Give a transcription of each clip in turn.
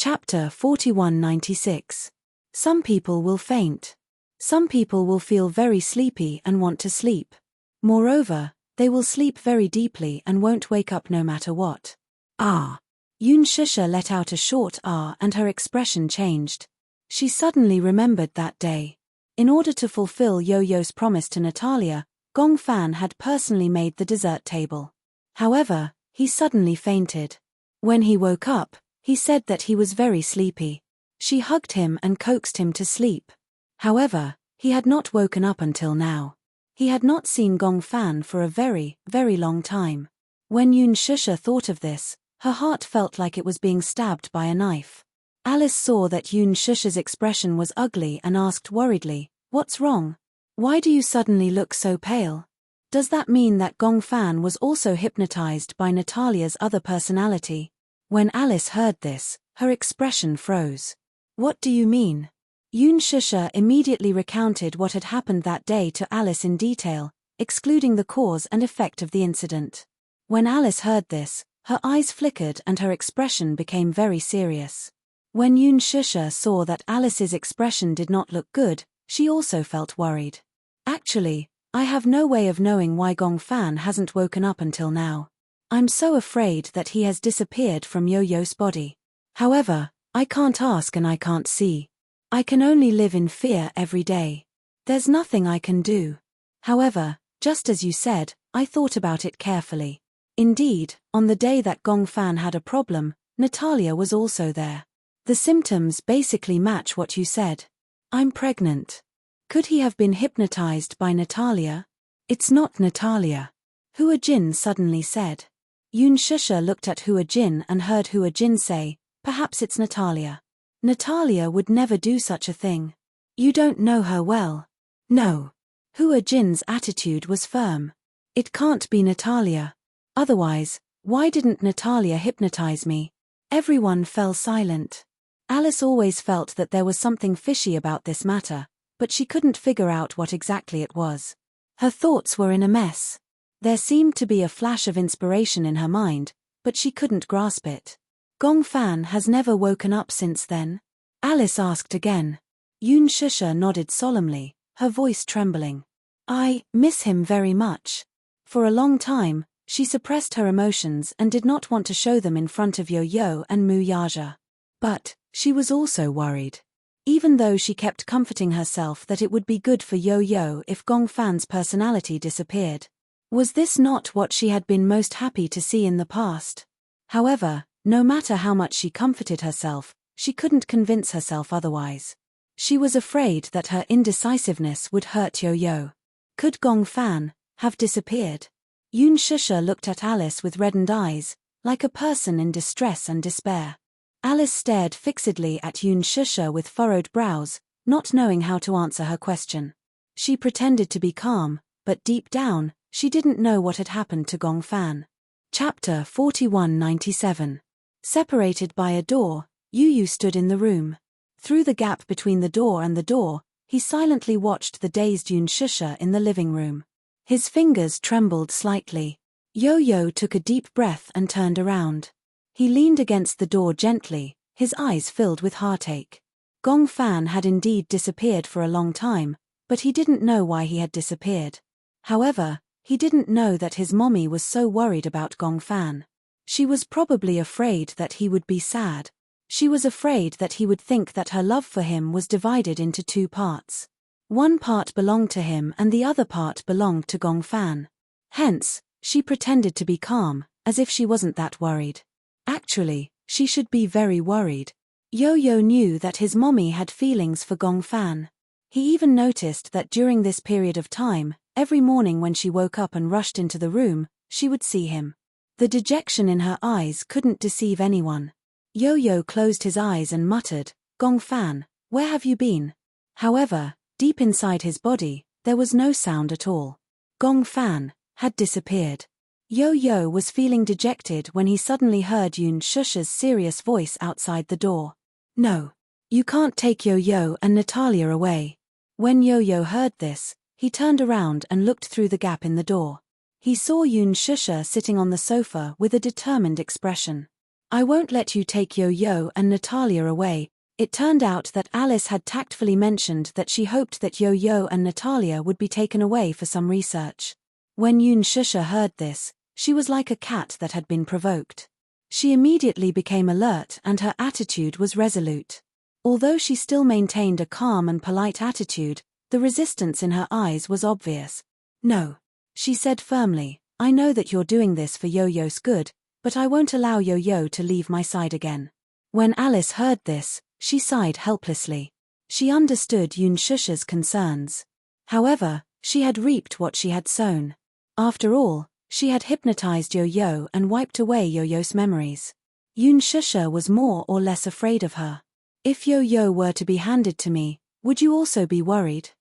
Chapter 4196. Some people will faint. Some people will feel very sleepy and want to sleep. Moreover, they will sleep very deeply and won't wake up no matter what. Ah. Yoon Shusha let out a short ah and her expression changed. She suddenly remembered that day. In order to fulfill Yo-Yo's promise to Natalia, Gong Fan had personally made the dessert table. However, he suddenly fainted. When he woke up, he said that he was very sleepy. She hugged him and coaxed him to sleep. However, he had not woken up until now. He had not seen Gong Fan for a very, very long time. When Yoon Shusha thought of this, her heart felt like it was being stabbed by a knife. Alice saw that Yoon Shusha's expression was ugly and asked worriedly, "What's wrong? Why do you suddenly look so pale? Does that mean that Gong Fan was also hypnotized by Natalia's other personality?" When Alice heard this, her expression froze. "What do you mean?" Yoon Shusha immediately recounted what had happened that day to Alice in detail, excluding the cause and effect of the incident. When Alice heard this, her eyes flickered and her expression became very serious. When Yoon Shusha saw that Alice's expression did not look good, she also felt worried. "Actually, I have no way of knowing why Gong Fan hasn't woken up until now. I'm so afraid that he has disappeared from Yo-Yo's body. However, I can't ask and I can't see. I can only live in fear every day. There's nothing I can do. However, just as you said, I thought about it carefully. Indeed, on the day that Gong Fan had a problem, Natalia was also there. The symptoms basically match what you said. I'm pregnant. Could he have been hypnotized by Natalia? It's not Natalia," Hua Jin suddenly said. Yoon Shusha looked at Hua Jin and heard Hua Jin say, "Perhaps it's Natalia. Natalia would never do such a thing. You don't know her well." "No." Hua Jin's attitude was firm. "It can't be Natalia. Otherwise, why didn't Natalia hypnotize me?" Everyone fell silent. Alice always felt that there was something fishy about this matter, but she couldn't figure out what exactly it was. Her thoughts were in a mess. There seemed to be a flash of inspiration in her mind, but she couldn't grasp it. "Gong Fan has never woken up since then?" Alice asked again. Yoon Shusha nodded solemnly, her voice trembling. "I miss him very much." For a long time, she suppressed her emotions and did not want to show them in front of Yo-Yo and Mu Yaja. But she was also worried. Even though she kept comforting herself that it would be good for Yo-Yo if Gong Fan's personality disappeared. Was this not what she had been most happy to see in the past? However, no matter how much she comforted herself, she couldn't convince herself otherwise. She was afraid that her indecisiveness would hurt Yo-Yo. Could Gong Fan have disappeared? Yoon Shusha looked at Alice with reddened eyes, like a person in distress and despair. Alice stared fixedly at Yoon Shusha with furrowed brows, not knowing how to answer her question. She pretended to be calm, but deep down, she didn't know what had happened to Gong Fan. Chapter 4197. Separated by a door, Yu stood in the room. Through the gap between the door and the door, he silently watched the dazed Yoon Shusha in the living room. His fingers trembled slightly. Yo-Yo took a deep breath and turned around. He leaned against the door gently, his eyes filled with heartache. Gong Fan had indeed disappeared for a long time, but he didn't know why he had disappeared. However, he didn't know that his mommy was so worried about Gong Fan. She was probably afraid that he would be sad. She was afraid that he would think that her love for him was divided into two parts. One part belonged to him and the other part belonged to Gong Fan. Hence, she pretended to be calm, as if she wasn't that worried. Actually, she should be very worried. Yo-Yo knew that his mommy had feelings for Gong Fan. He even noticed that during this period of time, every morning when she woke up and rushed into the room, she would see him. The dejection in her eyes couldn't deceive anyone. Yo-Yo closed his eyes and muttered, "Gong Fan, where have you been?" However, deep inside his body, there was no sound at all. Gong Fan had disappeared. Yo-Yo was feeling dejected when he suddenly heard Yoon Shusha's serious voice outside the door. "No. You can't take Yo-Yo and Natalia away." When Yo-Yo heard this, he turned around and looked through the gap in the door. He saw Yoon Shusha sitting on the sofa with a determined expression. I won't let you take Yo-Yo and Natalia away. It turned out that Alice had tactfully mentioned that she hoped that Yo-Yo and Natalia would be taken away for some research. When Yoon Shusha heard this, she was like a cat that had been provoked. She immediately became alert and her attitude was resolute. Although she still maintained a calm and polite attitude, the resistance in her eyes was obvious. No, she said firmly, I know that you're doing this for Yo-Yo's good, but I won't allow Yo-Yo to leave my side again. When Alice heard this, she sighed helplessly. She understood Yoon Shusha's concerns. However, she had reaped what she had sown. After all, she had hypnotized Yo-Yo and wiped away Yo-Yo's memories. Yoon Shusha was more or less afraid of her. If Yo-Yo were to be handed to me, would you also be worried?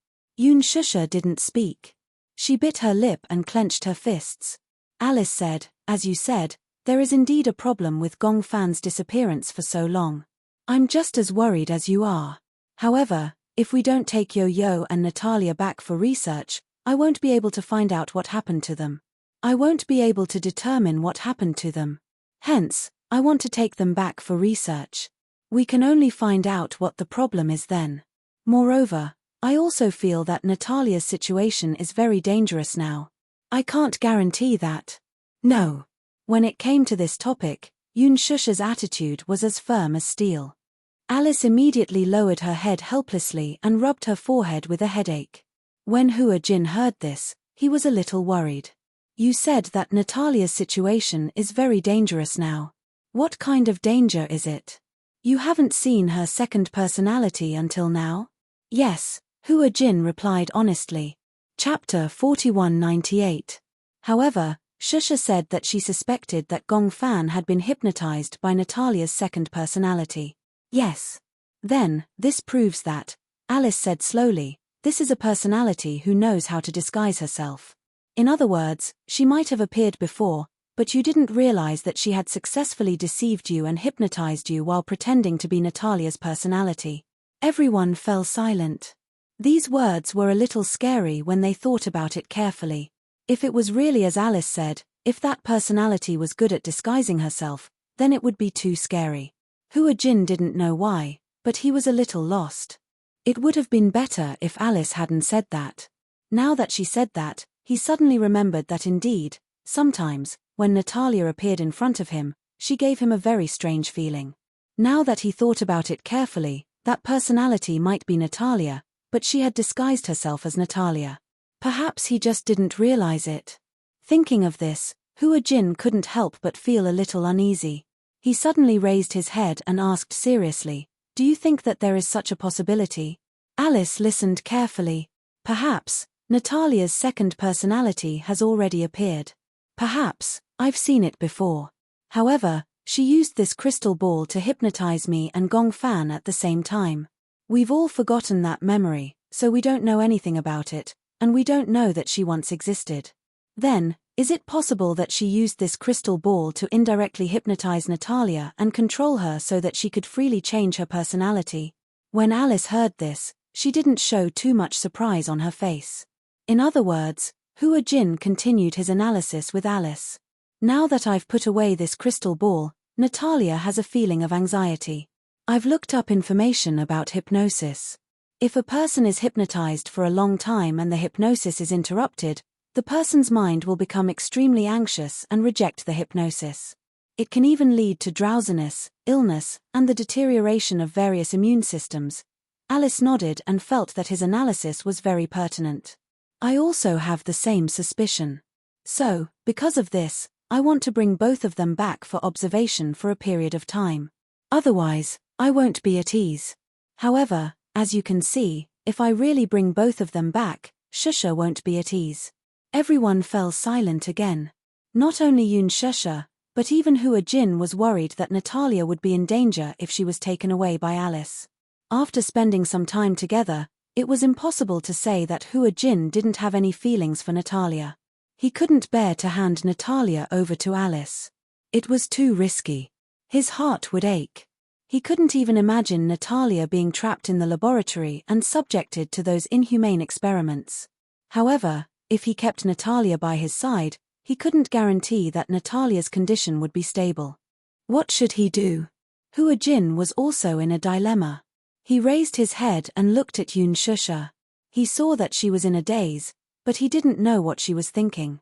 Yoon Shusha didn't speak. She bit her lip and clenched her fists. Alice said, as you said, there is indeed a problem with Gong Fan's disappearance for so long. I'm just as worried as you are. However, if we don't take Yo-Yo and Natalia back for research, I won't be able to find out what happened to them. I won't be able to determine what happened to them. Hence, I want to take them back for research. We can only find out what the problem is then. Moreover, I also feel that Natalia's situation is very dangerous now. I can't guarantee that. No. When it came to this topic, Yoon Shusha's attitude was as firm as steel. Alice immediately lowered her head helplessly and rubbed her forehead with a headache. When Hua Jin heard this, he was a little worried. You said that Natalia's situation is very dangerous now. What kind of danger is it? You haven't seen her second personality until now? Yes, Hua Jin replied honestly. Chapter 4198. However, Shusha said that she suspected that Gong Fan had been hypnotized by Natalia's second personality. Yes. Then, this proves that, Alice said slowly, this is a personality who knows how to disguise herself. In other words, she might have appeared before, but you didn't realize that she had successfully deceived you and hypnotized you while pretending to be Natalia's personality. Everyone fell silent. These words were a little scary when they thought about it carefully. If it was really as Alice said, if that personality was good at disguising herself, then it would be too scary. Hua Jin didn't know why, but he was a little lost. It would have been better if Alice hadn't said that. Now that she said that, he suddenly remembered that indeed, sometimes, when Natalia appeared in front of him, she gave him a very strange feeling. Now that he thought about it carefully, that personality might be Natalia, but she had disguised herself as Natalia. Perhaps he just didn't realize it. Thinking of this, Hua Jin couldn't help but feel a little uneasy. He suddenly raised his head and asked seriously, do you think that there is such a possibility? Alice listened carefully. Perhaps, Natalia's second personality has already appeared. Perhaps, I've seen it before. However, she used this crystal ball to hypnotize me and Gong Fan at the same time. We've all forgotten that memory, so we don't know anything about it, and we don't know that she once existed. Then, is it possible that she used this crystal ball to indirectly hypnotize Natalia and control her so that she could freely change her personality? When Alice heard this, she didn't show too much surprise on her face. In other words, Hua Jin continued his analysis with Alice. Now that I've put away this crystal ball, Natalia has a feeling of anxiety. I've looked up information about hypnosis. If a person is hypnotized for a long time and the hypnosis is interrupted, the person's mind will become extremely anxious and reject the hypnosis. It can even lead to drowsiness, illness, and the deterioration of various immune systems. Alice nodded and felt that his analysis was very pertinent. I also have the same suspicion. So, because of this, I want to bring both of them back for observation for a period of time. Otherwise, I won't be at ease. However, as you can see, if I really bring both of them back, Shusha won't be at ease. Everyone fell silent again. Not only Yoon Shusha, but even Hua Jin was worried that Natalia would be in danger if she was taken away by Alice. After spending some time together, it was impossible to say that Hua Jin didn't have any feelings for Natalia. He couldn't bear to hand Natalia over to Alice. It was too risky. His heart would ache. He couldn't even imagine Natalia being trapped in the laboratory and subjected to those inhumane experiments. However, if he kept Natalia by his side, he couldn't guarantee that Natalia's condition would be stable. What should he do? Hua Jin was also in a dilemma. He raised his head and looked at Yun Shusha. He saw that she was in a daze, but he didn't know what she was thinking.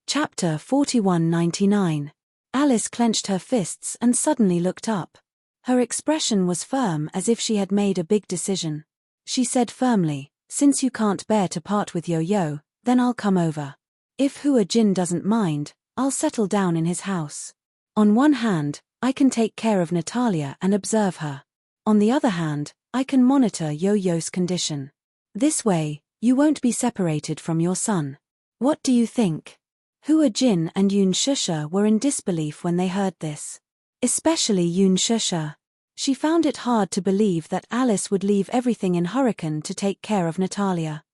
Chapter 4199. Alice clenched her fists and suddenly looked up. Her expression was firm as if she had made a big decision. She said firmly, "Since you can't bear to part with Yo-Yo, then I'll come over. If Hua Jin doesn't mind, I'll settle down in his house. On one hand, I can take care of Natalia and observe her. On the other hand, I can monitor Yo-Yo's condition. This way, you won't be separated from your son. What do you think?" Hua Jin and Yun Shusha were in disbelief when they heard this. Especially Yun Shusha. She found it hard to believe that Alice would leave everything in Hurricane to take care of Natalia.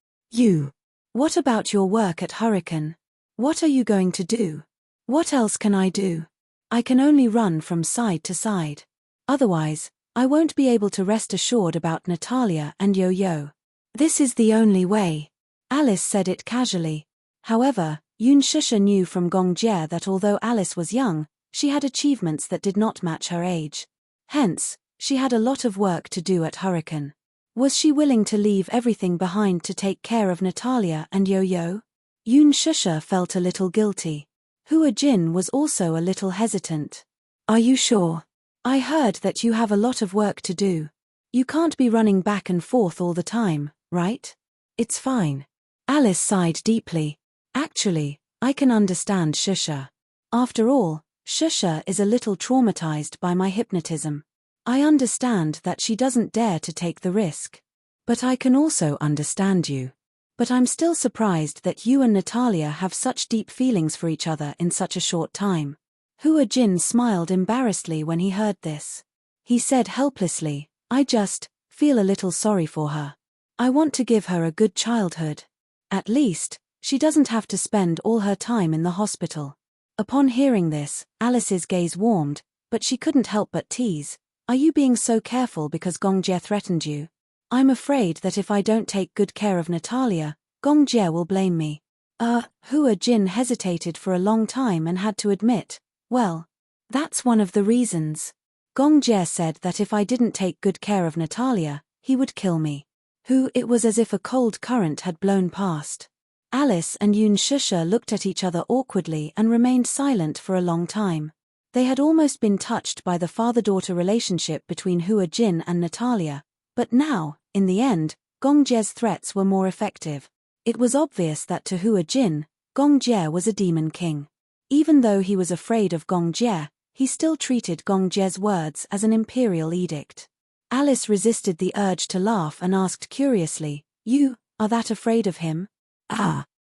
What about your work at Hurricane? What are you going to do? What else can I do? I can only run from side to side. Otherwise, I won't be able to rest assured about Natalia and Yo-Yo. This is the only way. Alice said it casually. However, Yun Shusha knew from Gong Jie that although Alice was young, she had achievements that did not match her age. Hence, she had a lot of work to do at Hurricane. Was she willing to leave everything behind to take care of Natalia and Yo-Yo? Yun Shusha felt a little guilty. Hua Jin was also a little hesitant. Are you sure? I heard that you have a lot of work to do. You can't be running back and forth all the time, right? It's fine. Alice sighed deeply. Actually, I can understand Shusha. After all, Shusha is a little traumatized by my hypnotism. I understand that she doesn't dare to take the risk. But I can also understand you. But I'm still surprised that you and Natalia have such deep feelings for each other in such a short time. Hua Jin smiled embarrassedly when he heard this. He said helplessly, I just feel a little sorry for her. I want to give her a good childhood. At least, she doesn't have to spend all her time in the hospital. Upon hearing this, Alice's gaze warmed, but she couldn't help but tease. Are you being so careful because Gong Jie threatened you? I'm afraid that if I don't take good care of Natalia, Gong Jie will blame me. Hua Jin hesitated for a long time and had to admit, well, that's one of the reasons. Gong Jie said that if I didn't take good care of Natalia, he would kill me. It was as if a cold current had blown past. Alice and Yun Shusha looked at each other awkwardly and remained silent for a long time. They had almost been touched by the father-daughter relationship between Hua Jin and Natalia, but now, in the end, Gong Jie's threats were more effective. It was obvious that to Hua Jin, Gong Jie was a demon king. Even though he was afraid of Gong Jie, he still treated Gong Jie's words as an imperial edict. Alice resisted the urge to laugh and asked curiously, You are that afraid of him?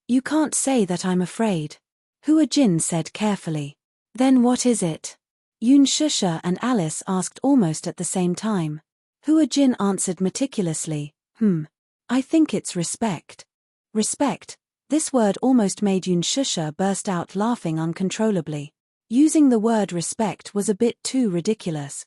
You can't say that I'm afraid. Hua Jin said carefully. Then what is it? Yun Shusha and Alice asked almost at the same time. Hua Jin answered meticulously, I think it's respect. Respect? This word almost made Yun Shusha burst out laughing uncontrollably. Using the word respect was a bit too ridiculous.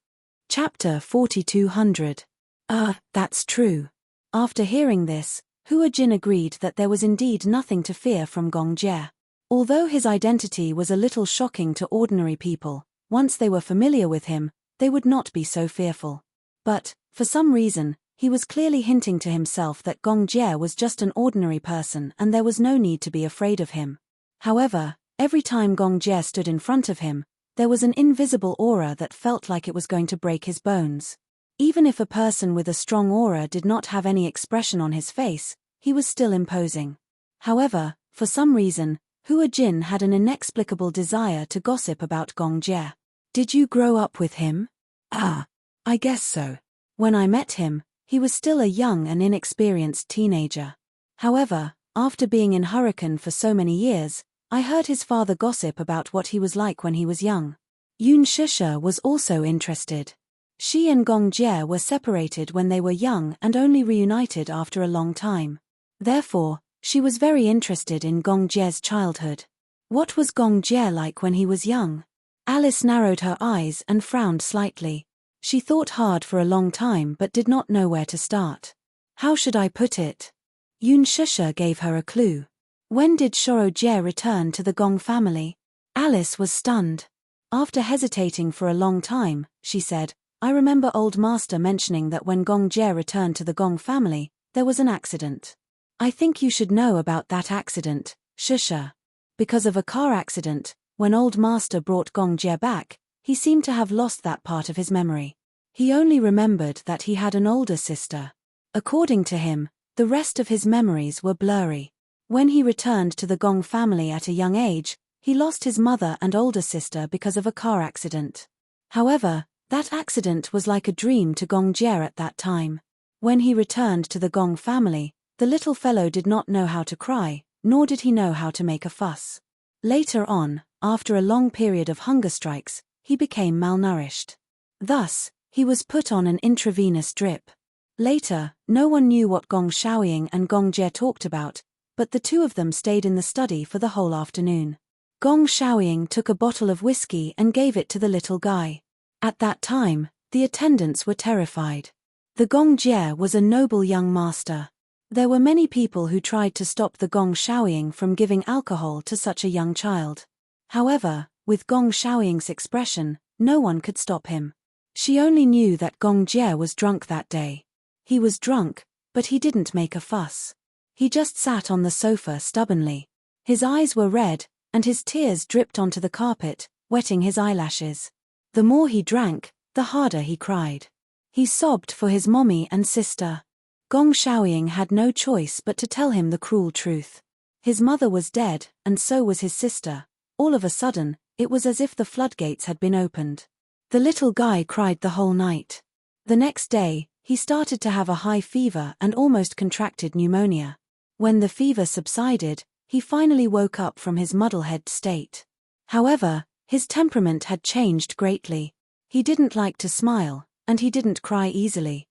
Chapter 4200. That's true. After hearing this, Hua Jin agreed that there was indeed nothing to fear from Gong Jie. Although his identity was a little shocking to ordinary people, once they were familiar with him, they would not be so fearful. But, for some reason, he was clearly hinting to himself that Gong Jie was just an ordinary person and there was no need to be afraid of him. However, every time Gong Jie stood in front of him, there was an invisible aura that felt like it was going to break his bones. Even if a person with a strong aura did not have any expression on his face, he was still imposing. However, for some reason, Hua Jin had an inexplicable desire to gossip about Gong Jie. Did you grow up with him? I guess so. When I met him, he was still a young and inexperienced teenager. However, after being in Hurricane for so many years, I heard his father gossip about what he was like when he was young. Yun Shusha was also interested. She and Gong Jie were separated when they were young and only reunited after a long time. Therefore, she was very interested in Gong Jie's childhood. What was Gong Jie like when he was young? Alice narrowed her eyes and frowned slightly. She thought hard for a long time but did not know where to start. How should I put it? Yun Shusha gave her a clue. When did Shoro Jie return to the Gong family? Alice was stunned. After hesitating for a long time, she said, I remember old master mentioning that when Gong Jie returned to the Gong family, there was an accident. I think you should know about that accident, Shusha. Because of a car accident, when old master brought Gong Jie back, he seemed to have lost that part of his memory. He only remembered that he had an older sister. According to him, the rest of his memories were blurry. When he returned to the Gong family at a young age, he lost his mother and older sister because of a car accident. However, that accident was like a dream to Gong Jie at that time. When he returned to the Gong family, the little fellow did not know how to cry, nor did he know how to make a fuss. Later on, after a long period of hunger strikes, he became malnourished. Thus, he was put on an intravenous drip. Later, no one knew what Gong Shaoying and Gong Jie talked about, but the two of them stayed in the study for the whole afternoon. Gong Shaoying took a bottle of whiskey and gave it to the little guy. At that time, the attendants were terrified. The Gong Jie was a noble young master. There were many people who tried to stop the Gong Shaoying from giving alcohol to such a young child. However, with Gong Shaoying's expression, no one could stop him. She only knew that Gong Jie was drunk that day. He was drunk, but he didn't make a fuss. He just sat on the sofa stubbornly. His eyes were red, and his tears dripped onto the carpet, wetting his eyelashes. The more he drank, the harder he cried. He sobbed for his mommy and sister. Gong Shaoying had no choice but to tell him the cruel truth. His mother was dead, and so was his sister. All of a sudden, it was as if the floodgates had been opened. The little guy cried the whole night. The next day, he started to have a high fever and almost contracted pneumonia. When the fever subsided, he finally woke up from his muddlehead state. However, his temperament had changed greatly. He didn't like to smile, and he didn't cry easily.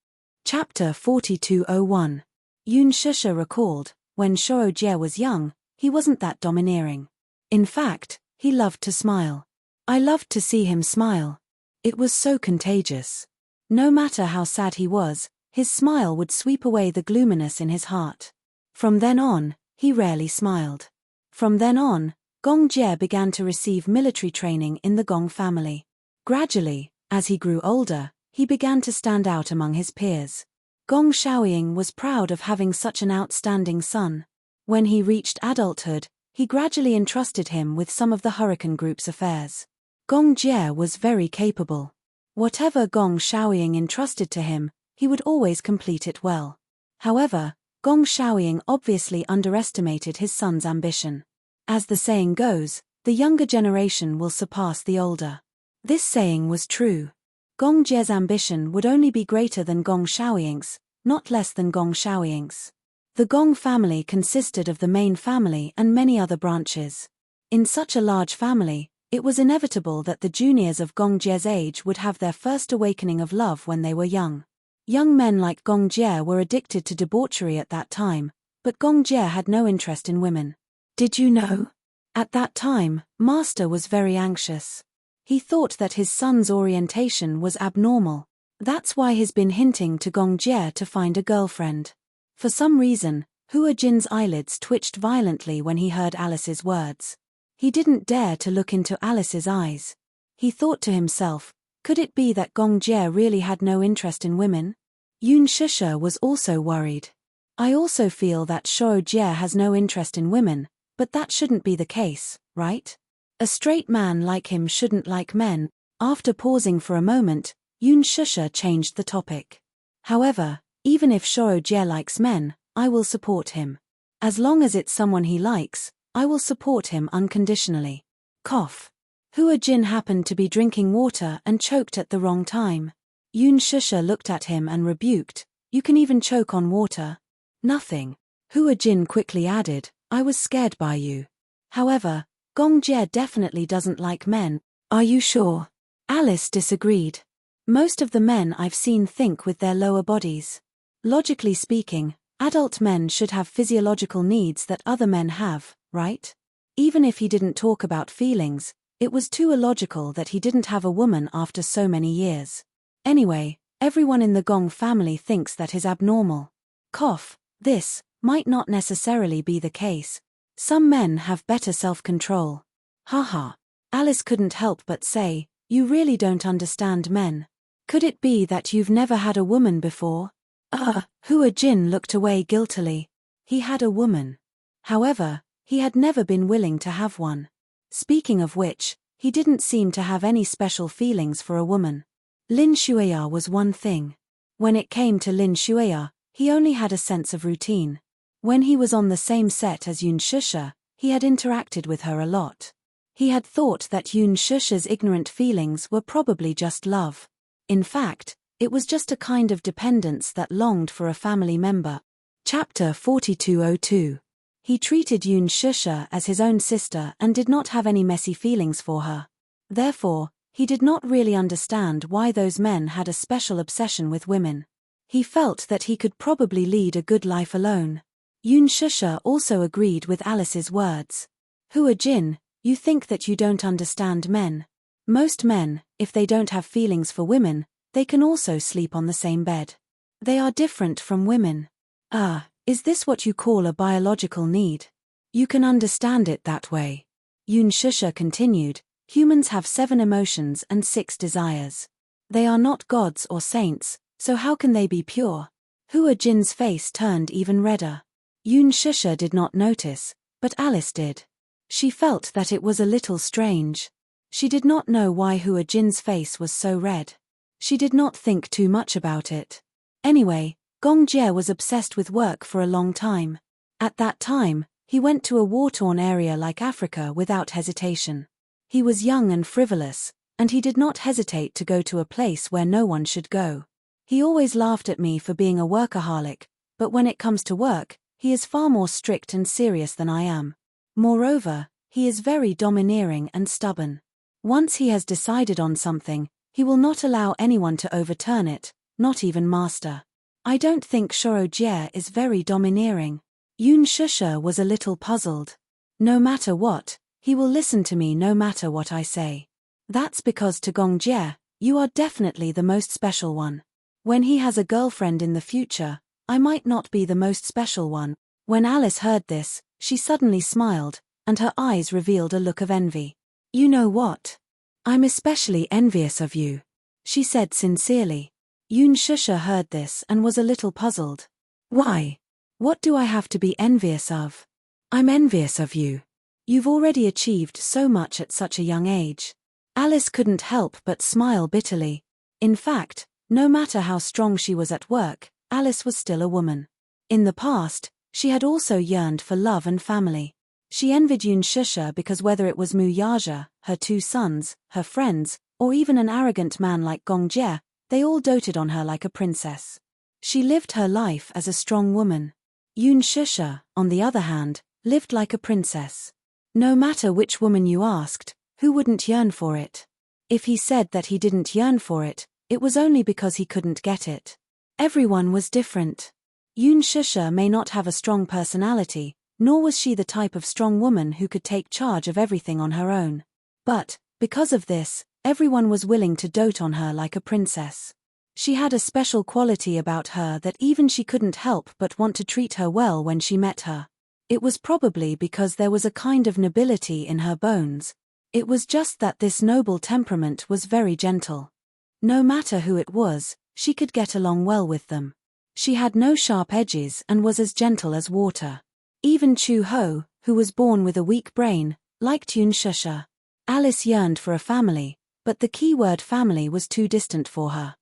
Chapter 4201. Yun Shusha recalled, when Shou Jie was young, he wasn't that domineering. In fact, he loved to smile. I loved to see him smile. It was so contagious. No matter how sad he was, his smile would sweep away the gloominess in his heart. From then on, he rarely smiled. From then on, Gong Jie began to receive military training in the Gong family. Gradually, as he grew older, he began to stand out among his peers. Gong Shaoying was proud of having such an outstanding son. When he reached adulthood, he gradually entrusted him with some of the Hurricane Group's affairs. Gong Jie was very capable. Whatever Gong Shaoying entrusted to him, he would always complete it well. However, Gong Shaoying obviously underestimated his son's ambition. As the saying goes, the younger generation will surpass the older. This saying was true. Gong Jie's ambition would only be greater than Gong Shaoying's, not less than Gong Shaoying's. The Gong family consisted of the main family and many other branches. In such a large family, it was inevitable that the juniors of Gong Jie's age would have their first awakening of love when they were young. Young men like Gong Jie were addicted to debauchery at that time, but Gong Jie had no interest in women. Did you know? At that time, Master was very anxious. He thought that his son's orientation was abnormal. That's why he's been hinting to Gong Jie to find a girlfriend. For some reason, Hua Jin's eyelids twitched violently when he heard Alice's words. He didn't dare to look into Alice's eyes. He thought to himself, could it be that Gong Jie really had no interest in women? Yun Shusha was also worried. I also feel that Shou Jie has no interest in women, but that shouldn't be the case, right? A straight man like him shouldn't like men. After pausing for a moment, Yun Shusha changed the topic. However, even if Shou Jie likes men, I will support him. As long as it's someone he likes, I will support him unconditionally. Cough. Hua Jin happened to be drinking water and choked at the wrong time. Yun Shusha looked at him and rebuked, you can even choke on water. Nothing. Hua Jin quickly added, I was scared by you. However, Gong Jie definitely doesn't like men. Are you sure? Alice disagreed. Most of the men I've seen think with their lower bodies. Logically speaking, adult men should have physiological needs that other men have, right? Even if he didn't talk about feelings, it was too illogical that he didn't have a woman after so many years. Anyway, everyone in the Gong family thinks that is abnormal. Cough. This might not necessarily be the case. Some men have better self-control. Haha. Alice couldn't help but say, "You really don't understand men. Could it be that you've never had a woman before?" Hua Jin looked away guiltily. He had a woman. However, he had never been willing to have one. Speaking of which, he didn't seem to have any special feelings for a woman. Lin Shuya was one thing. When it came to Lin Shuya, he only had a sense of routine. When he was on the same set as Yun Shusha, he had interacted with her a lot. He had thought that Yun Shusha's ignorant feelings were probably just love. In fact, it was just a kind of dependence that longed for a family member. Chapter 4202. He treated Yun Shusha as his own sister and did not have any messy feelings for her. Therefore, he did not really understand why those men had a special obsession with women. He felt that he could probably lead a good life alone. Yun Shusha also agreed with Alice's words. Hua Jin, you think that you don't understand men. Most men, if they don't have feelings for women, they can also sleep on the same bed. They are different from women. Is this what you call a biological need? You can understand it that way. Yun Shusha continued, humans have 7 emotions and 6 desires. They are not gods or saints, so how can they be pure? Hua Jin's face turned even redder. Yun Shusha did not notice, but Alice did. She felt that it was a little strange. She did not know why Hua Jin's face was so red. She did not think too much about it. Anyway, Gong Jie was obsessed with work for a long time. At that time, he went to a war-torn area like Africa without hesitation. He was young and frivolous, and he did not hesitate to go to a place where no one should go. He always laughed at me for being a workaholic, but when it comes to work, he is far more strict and serious than I am. Moreover, he is very domineering and stubborn. Once he has decided on something, he will not allow anyone to overturn it, not even master. I don't think Shoro Jie is very domineering. Yun Shusha was a little puzzled. No matter what, he will listen to me no matter what I say. That's because to Gong Jie, you are definitely the most special one. When he has a girlfriend in the future, I might not be the most special one. When Alice heard this, she suddenly smiled, and her eyes revealed a look of envy. You know what? I'm especially envious of you, she said sincerely. Yun Shusha heard this and was a little puzzled. Why? What do I have to be envious of? I'm envious of you. You've already achieved so much at such a young age. Alice couldn't help but smile bitterly. In fact, no matter how strong she was at work, Alice was still a woman. In the past, she had also yearned for love and family. She envied Yun Shusha because whether it was Mu Yaja, her 2 sons, her friends, or even an arrogant man like Gong Jie, they all doted on her like a princess. She lived her life as a strong woman. Yun Shusha, on the other hand, lived like a princess. No matter which woman you asked, who wouldn't yearn for it? If he said that he didn't yearn for it, it was only because he couldn't get it. Everyone was different. Yun Shusha may not have a strong personality, nor was she the type of strong woman who could take charge of everything on her own. But, because of this, everyone was willing to dote on her like a princess. She had a special quality about her that even she couldn't help but want to treat her well when she met her. It was probably because there was a kind of nobility in her bones. It was just that this noble temperament was very gentle. No matter who it was, she could get along well with them. She had no sharp edges and was as gentle as water. Even Chu Ho, who was born with a weak brain, liked Yun Shusha. Alice yearned for a family, but the keyword family was too distant for her.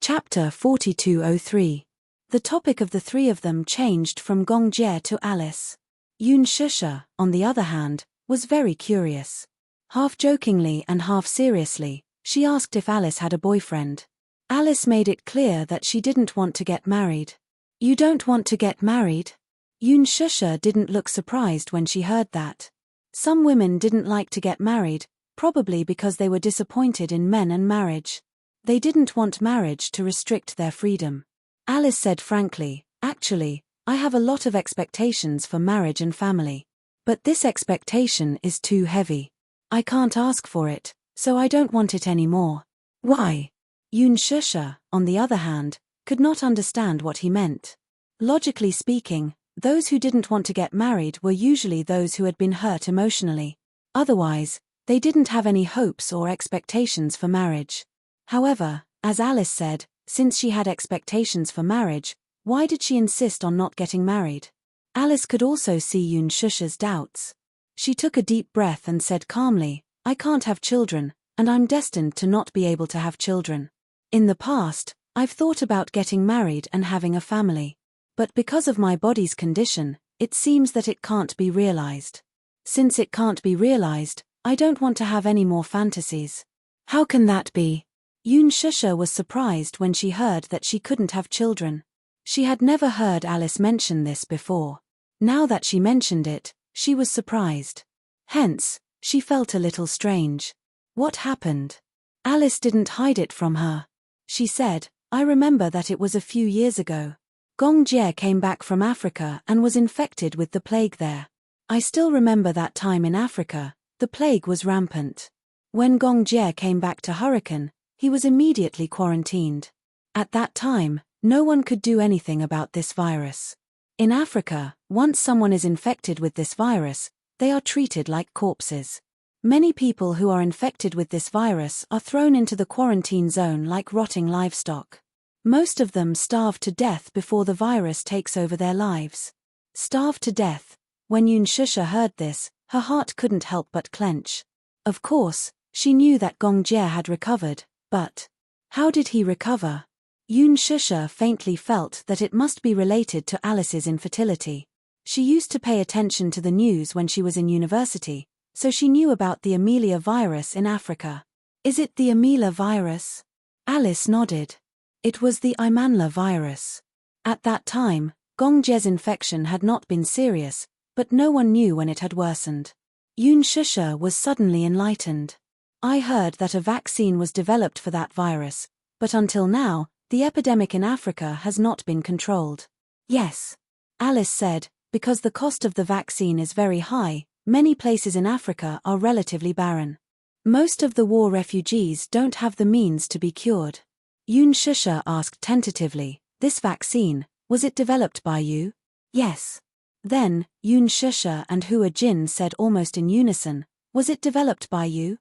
Chapter 4203. The topic of the 3 of them changed from Gong Jie to Alice. Yun Shusha, on the other hand, was very curious. Half jokingly and half seriously, she asked if Alice had a boyfriend. Alice made it clear that she didn't want to get married. You don't want to get married? Yun Shusha didn't look surprised when she heard that. Some women didn't like to get married, probably because they were disappointed in men and marriage. They didn't want marriage to restrict their freedom. Alice said frankly, actually, I have a lot of expectations for marriage and family. But this expectation is too heavy. I can't ask for it, so I don't want it anymore. Why? Yun Shusha, on the other hand, could not understand what he meant. Logically speaking, those who didn't want to get married were usually those who had been hurt emotionally. Otherwise, They didn't have any hopes or expectations for marriage. However, as Alice said, since she had expectations for marriage, why did she insist on not getting married? Alice could also see Yun Shusha's doubts. She took a deep breath and said calmly, I can't have children, and I'm destined to not be able to have children. In the past, I've thought about getting married and having a family. But because of my body's condition, it seems that it can't be realized. Since it can't be realized, I don't want to have any more fantasies. How can that be? Yun Shusha was surprised when she heard that she couldn't have children. She had never heard Alice mention this before. Now that she mentioned it, she was surprised. Hence, she felt a little strange. What happened? Alice didn't hide it from her. She said, I remember that it was a few years ago. Gong Jie came back from Africa and was infected with the plague there. I still remember that time in Africa, the plague was rampant. When Gong Jie came back to Hurricane, he was immediately quarantined. At that time, no one could do anything about this virus. In Africa, once someone is infected with this virus, they are treated like corpses. Many people who are infected with this virus are thrown into the quarantine zone like rotting livestock. Most of them starve to death before the virus takes over their lives. Starve to death. When Yun Shusha heard this, her heart couldn't help but clench. Of course, she knew that Gong Jie had recovered, but how did he recover? Yun Shusha faintly felt that it must be related to Alice's infertility. She used to pay attention to the news when she was in university, so she knew about the Amelia virus in Africa. Is it the Amelia virus? Alice nodded. It was the Imanla virus. At that time, Gong Jie's infection had not been serious, but no one knew when it had worsened. Yun Shusha was suddenly enlightened. I heard that a vaccine was developed for that virus, but until now, the epidemic in Africa has not been controlled. Yes, Alice said, because the cost of the vaccine is very high, many places in Africa are relatively barren. Most of the war refugees don't have the means to be cured. Yun Shusha asked tentatively, this vaccine, was it developed by you? Yes. Then, Yun Shusha and Hua Jin said almost in unison, was it developed by you?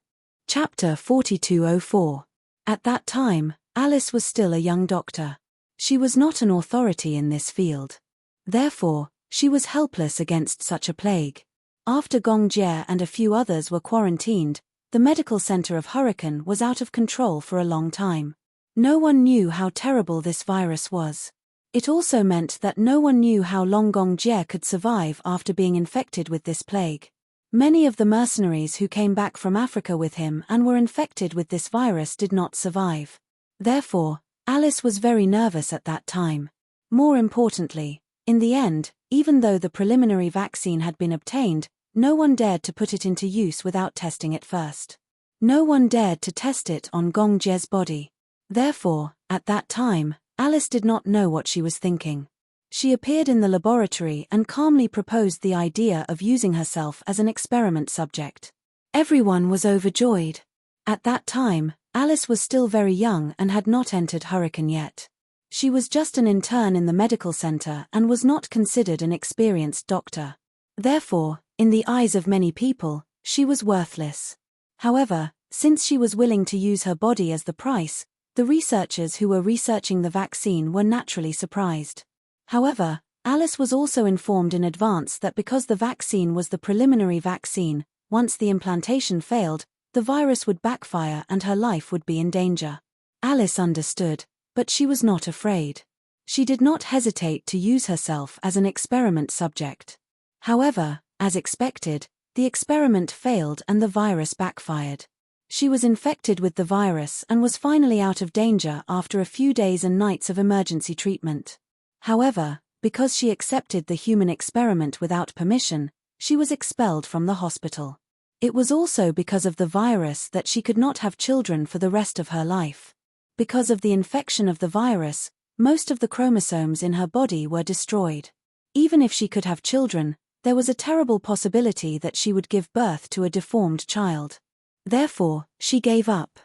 Chapter 4204. At that time, Alice was still a young doctor. She was not an authority in this field. Therefore, she was helpless against such a plague. After Gong Jie and a few others were quarantined, the medical center of Hurricane was out of control for a long time. No one knew how terrible this virus was. It also meant that no one knew how long Gong Jie could survive after being infected with this plague. Many of the mercenaries who came back from Africa with him and were infected with this virus did not survive. Therefore, Alice was very nervous at that time. More importantly, in the end, even though the preliminary vaccine had been obtained, no one dared to put it into use without testing it first. No one dared to test it on Gong Jie's body. Therefore, at that time, Alice did not know what she was thinking. She appeared in the laboratory and calmly proposed the idea of using herself as an experiment subject. Everyone was overjoyed. At that time, Alice was still very young and had not entered Hurricane yet. She was just an intern in the medical center and was not considered an experienced doctor. Therefore, in the eyes of many people, she was worthless. However, since she was willing to use her body as the price, the researchers who were researching the vaccine were naturally surprised. However, Alice was also informed in advance that because the vaccine was the preliminary vaccine, once the implantation failed, the virus would backfire and her life would be in danger. Alice understood, but she was not afraid. She did not hesitate to use herself as an experiment subject. However, as expected, the experiment failed and the virus backfired. She was infected with the virus and was finally out of danger after a few days and nights of emergency treatment. However, because she accepted the human experiment without permission, she was expelled from the hospital. It was also because of the virus that she could not have children for the rest of her life. Because of the infection of the virus, most of the chromosomes in her body were destroyed. Even if she could have children, there was a terrible possibility that she would give birth to a deformed child. Therefore, she gave up.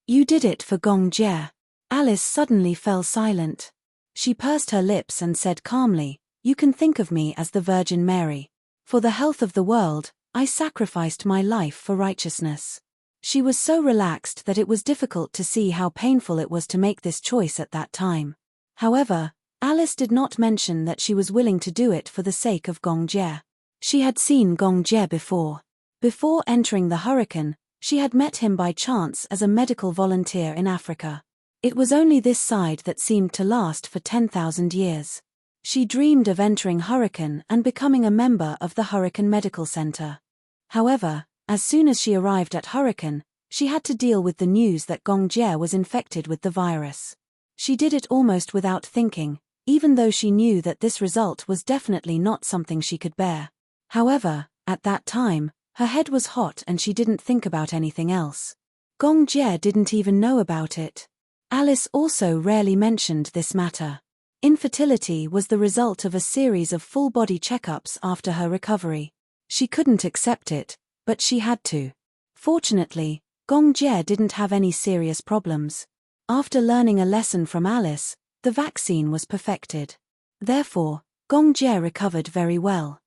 You did it for Gong Jie. Alice suddenly fell silent. She pursed her lips and said calmly, you can think of me as the Virgin Mary. For the health of the world, I sacrificed my life for righteousness. She was so relaxed that it was difficult to see how painful it was to make this choice at that time. However, Alice did not mention that she was willing to do it for the sake of Gong Jie. She had seen Gong Jie before. Before entering the hurricane, she had met him by chance as a medical volunteer in Africa. It was only this side that seemed to last for 10,000 years. She dreamed of entering Hurricane and becoming a member of the Hurricane Medical Center. However, as soon as she arrived at Hurricane, she had to deal with the news that Gong Jie was infected with the virus. She did it almost without thinking, even though she knew that this result was definitely not something she could bear. However, at that time, her head was hot and she didn't think about anything else. Gong Jie didn't even know about it. Alice also rarely mentioned this matter. Infertility was the result of a series of full-body checkups after her recovery. She couldn't accept it, but she had to. Fortunately, Gong Jie didn't have any serious problems. After learning a lesson from Alice, the vaccine was perfected. Therefore, Gong Jie recovered very well.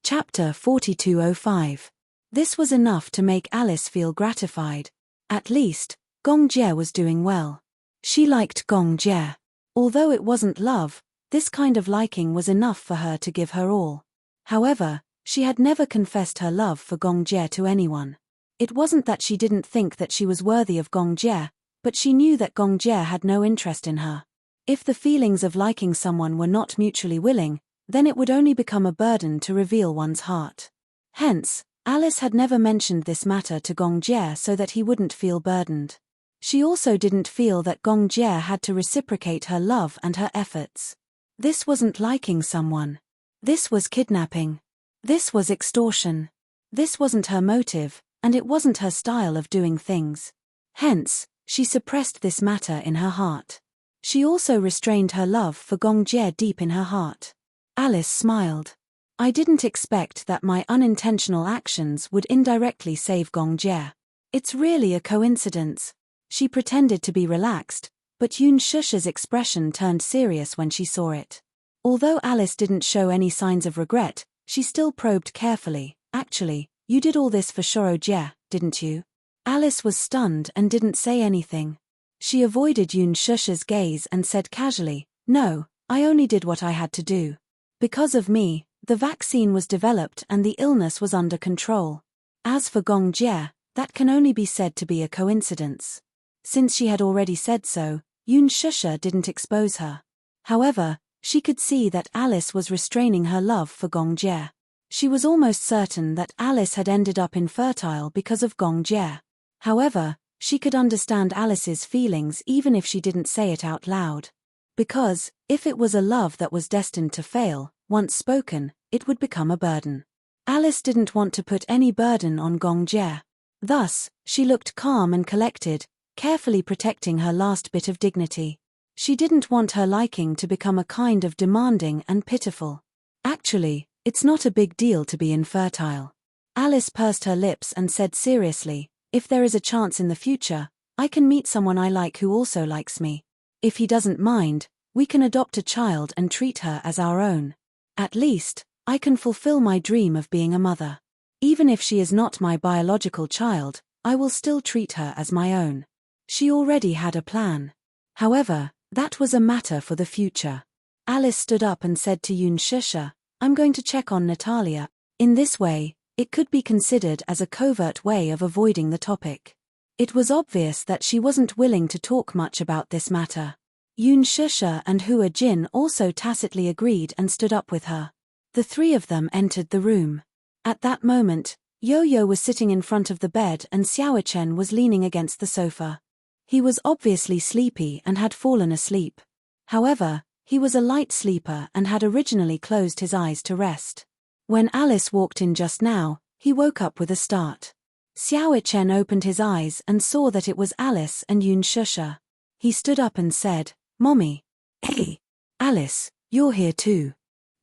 Chapter 4205. This was enough to make Alice feel gratified. At least, Gong Jie was doing well. She liked Gong Jie. Although it wasn't love, this kind of liking was enough for her to give her all. However, she had never confessed her love for Gong Jie to anyone. It wasn't that she didn't think that she was worthy of Gong Jie, but she knew that Gong Jie had no interest in her. If the feelings of liking someone were not mutually willing, then it would only become a burden to reveal one's heart. Hence, Alice had never mentioned this matter to Gong Jie so that he wouldn't feel burdened. She also didn't feel that Gong Jie had to reciprocate her love and her efforts. This wasn't liking someone. This was kidnapping. This was extortion. This wasn't her motive, and it wasn't her style of doing things. Hence, she suppressed this matter in her heart. She also restrained her love for Gong Jie deep in her heart. Alice smiled. I didn't expect that my unintentional actions would indirectly save Gong Jie. It's really a coincidence. She pretended to be relaxed, but Yun Shusha's expression turned serious when she saw it. Although Alice didn't show any signs of regret, she still probed carefully. Actually, you did all this for Shoro Jie, didn't you? Alice was stunned and didn't say anything. She avoided Yun Shusha's gaze and said casually, no, I only did what I had to do. Because of me, the vaccine was developed and the illness was under control. As for Gong Jie, that can only be said to be a coincidence. Since she had already said so, Yun Shusha didn't expose her. However, she could see that Alice was restraining her love for Gong Jie. She was almost certain that Alice had ended up infertile because of Gong Jie. However, she could understand Alice's feelings even if she didn't say it out loud. Because, if it was a love that was destined to fail, once spoken, it would become a burden. Alice didn't want to put any burden on Gong Jie. Thus, she looked calm and collected, carefully protecting her last bit of dignity. She didn't want her liking to become a kind of demanding and pitiful. Actually, it's not a big deal to be infertile. Alice pursed her lips and said seriously, if there is a chance in the future, I can meet someone I like who also likes me. If he doesn't mind, we can adopt a child and treat her as our own. At least, I can fulfill my dream of being a mother. Even if she is not my biological child, I will still treat her as my own. She already had a plan. However, that was a matter for the future. Alice stood up and said to Yun Shusha, I'm going to check on Natalia. In this way, it could be considered as a covert way of avoiding the topic. It was obvious that she wasn't willing to talk much about this matter. Yun Shusha and Hua Jin also tacitly agreed and stood up with her. The three of them entered the room. At that moment, Yo-Yo was sitting in front of the bed and Xiao Chen was leaning against the sofa. He was obviously sleepy and had fallen asleep. However, he was a light sleeper and had originally closed his eyes to rest. When Alice walked in just now, he woke up with a start. Xiao Chen opened his eyes and saw that it was Alice and Yun Shusha. He stood up and said, Mommy. Hey, Alice, you're here too.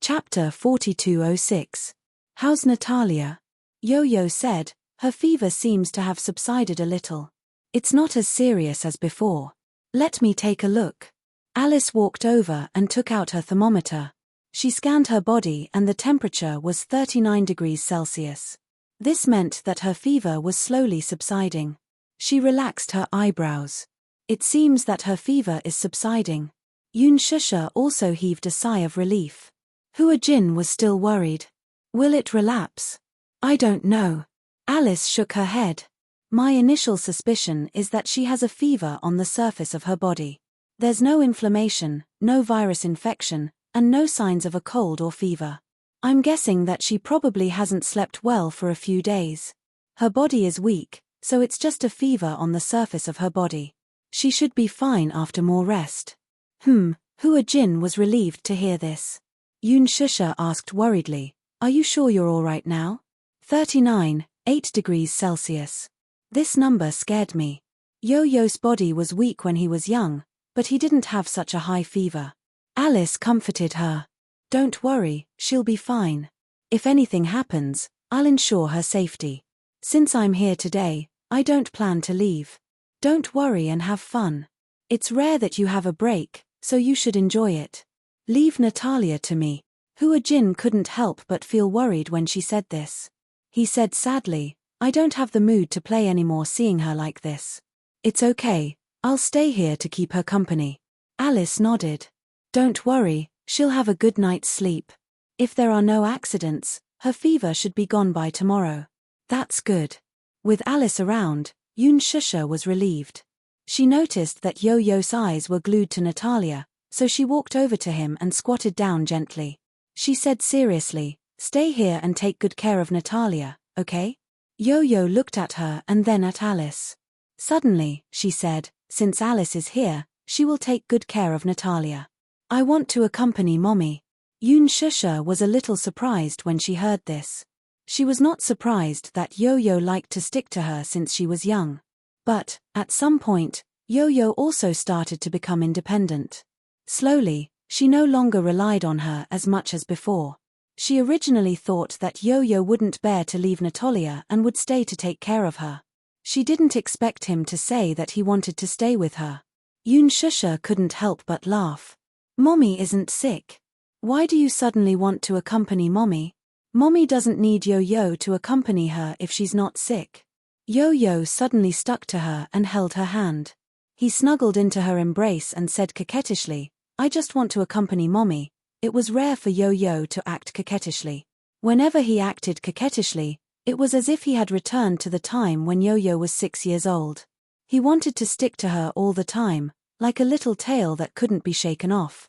Chapter 4206. How's Natalia? Yo-Yo said, her fever seems to have subsided a little. It's not as serious as before. Let me take a look. Alice walked over and took out her thermometer. She scanned her body and the temperature was 39 degrees Celsius. This meant that her fever was slowly subsiding. She relaxed her eyebrows. It seems that her fever is subsiding. Yoon Shusha also heaved a sigh of relief. Hua Jin was still worried. Will it relapse? I don't know. Alice shook her head. My initial suspicion is that she has a fever on the surface of her body. There's no inflammation, no virus infection, and no signs of a cold or fever. I'm guessing that she probably hasn't slept well for a few days. Her body is weak, so it's just a fever on the surface of her body. She should be fine after more rest. Hua Jin was relieved to hear this. Yoon Shusha asked worriedly, are you sure you're all right now? 39, 8 degrees Celsius. This number scared me. Yo-Yo's body was weak when he was young, but he didn't have such a high fever. Alice comforted her. Don't worry, she'll be fine. If anything happens, I'll ensure her safety. Since I'm here today, I don't plan to leave. Don't worry and have fun. It's rare that you have a break, so you should enjoy it. Leave Natalia to me. Hua Jin couldn't help but feel worried when she said this. He said sadly, I don't have the mood to play anymore seeing her like this. It's okay, I'll stay here to keep her company. Alice nodded. Don't worry, she'll have a good night's sleep. If there are no accidents, her fever should be gone by tomorrow. That's good. With Alice around, Yoon Shusha was relieved. She noticed that Yo-Yo's eyes were glued to Natalia, so she walked over to him and squatted down gently. She said seriously, stay here and take good care of Natalia, okay? Yo-Yo looked at her and then at Alice. Suddenly, she said, since Alice is here, she will take good care of Natalia. I want to accompany Mommy. Yoon Shusha was a little surprised when she heard this. She was not surprised that Yo-Yo liked to stick to her since she was young. But, at some point, Yo-Yo also started to become independent. Slowly, she no longer relied on her as much as before. She originally thought that Yo-Yo wouldn't bear to leave Natalia and would stay to take care of her. She didn't expect him to say that he wanted to stay with her. Yoon Shusha couldn't help but laugh. Mommy isn't sick. Why do you suddenly want to accompany Mommy? Mommy doesn't need Yo-Yo to accompany her if she's not sick. Yo-Yo suddenly stuck to her and held her hand. He snuggled into her embrace and said coquettishly, I just want to accompany Mommy. It was rare for Yo-Yo to act coquettishly. Whenever he acted coquettishly, it was as if he had returned to the time when Yo-Yo was 6 years old. He wanted to stick to her all the time, like a little tail that couldn't be shaken off.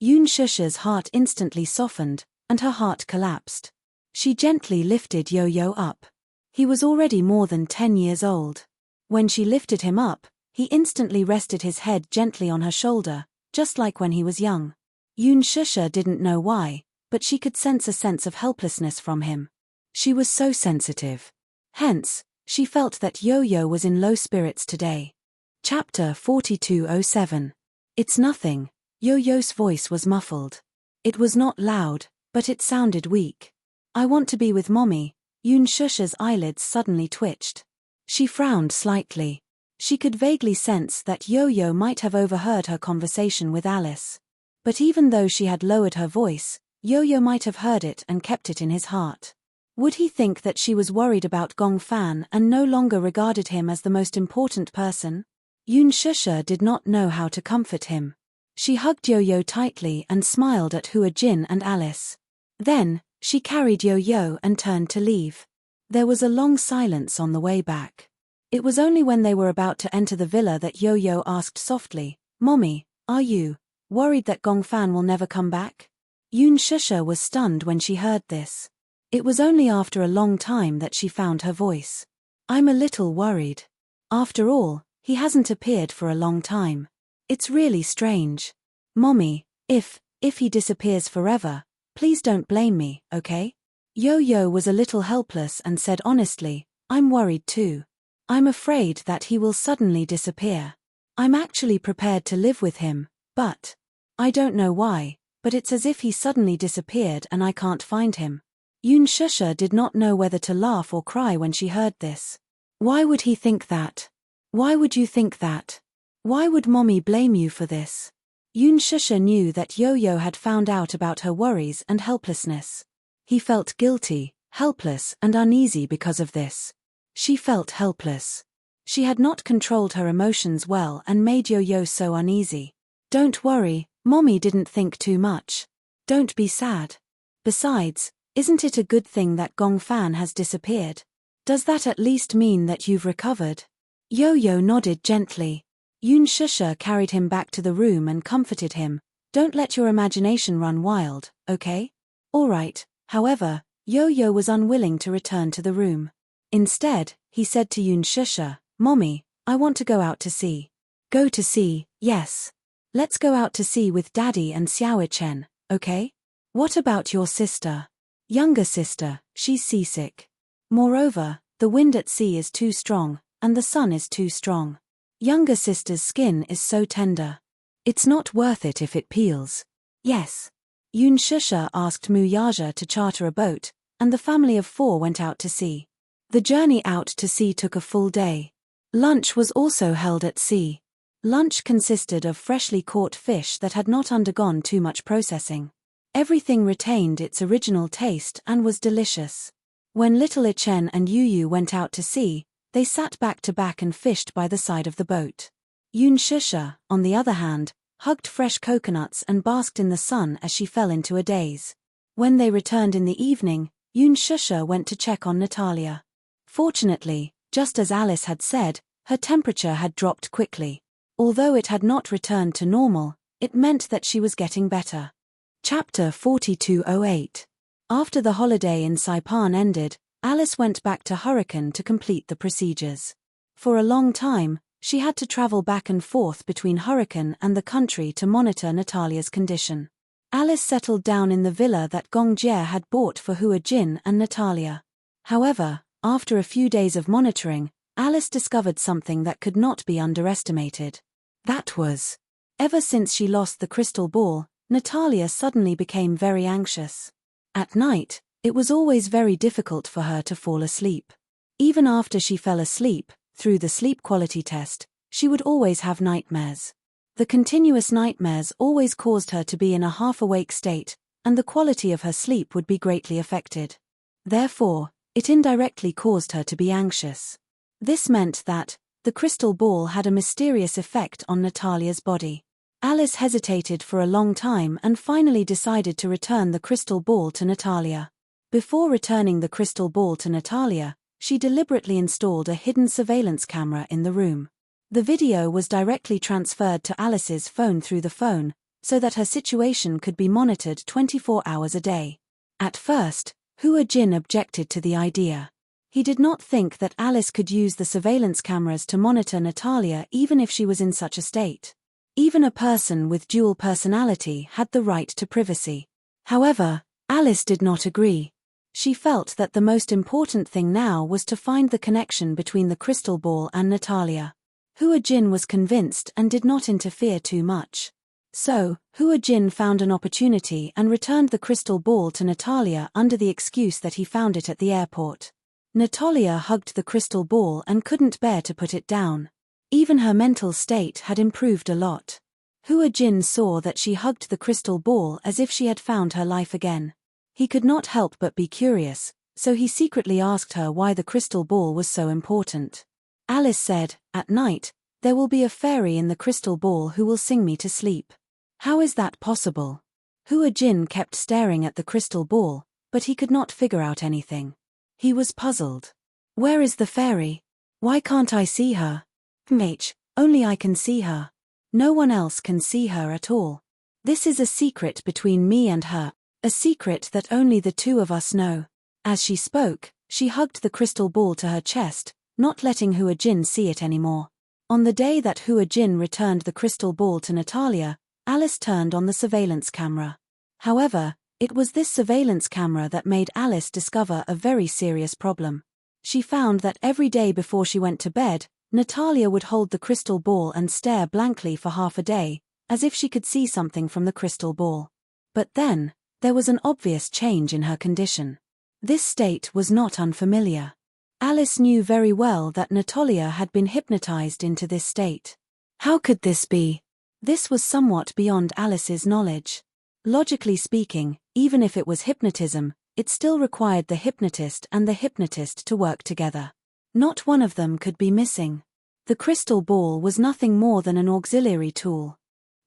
Yoon Shusha's heart instantly softened, and her heart collapsed. She gently lifted Yo-Yo up. He was already more than 10 years old. When she lifted him up, he instantly rested his head gently on her shoulder, just like when he was young. Yoon Shusha didn't know why, but she could sense a sense of helplessness from him. She was so sensitive. Hence, she felt that Yo-Yo was in low spirits today. Chapter 4207. It's nothing. Yo-Yo's voice was muffled. It was not loud, but it sounded weak. I want to be with Mommy. Yoon Shusha's eyelids suddenly twitched. She frowned slightly. She could vaguely sense that Yo-Yo might have overheard her conversation with Alice. But even though she had lowered her voice, Yo-Yo might have heard it and kept it in his heart. Would he think that she was worried about Gong Fan and no longer regarded him as the most important person? Yoon Shusha did not know how to comfort him. She hugged Yo-Yo tightly and smiled at Hua Jin and Alice. Then, she carried Yo-Yo and turned to leave. There was a long silence on the way back. It was only when they were about to enter the villa that Yo-Yo asked softly, Mommy, are you worried that Gong Fan will never come back? Yoon Shusha was stunned when she heard this. It was only after a long time that she found her voice. I'm a little worried. After all, he hasn't appeared for a long time. It's really strange. Mommy, if he disappears forever, please don't blame me, okay? Yo-Yo was a little helpless and said honestly, I'm worried too. I'm afraid that he will suddenly disappear. I'm actually prepared to live with him, but I don't know why, but it's as if he suddenly disappeared and I can't find him. Yoon Shusha did not know whether to laugh or cry when she heard this. Why would he think that? Why would you think that? Why would Mommy blame you for this? Yoon Shusha knew that Yo-Yo had found out about her worries and helplessness. He felt guilty, helpless and uneasy because of this. She felt helpless. She had not controlled her emotions well and made Yo-Yo so uneasy. Don't worry, Mommy didn't think too much. Don't be sad. Besides, isn't it a good thing that Gong Fan has disappeared? Does that at least mean that you've recovered? Yo-Yo nodded gently. Yun Shusha carried him back to the room and comforted him. Don't let your imagination run wild, okay? All right. However, Yo-Yo was unwilling to return to the room. Instead, he said to Yun Shusha, Mommy, I want to go out to sea. Go to sea, yes. Let's go out to sea with Daddy and Xiao Chen, okay? What about your sister? Younger sister, she's seasick. Moreover, the wind at sea is too strong, and the sun is too strong. Younger sister's skin is so tender. It's not worth it if it peels. Yes. Yun Shusha asked Mu Yaja to charter a boat, and the family of 4 went out to sea. The journey out to sea took a full day. Lunch was also held at sea. Lunch consisted of freshly caught fish that had not undergone too much processing. Everything retained its original taste and was delicious. When little Chen and Yu went out to sea, they sat back to back and fished by the side of the boat. Yun Shusha, on the other hand, hugged fresh coconuts and basked in the sun as she fell into a daze. When they returned in the evening, Yun Shusha went to check on Natalia. Fortunately, just as Alice had said, her temperature had dropped quickly. Although it had not returned to normal, it meant that she was getting better. Chapter 4208. After the holiday in Saipan ended, Alice went back to Hurricane to complete the procedures. For a long time, she had to travel back and forth between Hurricane and the country to monitor Natalia's condition. Alice settled down in the villa that Gong Jie had bought for Hua Jin and Natalia. However, after a few days of monitoring, Alice discovered something that could not be underestimated. That was, ever since she lost the crystal ball, Natalia suddenly became very anxious. At night, it was always very difficult for her to fall asleep. Even after she fell asleep, through the sleep quality test, she would always have nightmares. The continuous nightmares always caused her to be in a half-awake state, and the quality of her sleep would be greatly affected. Therefore, it indirectly caused her to be anxious. This meant that the crystal ball had a mysterious effect on Natalia's body. Alice hesitated for a long time and finally decided to return the crystal ball to Natalia. Before returning the crystal ball to Natalia, she deliberately installed a hidden surveillance camera in the room. The video was directly transferred to Alice's phone through the phone, so that her situation could be monitored 24 hours a day. At first, Hua Jin objected to the idea. He did not think that Alice could use the surveillance cameras to monitor Natalia even if she was in such a state. Even a person with dual personality had the right to privacy. However, Alice did not agree. She felt that the most important thing now was to find the connection between the crystal ball and Natalia. Hua Jin was convinced and did not interfere too much. So, Hua Jin found an opportunity and returned the crystal ball to Natalia under the excuse that he found it at the airport. Natalia hugged the crystal ball and couldn't bear to put it down. Even her mental state had improved a lot. Hua Jin saw that she hugged the crystal ball as if she had found her life again. He could not help but be curious, so he secretly asked her why the crystal ball was so important. Alice said, "At night, there will be a fairy in the crystal ball who will sing me to sleep." How is that possible? Hua Jin kept staring at the crystal ball, but he could not figure out anything. He was puzzled. Where is the fairy? Why can't I see her? Only I can see her. No one else can see her at all. This is a secret between me and her, a secret that only the two of us know. As she spoke, she hugged the crystal ball to her chest, not letting Hua Jin see it anymore. On the day that Hua Jin returned the crystal ball to Natalia, Alice turned on the surveillance camera. However, it was this surveillance camera that made Alice discover a very serious problem. She found that every day before she went to bed, Natalia would hold the crystal ball and stare blankly for half a day, as if she could see something from the crystal ball. But then, there was an obvious change in her condition. This state was not unfamiliar. Alice knew very well that Natalia had been hypnotized into this state. How could this be? This was somewhat beyond Alice's knowledge. Logically speaking, even if it was hypnotism, it still required the hypnotist and the hypnotist to work together. Not one of them could be missing. The crystal ball was nothing more than an auxiliary tool.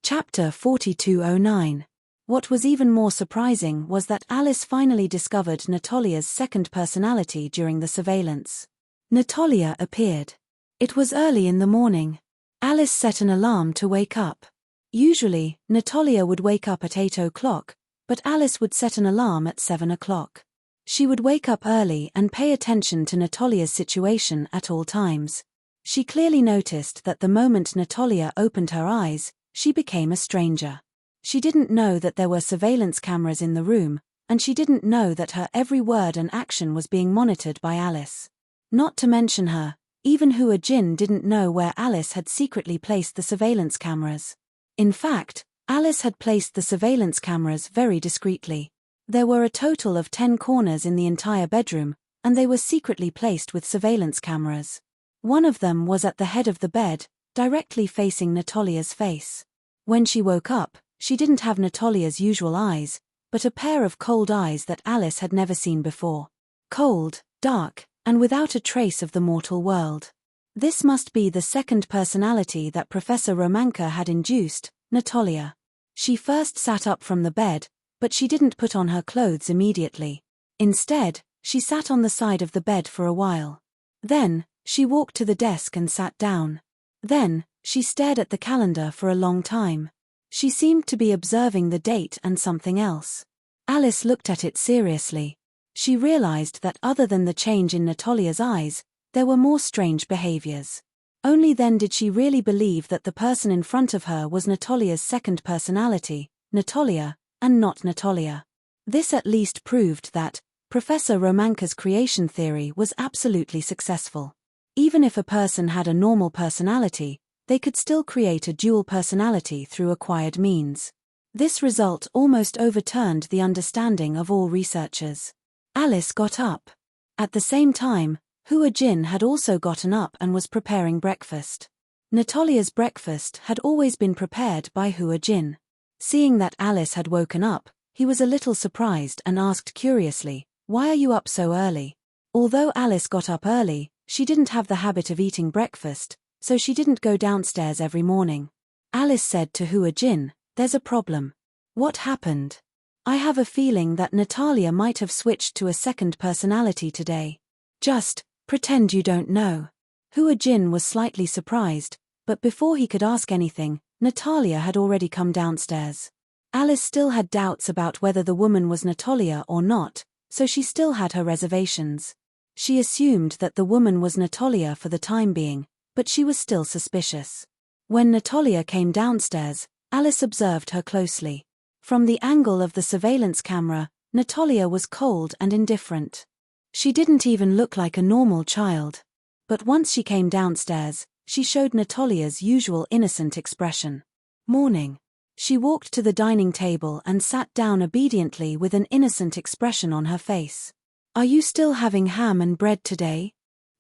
Chapter 4209. What was even more surprising was that Alice finally discovered Natalia's second personality during the surveillance. Natalia appeared. It was early in the morning. Alice set an alarm to wake up. Usually, Natalia would wake up at 8 o'clock, but Alice would set an alarm at 7 o'clock. She would wake up early and pay attention to Natalia's situation at all times. She clearly noticed that the moment Natalia opened her eyes, she became a stranger. She didn't know that there were surveillance cameras in the room, and she didn't know that her every word and action was being monitored by Alice. Not to mention her, even Hua Jin didn't know where Alice had secretly placed the surveillance cameras. In fact, Alice had placed the surveillance cameras very discreetly. There were a total of 10 corners in the entire bedroom, and they were secretly placed with surveillance cameras. One of them was at the head of the bed, directly facing Natalia's face. When she woke up, she didn't have Natalia's usual eyes, but a pair of cold eyes that Alice had never seen before. Cold, dark, and without a trace of the mortal world. This must be the second personality that Professor Romanka had induced, Natalia. She first sat up from the bed, but she didn't put on her clothes immediately. Instead, she sat on the side of the bed for a while. Then, she walked to the desk and sat down. Then, she stared at the calendar for a long time. She seemed to be observing the date and something else. Alice looked at it seriously. She realized that other than the change in Natalia's eyes, there were more strange behaviors. Only then did she really believe that the person in front of her was Natalia's second personality, Natalia, and not Natalia. This at least proved that Professor Romanka's creation theory was absolutely successful. Even if a person had a normal personality, they could still create a dual personality through acquired means. This result almost overturned the understanding of all researchers. Alice got up. At the same time, Hua Jin had also gotten up and was preparing breakfast. Natalia's breakfast had always been prepared by Hua Jin. Seeing that Alice had woken up, he was a little surprised and asked curiously, "Why are you up so early?" Although Alice got up early, she didn't have the habit of eating breakfast, so she didn't go downstairs every morning. Alice said to Hua Jin, "There's a problem." "What happened?" "I have a feeling that Natalia might have switched to a second personality today." "Just pretend you don't know." Hua Jin was slightly surprised, but before he could ask anything, Natalia had already come downstairs. Alice still had doubts about whether the woman was Natalia or not, so she still had her reservations. She assumed that the woman was Natalia for the time being, but she was still suspicious. When Natalia came downstairs, Alice observed her closely. From the angle of the surveillance camera, Natalia was cold and indifferent. She didn't even look like a normal child. But once she came downstairs, she showed Natalia's usual innocent expression. "Morning." She walked to the dining table and sat down obediently with an innocent expression on her face. "Are you still having ham and bread today?"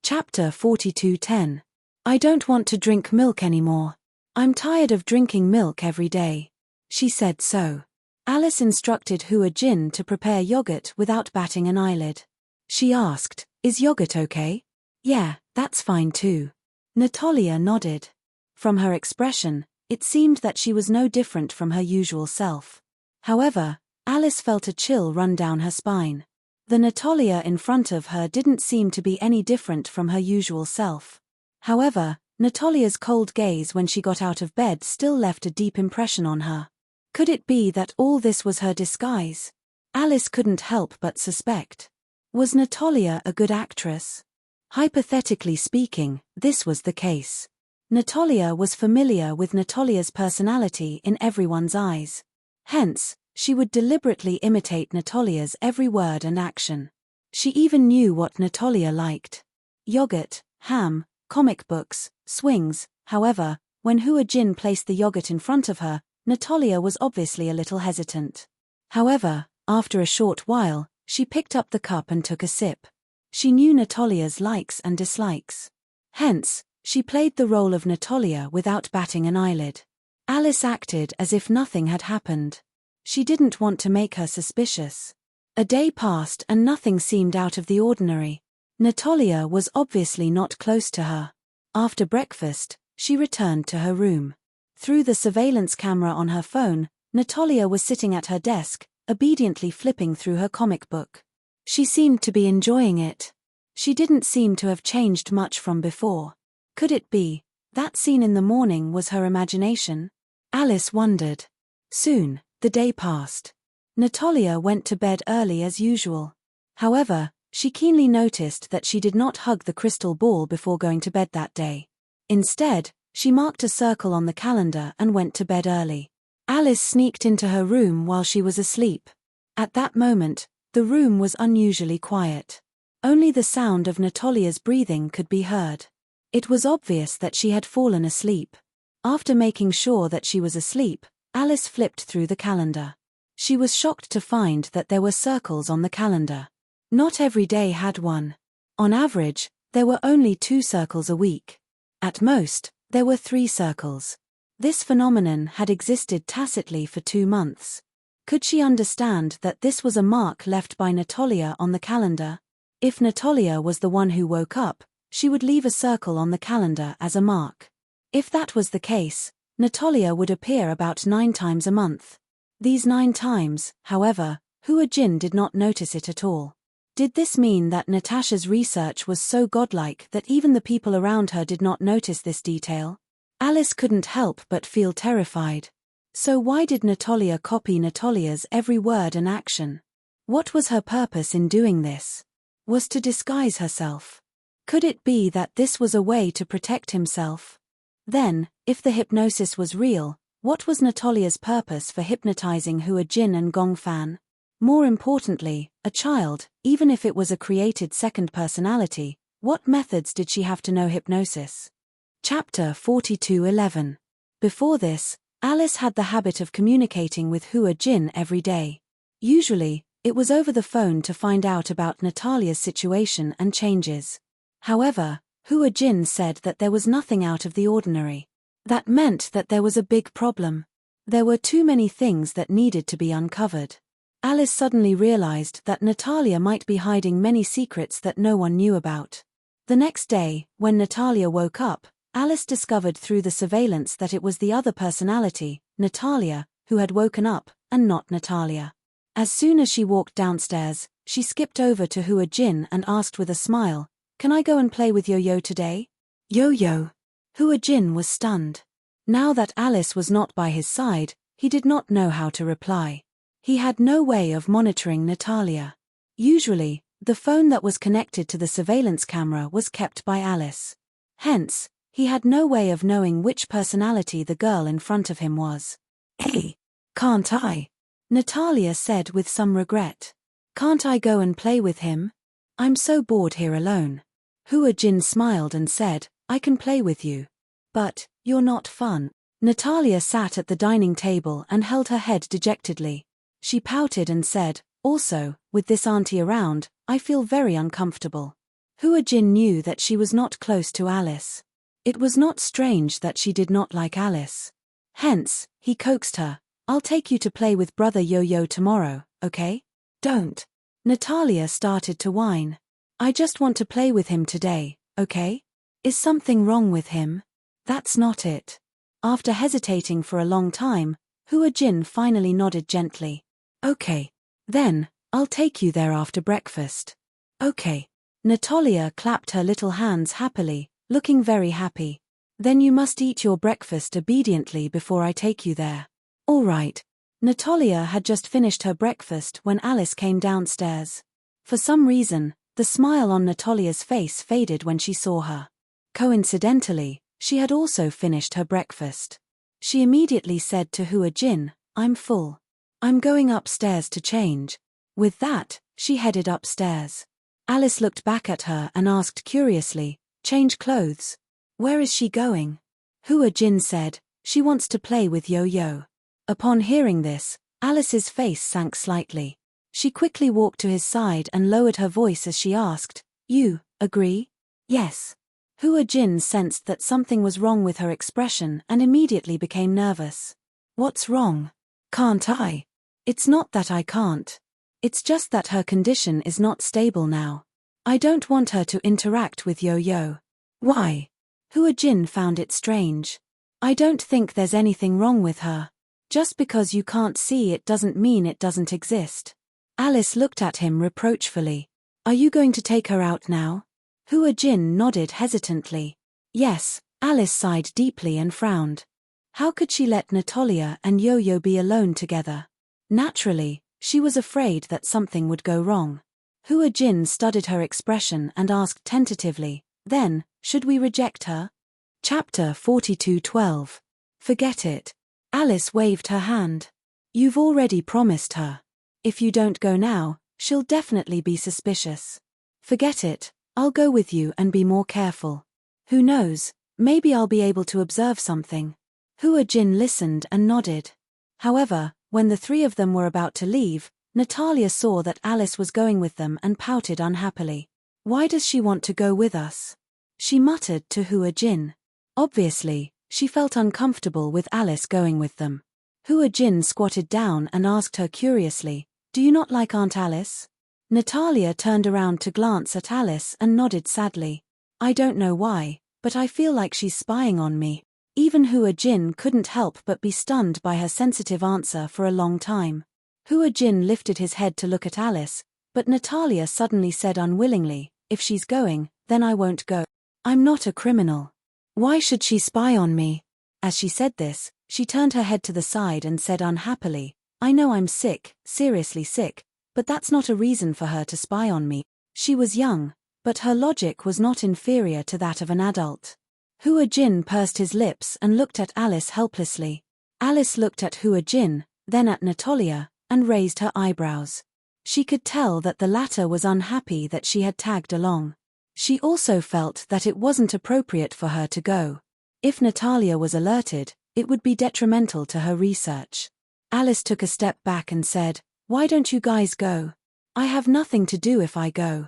Chapter 4210. "I don't want to drink milk anymore. I'm tired of drinking milk every day." She said so. Alice instructed Hua Jin to prepare yogurt without batting an eyelid. She asked, "Is yogurt okay?" "Yeah, that's fine too." Natalia nodded. From her expression, it seemed that she was no different from her usual self. However, Alice felt a chill run down her spine. The Natalia in front of her didn't seem to be any different from her usual self. However, Natalia's cold gaze when she got out of bed still left a deep impression on her. Could it be that all this was her disguise? Alice couldn't help but suspect. Was Natalia a good actress? Hypothetically speaking, this was the case. Natalia was familiar with Natalia's personality in everyone's eyes. Hence, she would deliberately imitate Natalia's every word and action. She even knew what Natalia liked. Yogurt, ham, comic books, swings. However, when Hua Jin placed the yogurt in front of her, Natalia was obviously a little hesitant. However, after a short while, she picked up the cup and took a sip. She knew Natalia's likes and dislikes. Hence, she played the role of Natalia without batting an eyelid. Alice acted as if nothing had happened. She didn't want to make her suspicious. A day passed and nothing seemed out of the ordinary. Natalia was obviously not close to her. After breakfast, she returned to her room. Through the surveillance camera on her phone, Natalia was sitting at her desk, obediently flipping through her comic book. She seemed to be enjoying it. She didn't seem to have changed much from before. Could it be that scene in the morning was her imagination? Alice wondered. Soon, the day passed. Natalia went to bed early as usual. However, she keenly noticed that she did not hug the crystal ball before going to bed that day. Instead, she marked a circle on the calendar and went to bed early. Alice sneaked into her room while she was asleep. At that moment, the room was unusually quiet. Only the sound of Natalia's breathing could be heard. It was obvious that she had fallen asleep. After making sure that she was asleep, Alice flipped through the calendar. She was shocked to find that there were circles on the calendar. Not every day had one. On average, there were only 2 circles a week. At most, there were 3 circles. This phenomenon had existed tacitly for 2 months. Could she understand that this was a mark left by Natalia on the calendar? If Natalia was the one who woke up, she would leave a circle on the calendar as a mark. If that was the case, Natalia would appear about 9 times a month. These 9 times, however, Hua Jin did not notice it at all. Did this mean that Natasha's research was so godlike that even the people around her did not notice this detail? Alice couldn't help but feel terrified. So why did Natalia copy Natalia's every word and action? What was her purpose in doing this? Was to disguise herself? Could it be that this was a way to protect himself? Then, if the hypnosis was real, what was Natalia's purpose for hypnotizing Hua Jin and Gong Fan? More importantly, a child, even if it was a created second personality, what methods did she have to know hypnosis? Chapter 42:11. Before this, Alice had the habit of communicating with Hua Jin every day. Usually, it was over the phone to find out about Natalia's situation and changes. However, Hua Jin said that there was nothing out of the ordinary. That meant that there was a big problem. There were too many things that needed to be uncovered. Alice suddenly realized that Natalia might be hiding many secrets that no one knew about. The next day, when Natalia woke up, Alice discovered through the surveillance that it was the other personality, Natalia, who had woken up, and not Natalia. As soon as she walked downstairs, she skipped over to Hua Jin and asked with a smile, "Can I go and play with Yo-Yo today?" Yo-Yo? Hua Jin was stunned. Now that Alice was not by his side, he did not know how to reply. He had no way of monitoring Natalia. Usually, the phone that was connected to the surveillance camera was kept by Alice. Hence, he had no way of knowing which personality the girl in front of him was. "Hey, can't I?" Natalia said with some regret. "Can't I go and play with him? I'm so bored here alone." Hua Jin smiled and said, "I can play with you. But, you're not fun." Natalia sat at the dining table and held her head dejectedly. She pouted and said, "Also, with this auntie around, I feel very uncomfortable." Hua Jin knew that she was not close to Alice. It was not strange that she did not like Alice. Hence, he coaxed her, "I'll take you to play with brother Yo-Yo tomorrow, okay?" "Don't." Natalia started to whine. "I just want to play with him today, okay? Is something wrong with him?" "That's not it." After hesitating for a long time, Hua Jin finally nodded gently. "Okay. Then, I'll take you there after breakfast." "Okay." Natalia clapped her little hands happily, looking very happy. "Then you must eat your breakfast obediently before I take you there." "All right." Natalia had just finished her breakfast when Alice came downstairs. For some reason, the smile on Natalia's face faded when she saw her. Coincidentally, she had also finished her breakfast. She immediately said to Hua Jin, "I'm full. I'm going upstairs to change." With that, she headed upstairs. Alice looked back at her and asked curiously, "Change clothes? Where is she going?" Hua Jin said, "She wants to play with Yo-Yo." Upon hearing this, Alice's face sank slightly. She quickly walked to his side and lowered her voice as she asked, "You agree?" "Yes." Hua Jin sensed that something was wrong with her expression and immediately became nervous. "What's wrong?" "Can't I?" "It's not that I can't. It's just that her condition is not stable now. I don't want her to interact with Yo-Yo. Why? Hua Jin found it strange. I don't think there's anything wrong with her. Just because you can't see it doesn't mean it doesn't exist. Alice looked at him reproachfully. Are you going to take her out now? Hua Jin nodded hesitantly. Yes. Alice sighed deeply and frowned. How could she let Natalia and Yo-Yo be alone together? Naturally, she was afraid that something would go wrong. Hua Jin studied her expression and asked tentatively, then, should we reject her? Chapter 42:12. Forget it. Alice waved her hand. You've already promised her. If you don't go now, she'll definitely be suspicious. Forget it, I'll go with you and be more careful. Who knows, maybe I'll be able to observe something. Hua Jin listened and nodded. However, when the three of them were about to leave, Natalia saw that Alice was going with them and pouted unhappily. Why does she want to go with us? She muttered to Hua Jin. Obviously, she felt uncomfortable with Alice going with them. Hua Jin squatted down and asked her curiously, do you not like Aunt Alice? Natalia turned around to glance at Alice and nodded sadly. I don't know why, but I feel like she's spying on me. Even Hua Jin couldn't help but be stunned by her sensitive answer for a long time. Hua Jin lifted his head to look at Alice, but Natalia suddenly said unwillingly, if she's going, then I won't go. I'm not a criminal. Why should she spy on me? As she said this, she turned her head to the side and said unhappily, I know I'm sick, seriously sick, but that's not a reason for her to spy on me. She was young, but her logic was not inferior to that of an adult. Hua Jin pursed his lips and looked at Alice helplessly. Alice looked at Hua Jin, then at Natalia, and raised her eyebrows. She could tell that the latter was unhappy that she had tagged along. She also felt that it wasn't appropriate for her to go. If Natalia was alerted, it would be detrimental to her research. Alice took a step back and said, why don't you guys go? I have nothing to do if I go.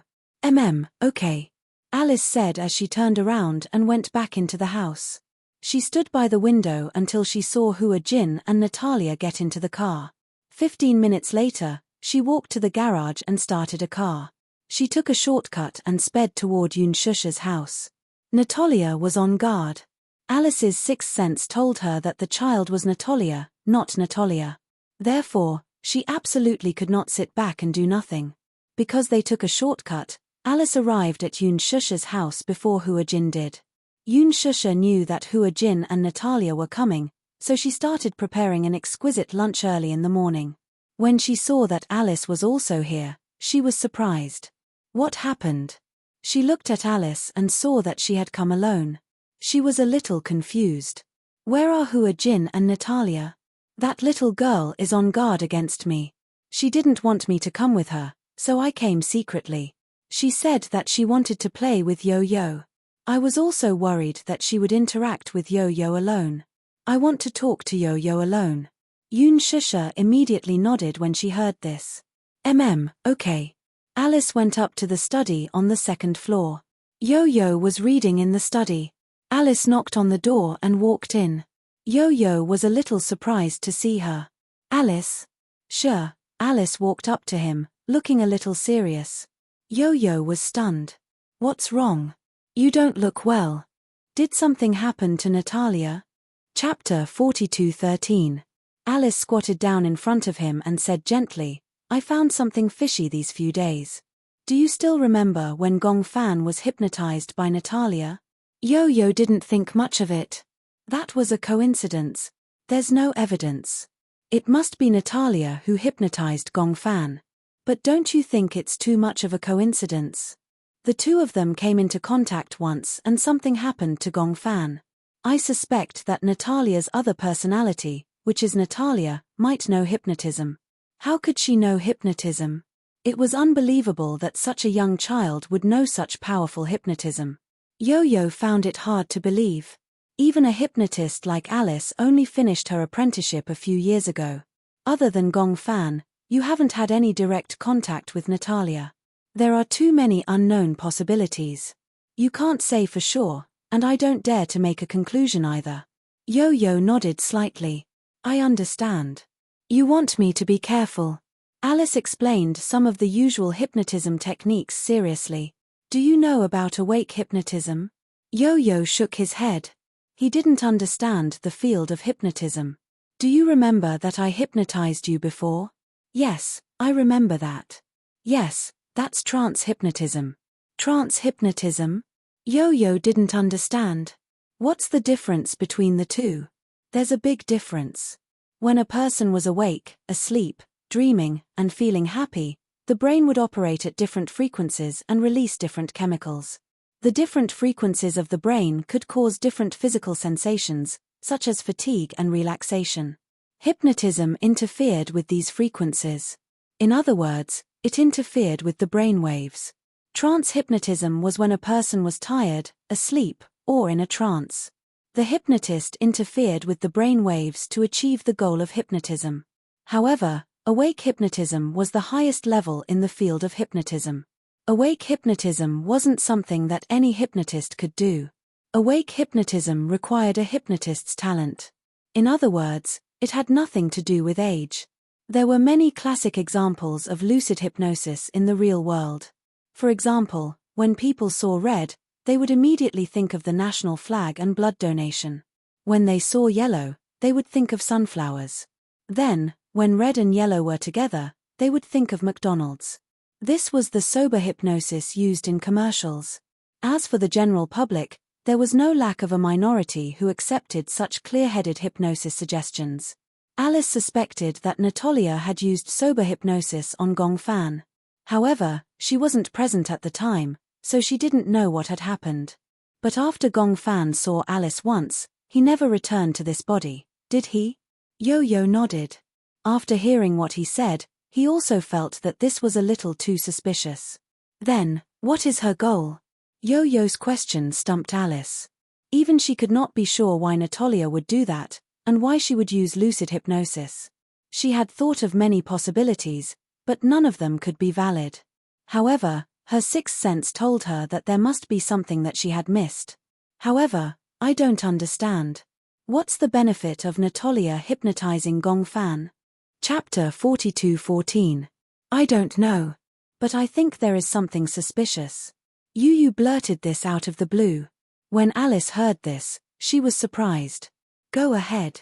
Okay. Alice said as she turned around and went back into the house. She stood by the window until she saw Hua Jin and Natalia get into the car. 15 minutes later, she walked to the garage and started a car. She took a shortcut and sped toward Yunshusha's house. Natalia was on guard. Alice's sixth sense told her that the child was Natalia, not Natalia. Therefore, she absolutely could not sit back and do nothing. Because they took a shortcut, Alice arrived at Yunshusha's house before Hua Jin did. Yunshusha knew that Hua Jin and Natalia were coming, so she started preparing an exquisite lunch early in the morning. When she saw that Alice was also here, she was surprised. What happened? She looked at Alice and saw that she had come alone. She was a little confused. Where are Hua Jin and Natalia? That little girl is on guard against me. She didn't want me to come with her, so I came secretly. She said that she wanted to play with Yo-Yo. I was also worried that she would interact with Yo-Yo alone. I want to talk to Yo-Yo alone. Yunshusha immediately nodded when she heard this. Okay. Alice went up to the study on the second floor. Yo-Yo was reading in the study. Alice knocked on the door and walked in. Yo-Yo was a little surprised to see her. Alice? Sure. Alice walked up to him, looking a little serious. Yo-Yo was stunned. What's wrong? You don't look well. Did something happen to Natalia? Chapter 42:13. Alice squatted down in front of him and said gently, I found something fishy these few days. Do you still remember when Gong Fan was hypnotized by Natalia? Yo-Yo didn't think much of it. That was a coincidence. There's no evidence. It must be Natalia who hypnotized Gong Fan. But don't you think it's too much of a coincidence? The two of them came into contact once and something happened to Gong Fan. I suspect that Natalia's other personality, which is Natalia, might know hypnotism. How could she know hypnotism? It was unbelievable that such a young child would know such powerful hypnotism. Yo-Yo found it hard to believe. Even a hypnotist like Alice only finished her apprenticeship a few years ago. Other than Gong Fan, you haven't had any direct contact with Natalia. There are too many unknown possibilities. You can't say for sure, and I don't dare to make a conclusion either. Yo-Yo nodded slightly. I understand. You want me to be careful. Alice explained some of the usual hypnotism techniques seriously. Do you know about awake hypnotism? Yo-Yo shook his head. He didn't understand the field of hypnotism. Do you remember that I hypnotized you before? Yes, I remember that. Yes, that's trance hypnotism. Trance hypnotism? Yo-Yo didn't understand. What's the difference between the two? There's a big difference. When a person was awake, asleep, dreaming, and feeling happy, the brain would operate at different frequencies and release different chemicals. The different frequencies of the brain could cause different physical sensations, such as fatigue and relaxation. Hypnotism interfered with these frequencies. In other words, it interfered with the brain waves. Trance hypnotism was when a person was tired, asleep, or in a trance. The hypnotist interfered with the brain waves to achieve the goal of hypnotism. However, awake hypnotism was the highest level in the field of hypnotism. Awake hypnotism wasn't something that any hypnotist could do. Awake hypnotism required a hypnotist's talent. In other words, it had nothing to do with age. There were many classic examples of lucid hypnosis in the real world. For example, when people saw red, they would immediately think of the national flag and blood donation. When they saw yellow, they would think of sunflowers. Then, when red and yellow were together, they would think of McDonald's. This was the sober hypnosis used in commercials. As for the general public, there was no lack of a minority who accepted such clear-headed hypnosis suggestions. Alice suspected that Natalia had used sober hypnosis on Gong Fan. However, she wasn't present at the time, so she didn't know what had happened. But after Gong Fan saw Alice once, he never returned to this body, did he? Yo-Yo nodded. After hearing what he said, he also felt that this was a little too suspicious. Then, what is her goal? Yo-Yo's question stumped Alice. Even she could not be sure why Natalia would do that, and why she would use lucid hypnosis. She had thought of many possibilities, but none of them could be valid. However, her sixth sense told her that there must be something that she had missed. However, I don't understand. What's the benefit of Natalia hypnotizing Gong Fan? Chapter 42:14. I don't know. But I think there is something suspicious. You blurted this out of the blue. When Alice heard this, she was surprised. Go ahead.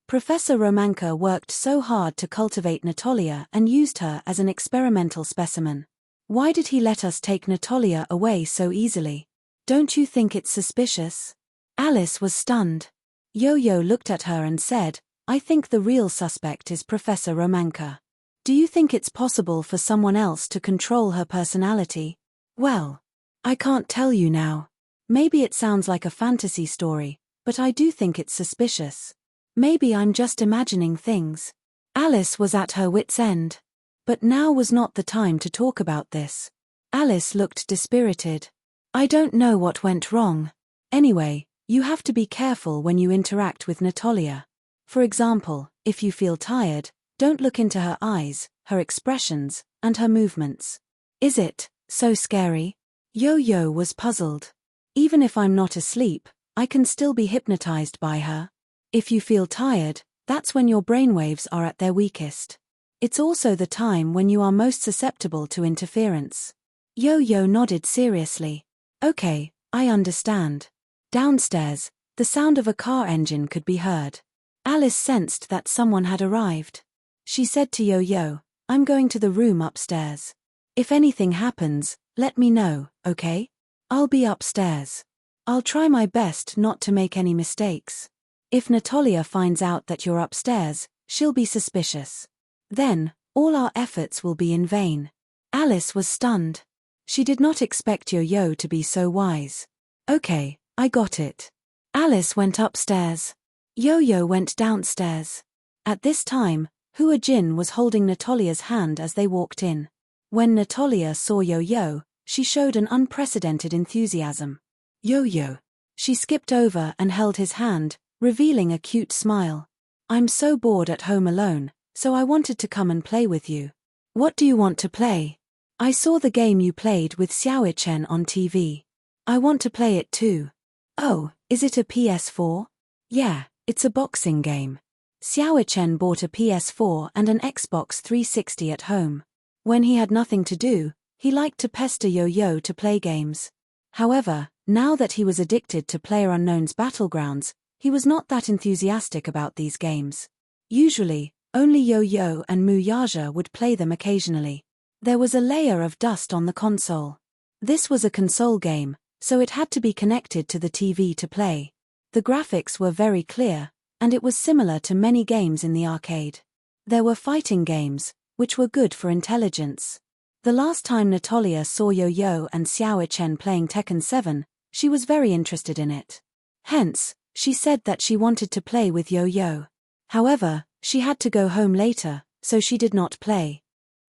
Professor Romanka worked so hard to cultivate Natalia and used her as an experimental specimen. Why did he let us take Natalia away so easily? Don't you think it's suspicious? Alice was stunned. Yo-Yo looked at her and said, I think the real suspect is Professor Romanka. Do you think it's possible for someone else to control her personality? Well, I can't tell you now. Maybe it sounds like a fantasy story, but I do think it's suspicious. Maybe I'm just imagining things. Alice was at her wit's end. But now was not the time to talk about this. Alice looked dispirited. I don't know what went wrong. Anyway, you have to be careful when you interact with Natalia. For example, if you feel tired, don't look into her eyes, her expressions, and her movements. Is it so scary? Yo-Yo was puzzled. Even if I'm not asleep, I can still be hypnotized by her. If you feel tired, that's when your brainwaves are at their weakest. It's also the time when you are most susceptible to interference. Yo-Yo nodded seriously. Okay, I understand. Downstairs, the sound of a car engine could be heard. Alice sensed that someone had arrived. She said to Yo-Yo, I'm going to the room upstairs. If anything happens, let me know, okay? I'll be upstairs. I'll try my best not to make any mistakes. If Natalia finds out that you're upstairs, she'll be suspicious. Then, all our efforts will be in vain. Alice was stunned. She did not expect Yo-Yo to be so wise. Okay, I got it. Alice went upstairs. Yo-Yo went downstairs. At this time, Hua Jin was holding Natalia's hand as they walked in. When Natalia saw Yo-Yo, she showed an unprecedented enthusiasm. Yo-Yo. She skipped over and held his hand, revealing a cute smile. I'm so bored at home alone, so I wanted to come and play with you. What do you want to play? I saw the game you played with Xiao Chen on TV. I want to play it too. Oh, is it a PS4? Yeah, it's a boxing game. Xiaochen bought a PS4 and an Xbox 360 at home. When he had nothing to do, he liked to pester Yo-Yo to play games. However, now that he was addicted to PlayerUnknown's Battlegrounds, he was not that enthusiastic about these games. Usually, only Yo-Yo and Muyaja would play them occasionally. There was a layer of dust on the console. This was a console game, so it had to be connected to the TV to play. The graphics were very clear, and it was similar to many games in the arcade. There were fighting games, which were good for intelligence. The last time Natalia saw Yo-Yo and Xiaochen playing Tekken 7, she was very interested in it. Hence, she said that she wanted to play with Yo-Yo. However, she had to go home later, so she did not play.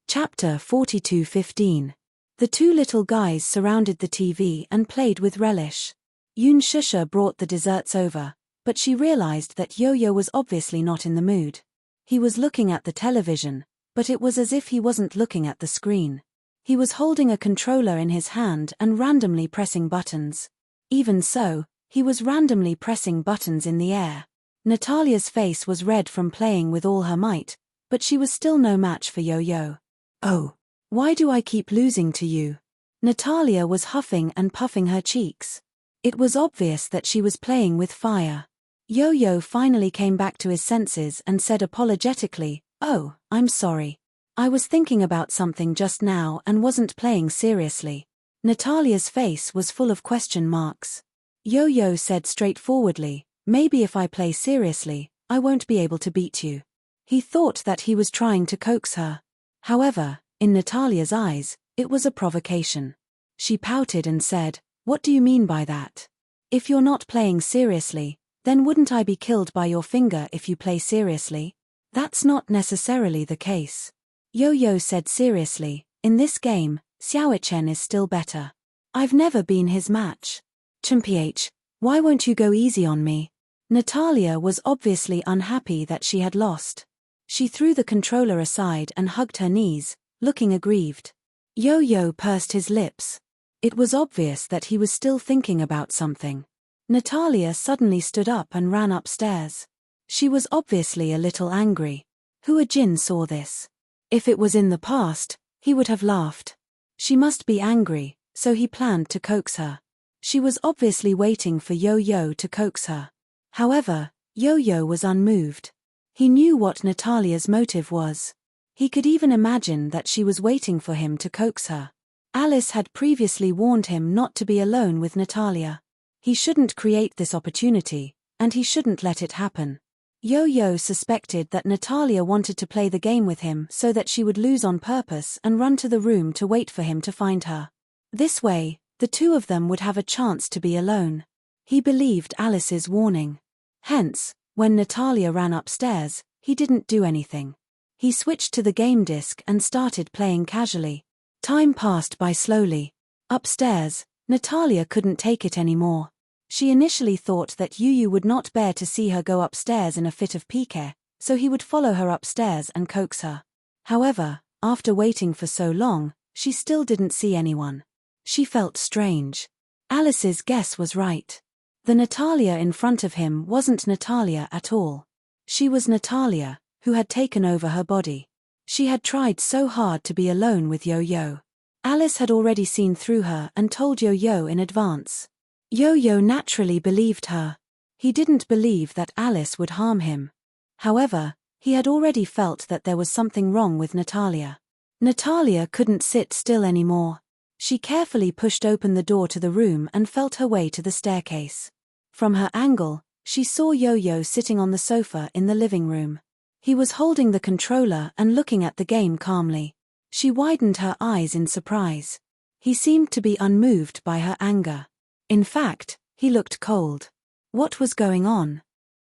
Chapter 42:15. The two little guys surrounded the TV and played with relish. Yun Shusha brought the desserts over, but she realized that Yo-Yo was obviously not in the mood. He was looking at the television, but it was as if he wasn't looking at the screen. He was holding a controller in his hand and randomly pressing buttons. Even so, he was randomly pressing buttons in the air. Natalia's face was red from playing with all her might, but she was still no match for Yo-Yo. "Oh, why do I keep losing to you?" Natalia was huffing and puffing her cheeks. It was obvious that she was playing with fire. Yo-Yo finally came back to his senses and said apologetically, "Oh, I'm sorry. I was thinking about something just now and wasn't playing seriously." Natalia's face was full of question marks. Yo-Yo said straightforwardly, "Maybe if I play seriously, I won't be able to beat you." He thought that he was trying to coax her. However, in Natalia's eyes, it was a provocation. She pouted and said, "What do you mean by that? If you're not playing seriously, then wouldn't I be killed by your finger if you play seriously?" "That's not necessarily the case." Yo-Yo said seriously, "In this game, Xiaochen is still better. I've never been his match." "Chimph, why won't you go easy on me?" Natalia was obviously unhappy that she had lost. She threw the controller aside and hugged her knees, looking aggrieved. Yo-Yo pursed his lips. It was obvious that he was still thinking about something. Natalia suddenly stood up and ran upstairs. She was obviously a little angry. Hua Jin saw this. If it was in the past, he would have laughed. She must be angry, so he planned to coax her. She was obviously waiting for Yo-Yo to coax her. However, Yo-Yo was unmoved. He knew what Natalia's motive was. He could even imagine that she was waiting for him to coax her. Alice had previously warned him not to be alone with Natalia. He shouldn't create this opportunity, and he shouldn't let it happen. Yo-Yo suspected that Natalia wanted to play the game with him so that she would lose on purpose and run to the room to wait for him to find her. This way, the two of them would have a chance to be alone. He believed Alice's warning. Hence, when Natalia ran upstairs, he didn't do anything. He switched to the game disc and started playing casually. Time passed by slowly. Upstairs, Natalia couldn't take it anymore. She initially thought that Yu would not bear to see her go upstairs in a fit of pique, so he would follow her upstairs and coax her. However, after waiting for so long, she still didn't see anyone. She felt strange. Alice's guess was right. The Natalia in front of him wasn't Natalia at all. She was Natalia, who had taken over her body. She had tried so hard to be alone with Yo-Yo. Alice had already seen through her and told Yo-Yo in advance. Yo-Yo naturally believed her. He didn't believe that Alice would harm him. However, he had already felt that there was something wrong with Natalia. Natalia couldn't sit still anymore. She carefully pushed open the door to the room and felt her way to the staircase. From her angle, she saw Yo-Yo sitting on the sofa in the living room. He was holding the controller and looking at the game calmly. She widened her eyes in surprise. He seemed to be unmoved by her anger. In fact, he looked cold. What was going on?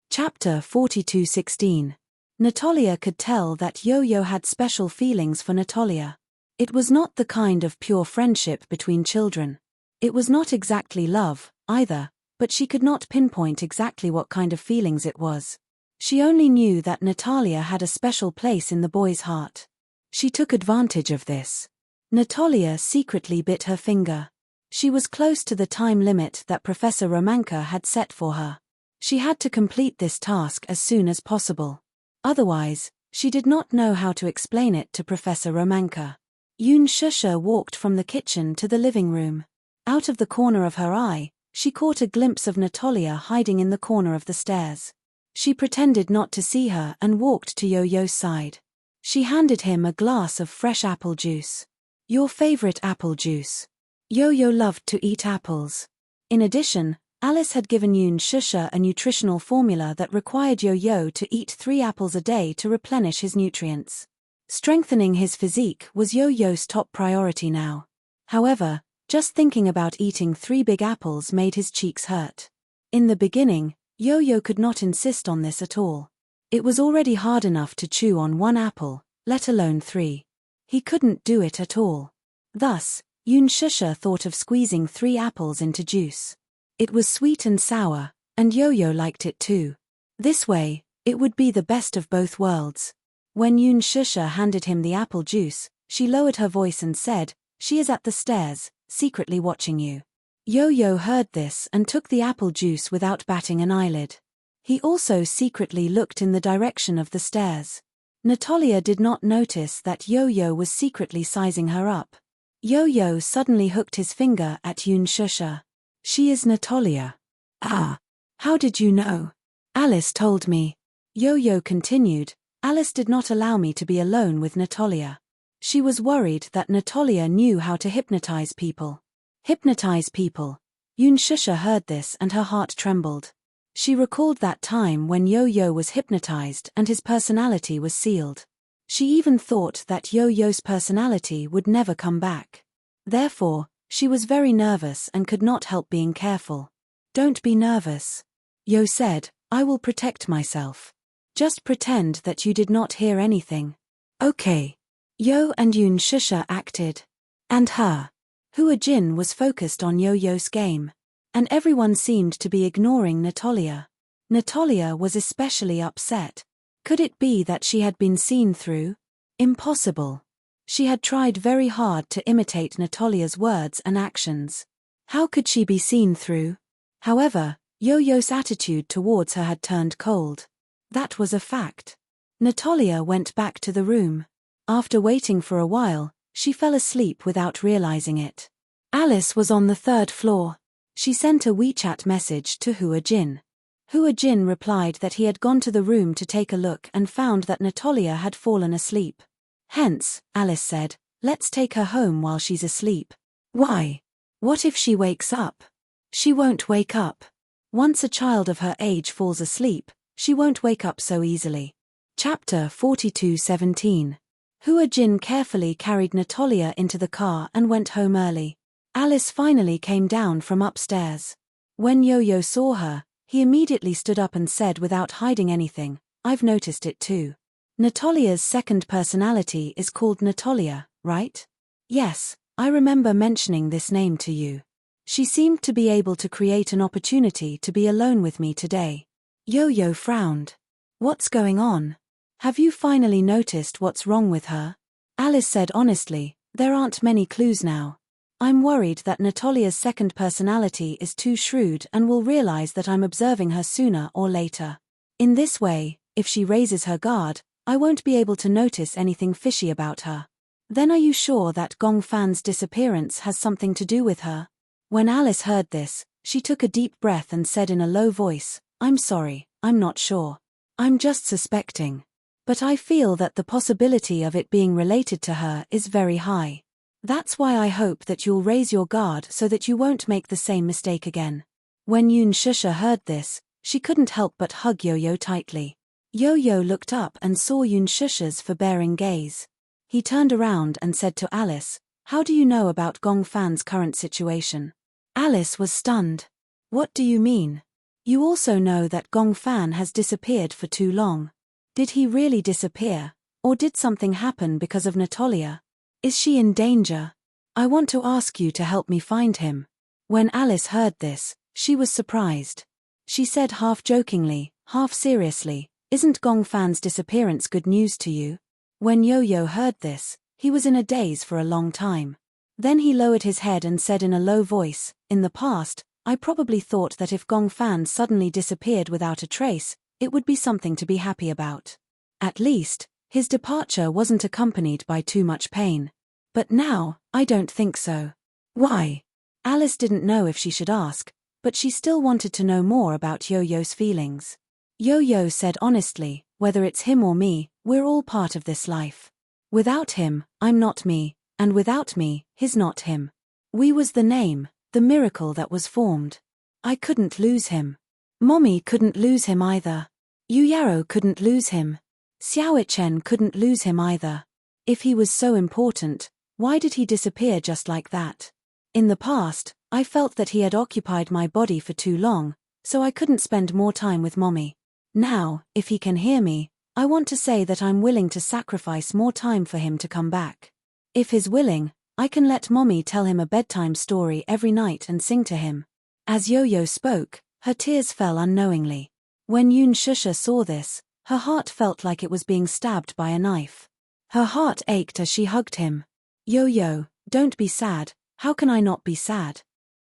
Chapter 42:16. Natalia could tell that Yo-Yo had special feelings for Natalia. It was not the kind of pure friendship between children. It was not exactly love, either, but she could not pinpoint exactly what kind of feelings it was. She only knew that Natalia had a special place in the boy's heart. She took advantage of this. Natalia secretly bit her finger. She was close to the time limit that Professor Romanka had set for her. She had to complete this task as soon as possible. Otherwise, she did not know how to explain it to Professor Romanka. Yoon Shusha walked from the kitchen to the living room. Out of the corner of her eye, she caught a glimpse of Natalia hiding in the corner of the stairs. She pretended not to see her and walked to Yo-Yo's side. She handed him a glass of fresh apple juice. Your favorite apple juice. Yo-Yo loved to eat apples. In addition, Alice had given Yoon Shusha a nutritional formula that required Yo-Yo to eat 3 apples a day to replenish his nutrients. Strengthening his physique was Yo-Yo's top priority now. However, just thinking about eating 3 big apples made his cheeks hurt. In the beginning, Yo-Yo could not insist on this at all. It was already hard enough to chew on 1 apple, let alone 3. He couldn't do it at all. Thus, Yoon Shusha thought of squeezing 3 apples into juice. It was sweet and sour, and Yo-Yo liked it too. This way, it would be the best of both worlds. When Yoon Shusha handed him the apple juice, she lowered her voice and said, "She is at the stairs, secretly watching you." Yo-Yo heard this and took the apple juice without batting an eyelid. He also secretly looked in the direction of the stairs. Natalia did not notice that Yo-Yo was secretly sizing her up. Yo-Yo suddenly hooked his finger at Yoon Shusha. "She is Natalia." "Ah. How did you know?" "Alice told me." Yo-Yo continued, "Alice did not allow me to be alone with Natalia. She was worried that Natalia knew how to hypnotize people." Hypnotize people. Yoon Shusha heard this and her heart trembled. She recalled that time when Yo-Yo was hypnotized and his personality was sealed. She even thought that Yo-Yo's personality would never come back. Therefore, she was very nervous and could not help being careful. "Don't be nervous," Yo said, "I will protect myself. Just pretend that you did not hear anything." "Okay." Yo and Yoon Shusha acted. And her. Hua Jin was focused on Yo-Yo's game. And everyone seemed to be ignoring Natalia. Natalia was especially upset. Could it be that she had been seen through? Impossible. She had tried very hard to imitate Natalia's words and actions. How could she be seen through? However, Yo-Yo's attitude towards her had turned cold. That was a fact. Natalia went back to the room. After waiting for a while, she fell asleep without realizing it. Alice was on the 3rd floor. She sent a WeChat message to Hua Jin. Hua Jin replied that he had gone to the room to take a look and found that Natalia had fallen asleep. Hence, Alice said, "Let's take her home while she's asleep." "Why? What if she wakes up?" "She won't wake up. Once a child of her age falls asleep, she won't wake up so easily." Chapter 42:17. Hua Jin carefully carried Natalia into the car and went home early. Alice finally came down from upstairs. When Yo-Yo saw her, he immediately stood up and said without hiding anything, "I've noticed it too. Natalia's second personality is called Natalia, right?" "Yes, I remember mentioning this name to you. She seemed to be able to create an opportunity to be alone with me today." Yo-Yo frowned. "What's going on? Have you finally noticed what's wrong with her?" Alice said honestly, "There aren't many clues now. I'm worried that Natalia's second personality is too shrewd and will realize that I'm observing her sooner or later. In this way, if she raises her guard, I won't be able to notice anything fishy about her." "Then are you sure that Gong Fan's disappearance has something to do with her?" When Alice heard this, she took a deep breath and said in a low voice, "I'm sorry, I'm not sure. I'm just suspecting. But I feel that the possibility of it being related to her is very high. That's why I hope that you'll raise your guard so that you won't make the same mistake again." When Yoon Shusha heard this, she couldn't help but hug Yo-Yo tightly. Yo-Yo looked up and saw Yoon Shusha's forbearing gaze. He turned around and said to Alice, "How do you know about Gong Fan's current situation?" Alice was stunned. "What do you mean? You also know that Gong Fan has disappeared for too long. Did he really disappear, or did something happen because of Natalia? Is she in danger? I want to ask you to help me find him." When Alice heard this, she was surprised. She said half jokingly, half seriously, "Isn't Gong Fan's disappearance good news to you?" When Yo-Yo heard this, he was in a daze for a long time. Then he lowered his head and said in a low voice, "In the past, I probably thought that if Gong Fan suddenly disappeared without a trace, it would be something to be happy about. At least, his departure wasn't accompanied by too much pain. But now, I don't think so. Why? Alice didn't know if she should ask, but she still wanted to know more about Yo-Yo's feelings. Yo-Yo said honestly, whether it's him or me, we're all part of this life. Without him, I'm not me, and without me, he's not him. We was the name, the miracle that was formed. I couldn't lose him. Mommy couldn't lose him either. Yuyaro couldn't lose him. Xiaochen couldn't lose him either. If he was so important, why did he disappear just like that? In the past, I felt that he had occupied my body for too long, so I couldn't spend more time with Mommy. Now, if he can hear me, I want to say that I'm willing to sacrifice more time for him to come back. If he's willing, I can let Mommy tell him a bedtime story every night and sing to him. As Yo-Yo spoke, her tears fell unknowingly. When Yun Shusha saw this, her heart felt like it was being stabbed by a knife. Her heart ached as she hugged him. Yo-Yo, don't be sad, how can I not be sad?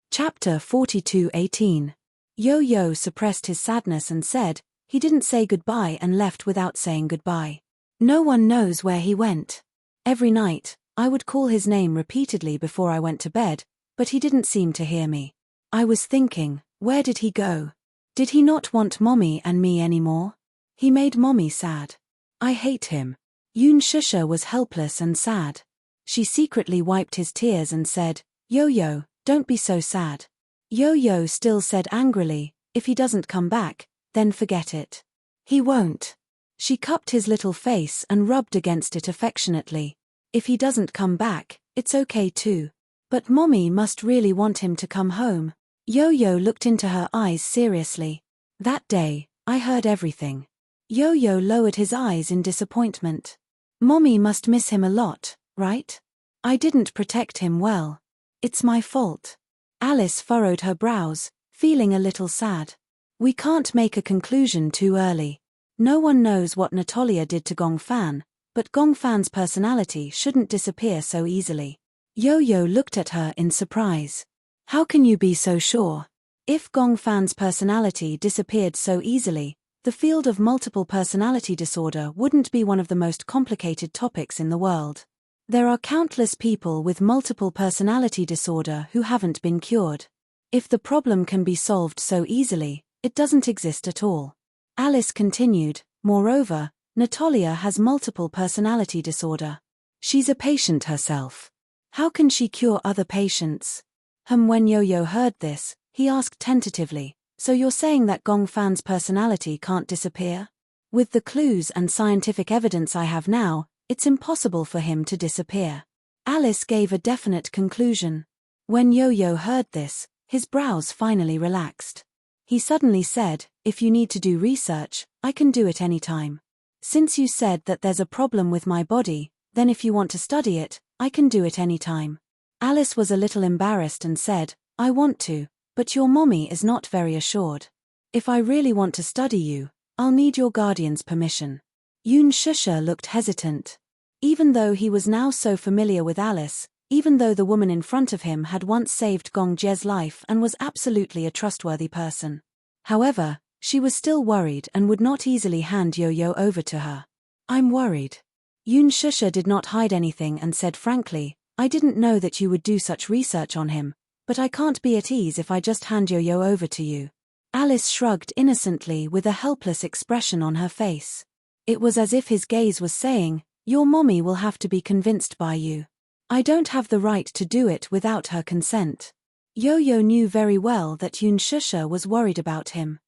Chapter 42:18. Yo-Yo suppressed his sadness and said, he didn't say goodbye and left without saying goodbye. No one knows where he went. Every night, I would call his name repeatedly before I went to bed, but he didn't seem to hear me. I was thinking, where did he go? Did he not want Mommy and me anymore? He made Mommy sad. I hate him. Yun Shusha was helpless and sad. She secretly wiped his tears and said, Yo-Yo, don't be so sad. Yo-Yo still said angrily, if he doesn't come back, then forget it. He won't. She cupped his little face and rubbed against it affectionately. If he doesn't come back, it's okay too. But Mommy must really want him to come home. Yo-Yo looked into her eyes seriously. That day, I heard everything. Yo-Yo lowered his eyes in disappointment. Mommy must miss him a lot, right? I didn't protect him well. It's my fault. Alice furrowed her brows, feeling a little sad. We can't make a conclusion too early. No one knows what Natalia did to Gongfan, but Gongfan's personality shouldn't disappear so easily. Yo-Yo looked at her in surprise. How can you be so sure? If Gongfan's personality disappeared so easily, the field of multiple personality disorder wouldn't be one of the most complicated topics in the world. There are countless people with multiple personality disorder who haven't been cured. If the problem can be solved so easily, it doesn't exist at all. Alice continued, moreover, Natalia has multiple personality disorder. She's a patient herself. How can she cure other patients? When Yo-Yo heard this, he asked tentatively, so you're saying that Gongfan's personality can't disappear? With the clues and scientific evidence I have now, it's impossible for him to disappear. Alice gave a definite conclusion. When Yo-Yo heard this, his brows finally relaxed. He suddenly said, if you need to do research, I can do it anytime. Since you said that there's a problem with my body, then if you want to study it, I can do it anytime. Alice was a little embarrassed and said, I want to, but your mommy is not very assured. If I really want to study you, I'll need your guardian's permission. Yun Shusha looked hesitant. Even though he was now so familiar with Alice, even though the woman in front of him had once saved Gong Jie's life and was absolutely a trustworthy person. However, she was still worried and would not easily hand Yo-Yo over to her. I'm worried. Yun Shusha did not hide anything and said frankly, I didn't know that you would do such research on him, but I can't be at ease if I just hand Yo-Yo over to you. Alice shrugged innocently with a helpless expression on her face. It was as if his gaze was saying, your mommy will have to be convinced by you. I don't have the right to do it without her consent. Yo-Yo knew very well that Yun Shusha was worried about him.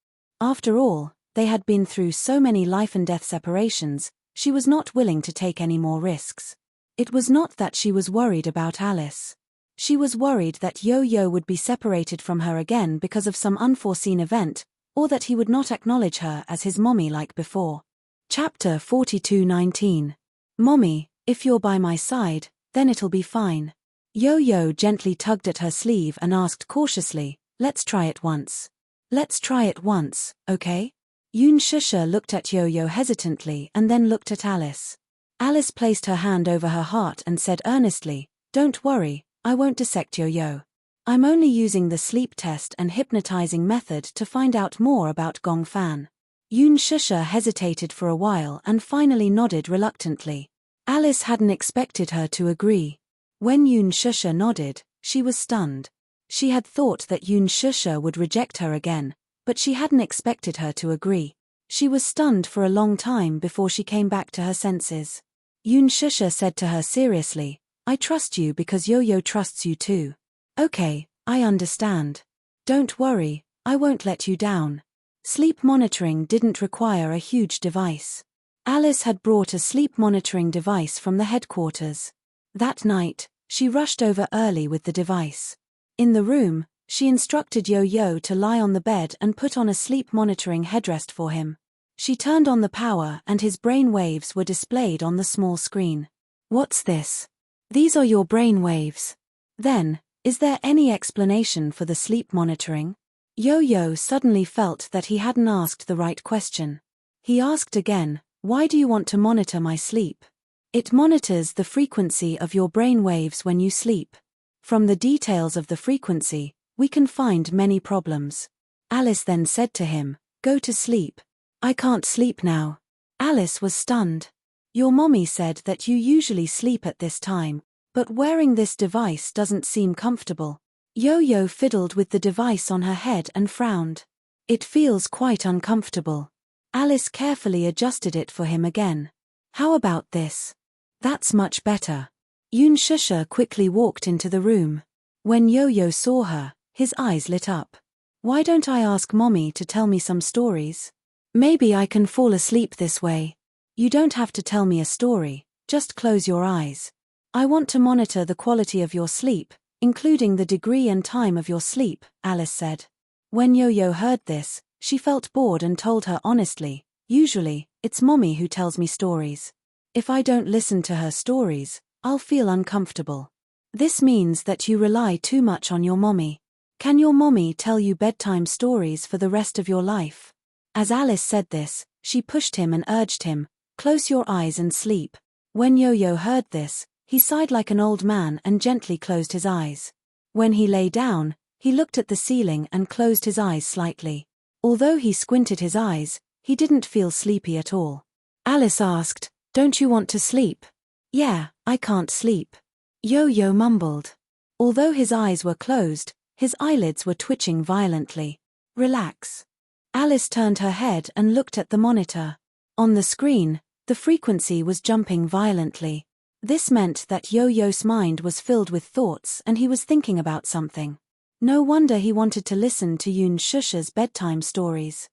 After all, they had been through so many life and death separations, she was not willing to take any more risks. It was not that she was worried about Alice. She was worried that Yo-Yo would be separated from her again because of some unforeseen event, or that he would not acknowledge her as his mommy like before. Chapter 42:19. Mommy, if you're by my side, then it'll be fine. Yo-Yo gently tugged at her sleeve and asked cautiously, let's try it once. Let's try it once, okay? Yun Shusha looked at Yo-Yo hesitantly and then looked at Alice. Alice placed her hand over her heart and said earnestly, don't worry, I won't dissect Yo-Yo. I'm only using the sleep test and hypnotizing method to find out more about Gongfan. Yoon Shusha hesitated for a while and finally nodded reluctantly. Alice hadn't expected her to agree. When Yoon Shusha nodded, she was stunned. She had thought that Yoon Shusha would reject her again, but she hadn't expected her to agree. She was stunned for a long time before she came back to her senses. Yoon Shusha said to her seriously, "I trust you because Yo-Yo trusts you too." "Okay, I understand. Don't worry, I won't let you down." Sleep monitoring didn't require a huge device. Alice had brought a sleep monitoring device from the headquarters. That night, she rushed over early with the device. In the room, she instructed Yo-Yo to lie on the bed and put on a sleep monitoring headrest for him. She turned on the power and his brain waves were displayed on the small screen. "What's this?" "These are your brain waves." "Then, is there any explanation for the sleep monitoring?" Yo-Yo suddenly felt that he hadn't asked the right question. He asked again, "Why do you want to monitor my sleep?" "It monitors the frequency of your brain waves when you sleep. From the details of the frequency, we can find many problems." Alice then said to him, "Go to sleep." "I can't sleep now." Alice was stunned. "Your mommy said that you usually sleep at this time, but wearing this device doesn't seem comfortable." Yo-Yo fiddled with the device on her head and frowned. "It feels quite uncomfortable." Alice carefully adjusted it for him again. "How about this?" "That's much better." Yoon Shusha quickly walked into the room. When Yo-Yo saw her, his eyes lit up. "Why don't I ask Mommy to tell me some stories? Maybe I can fall asleep this way." "You don't have to tell me a story, just close your eyes. I want to monitor the quality of your sleep, including the degree and time of your sleep," Alice said. When Yo-Yo heard this, she felt bored and told her honestly, "Usually, it's Mommy who tells me stories. If I don't listen to her stories, I'll feel uncomfortable. This means that you rely too much on your mommy. Can your mommy tell you bedtime stories for the rest of your life?" As Alice said this, she pushed him and urged him, "Close your eyes and sleep." When Yo-Yo heard this, he sighed like an old man and gently closed his eyes. When he lay down, he looked at the ceiling and closed his eyes slightly. Although he squinted his eyes, he didn't feel sleepy at all. Alice asked, "Don't you want to sleep?" "Yeah, I can't sleep." Yo-Yo mumbled. Although his eyes were closed, his eyelids were twitching violently. "Relax." Alice turned her head and looked at the monitor. On the screen, the frequency was jumping violently. This meant that Yo-Yo's mind was filled with thoughts and he was thinking about something. No wonder he wanted to listen to Yoon Shusha's bedtime stories.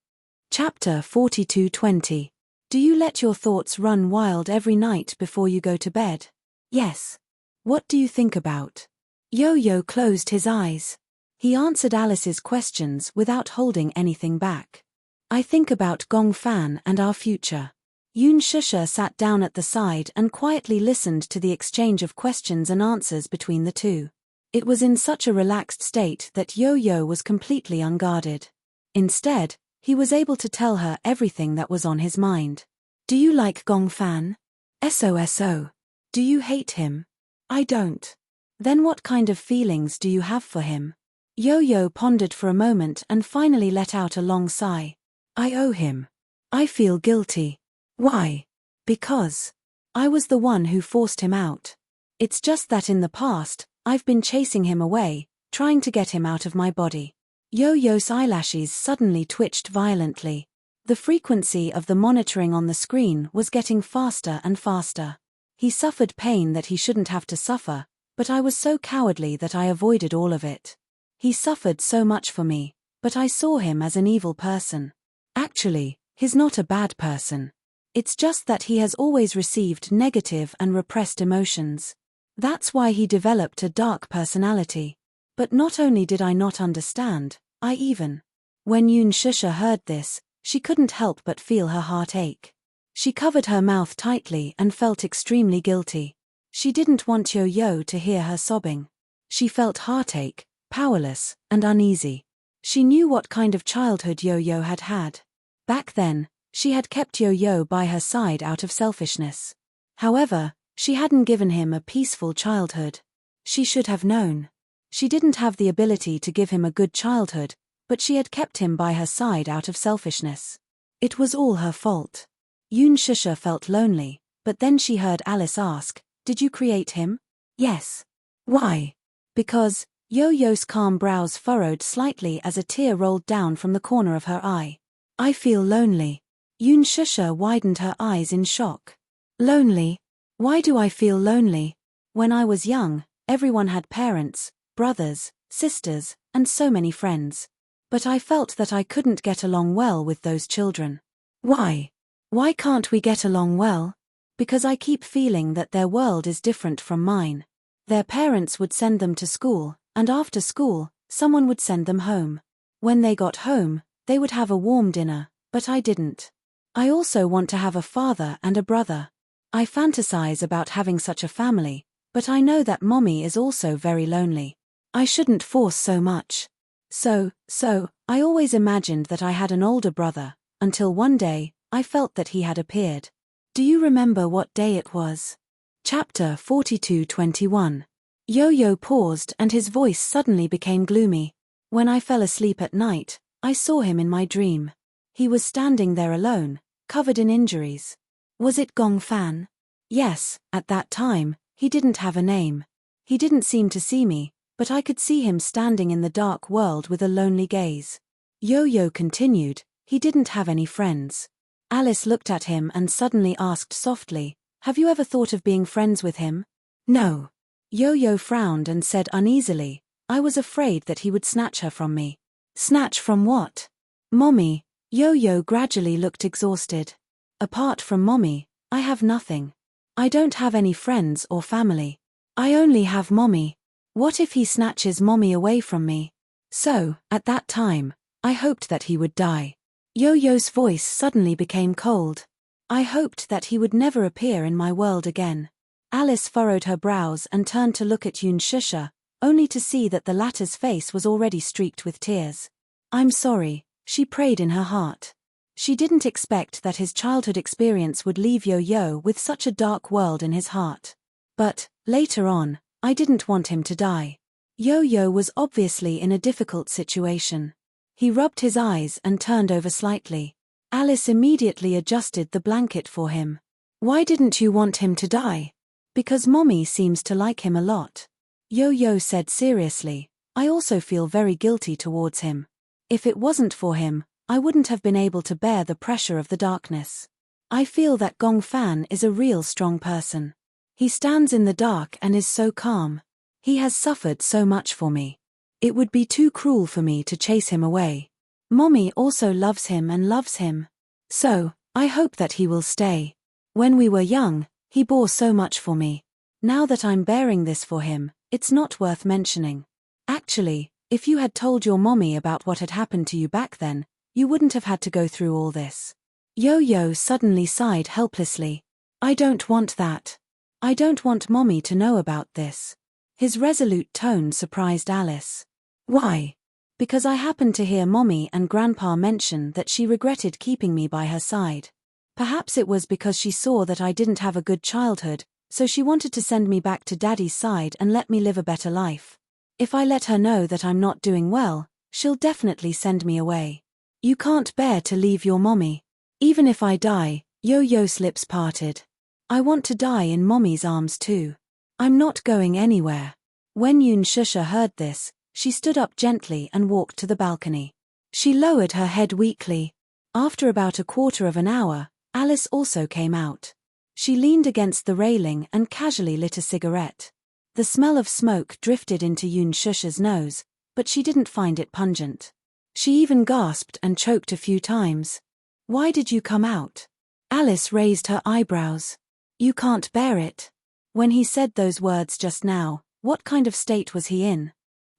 Chapter 42:20. Do you let your thoughts run wild every night before you go to bed? Yes. What do you think about? Yo-Yo closed his eyes. He answered Alice's questions without holding anything back. "I think about Gong Fan and our future." Yoon Shusha sat down at the side and quietly listened to the exchange of questions and answers between the two. It was in such a relaxed state that Yo-Yo was completely unguarded. Instead, he was able to tell her everything that was on his mind. "Do you like Gong Fan?" "SOSO. Do you hate him?" "I don't." "Then what kind of feelings do you have for him?" Yo-Yo pondered for a moment and finally let out a long sigh. "I owe him. I feel guilty." "Why?" "Because I was the one who forced him out. It's just that in the past, I've been chasing him away, trying to get him out of my body." Yo-Yo's eyelashes suddenly twitched violently. The frequency of the monitoring on the screen was getting faster and faster. He suffered pain that he shouldn't have to suffer, but I was so cowardly that I avoided all of it. He suffered so much for me, but I saw him as an evil person. Actually, he's not a bad person. It's just that he has always received negative and repressed emotions. That's why he developed a dark personality. But not only did I not understand, I even. When Yoon Shusha heard this, she couldn't help but feel her heart ache. She covered her mouth tightly and felt extremely guilty. She didn't want Yo-Yo to hear her sobbing. She felt heartache, powerless, and uneasy. She knew what kind of childhood Yo-Yo had had. Back then, she had kept Yo-Yo by her side out of selfishness. However, she hadn't given him a peaceful childhood. She should have known. She didn't have the ability to give him a good childhood, but she had kept him by her side out of selfishness. It was all her fault. Yoon Shusha felt lonely, but then she heard Alice ask, "Did you create him?" "Yes." "Why?" "Because," Yo-Yo's calm brows furrowed slightly as a tear rolled down from the corner of her eye. "I feel lonely." Yoon Shusha widened her eyes in shock. "Lonely? Why do I feel lonely? When I was young, everyone had parents, brothers, sisters, and so many friends. But I felt that I couldn't get along well with those children." "Why? Why can't we get along well?" "Because I keep feeling that their world is different from mine. Their parents would send them to school, and after school, someone would send them home. When they got home, they would have a warm dinner, but I didn't. I also want to have a father and a brother. I fantasize about having such a family, but I know that mommy is also very lonely. I shouldn't force so much. So, I always imagined that I had an older brother, until one day, I felt that he had appeared. Do you remember what day it was?" Chapter 42:21. Yo-Yo paused and his voice suddenly became gloomy. "When I fell asleep at night, I saw him in my dream. He was standing there alone, covered in injuries." "Was it Gong Fan?" "Yes, at that time, he didn't have a name. He didn't seem to see me, but I could see him standing in the dark world with a lonely gaze." Yo-Yo continued, "He didn't have any friends." Alice looked at him and suddenly asked softly, "Have you ever thought of being friends with him?" "No." Yo-Yo frowned and said uneasily, "I was afraid that he would snatch her from me." "Snatch from what?" "Mommy." Yo-Yo gradually looked exhausted. "Apart from mommy, I have nothing. I don't have any friends or family. I only have mommy. What if he snatches mommy away from me?" So, at that time, I hoped that he would die. Yo-Yo's voice suddenly became cold. "I hoped that he would never appear in my world again." Alice furrowed her brows and turned to look at Yoon Shusha, only to see that the latter's face was already streaked with tears. "I'm sorry," she prayed in her heart. She didn't expect that his childhood experience would leave Yo-Yo with such a dark world in his heart. But, later on, I didn't want him to die. Yo-Yo was obviously in a difficult situation. He rubbed his eyes and turned over slightly. Alice immediately adjusted the blanket for him. "Why didn't you want him to die?" "Because mommy seems to like him a lot." Yo-Yo said seriously, "I also feel very guilty towards him. If it wasn't for him, I wouldn't have been able to bear the pressure of the darkness. I feel that Gong Fan is a real strong person. He stands in the dark and is so calm. He has suffered so much for me. It would be too cruel for me to chase him away. Mommy also loves him and loves him. So, I hope that he will stay. When we were young, he bore so much for me. Now that I'm bearing this for him, it's not worth mentioning. Actually, if you had told your mommy about what had happened to you back then, you wouldn't have had to go through all this." Yo-Yo suddenly sighed helplessly. "I don't want that. I don't want mommy to know about this." His resolute tone surprised Alice. "Why?" "Because I happened to hear mommy and grandpa mention that she regretted keeping me by her side. Perhaps it was because she saw that I didn't have a good childhood, so she wanted to send me back to daddy's side and let me live a better life. If I let her know that I'm not doing well, she'll definitely send me away." "You can't bear to leave your mommy." "Even if I die," Yo-Yo's lips parted. "I want to die in mommy's arms too. I'm not going anywhere." When Yoon Shusha heard this, she stood up gently and walked to the balcony. She lowered her head weakly. After about a quarter of an hour, Alice also came out. She leaned against the railing and casually lit a cigarette. The smell of smoke drifted into Yoon Shusha's nose, but she didn't find it pungent. She even gasped and choked a few times. "Why did you come out?" Alice raised her eyebrows. "You can't bear it." When he said those words just now, what kind of state was he in?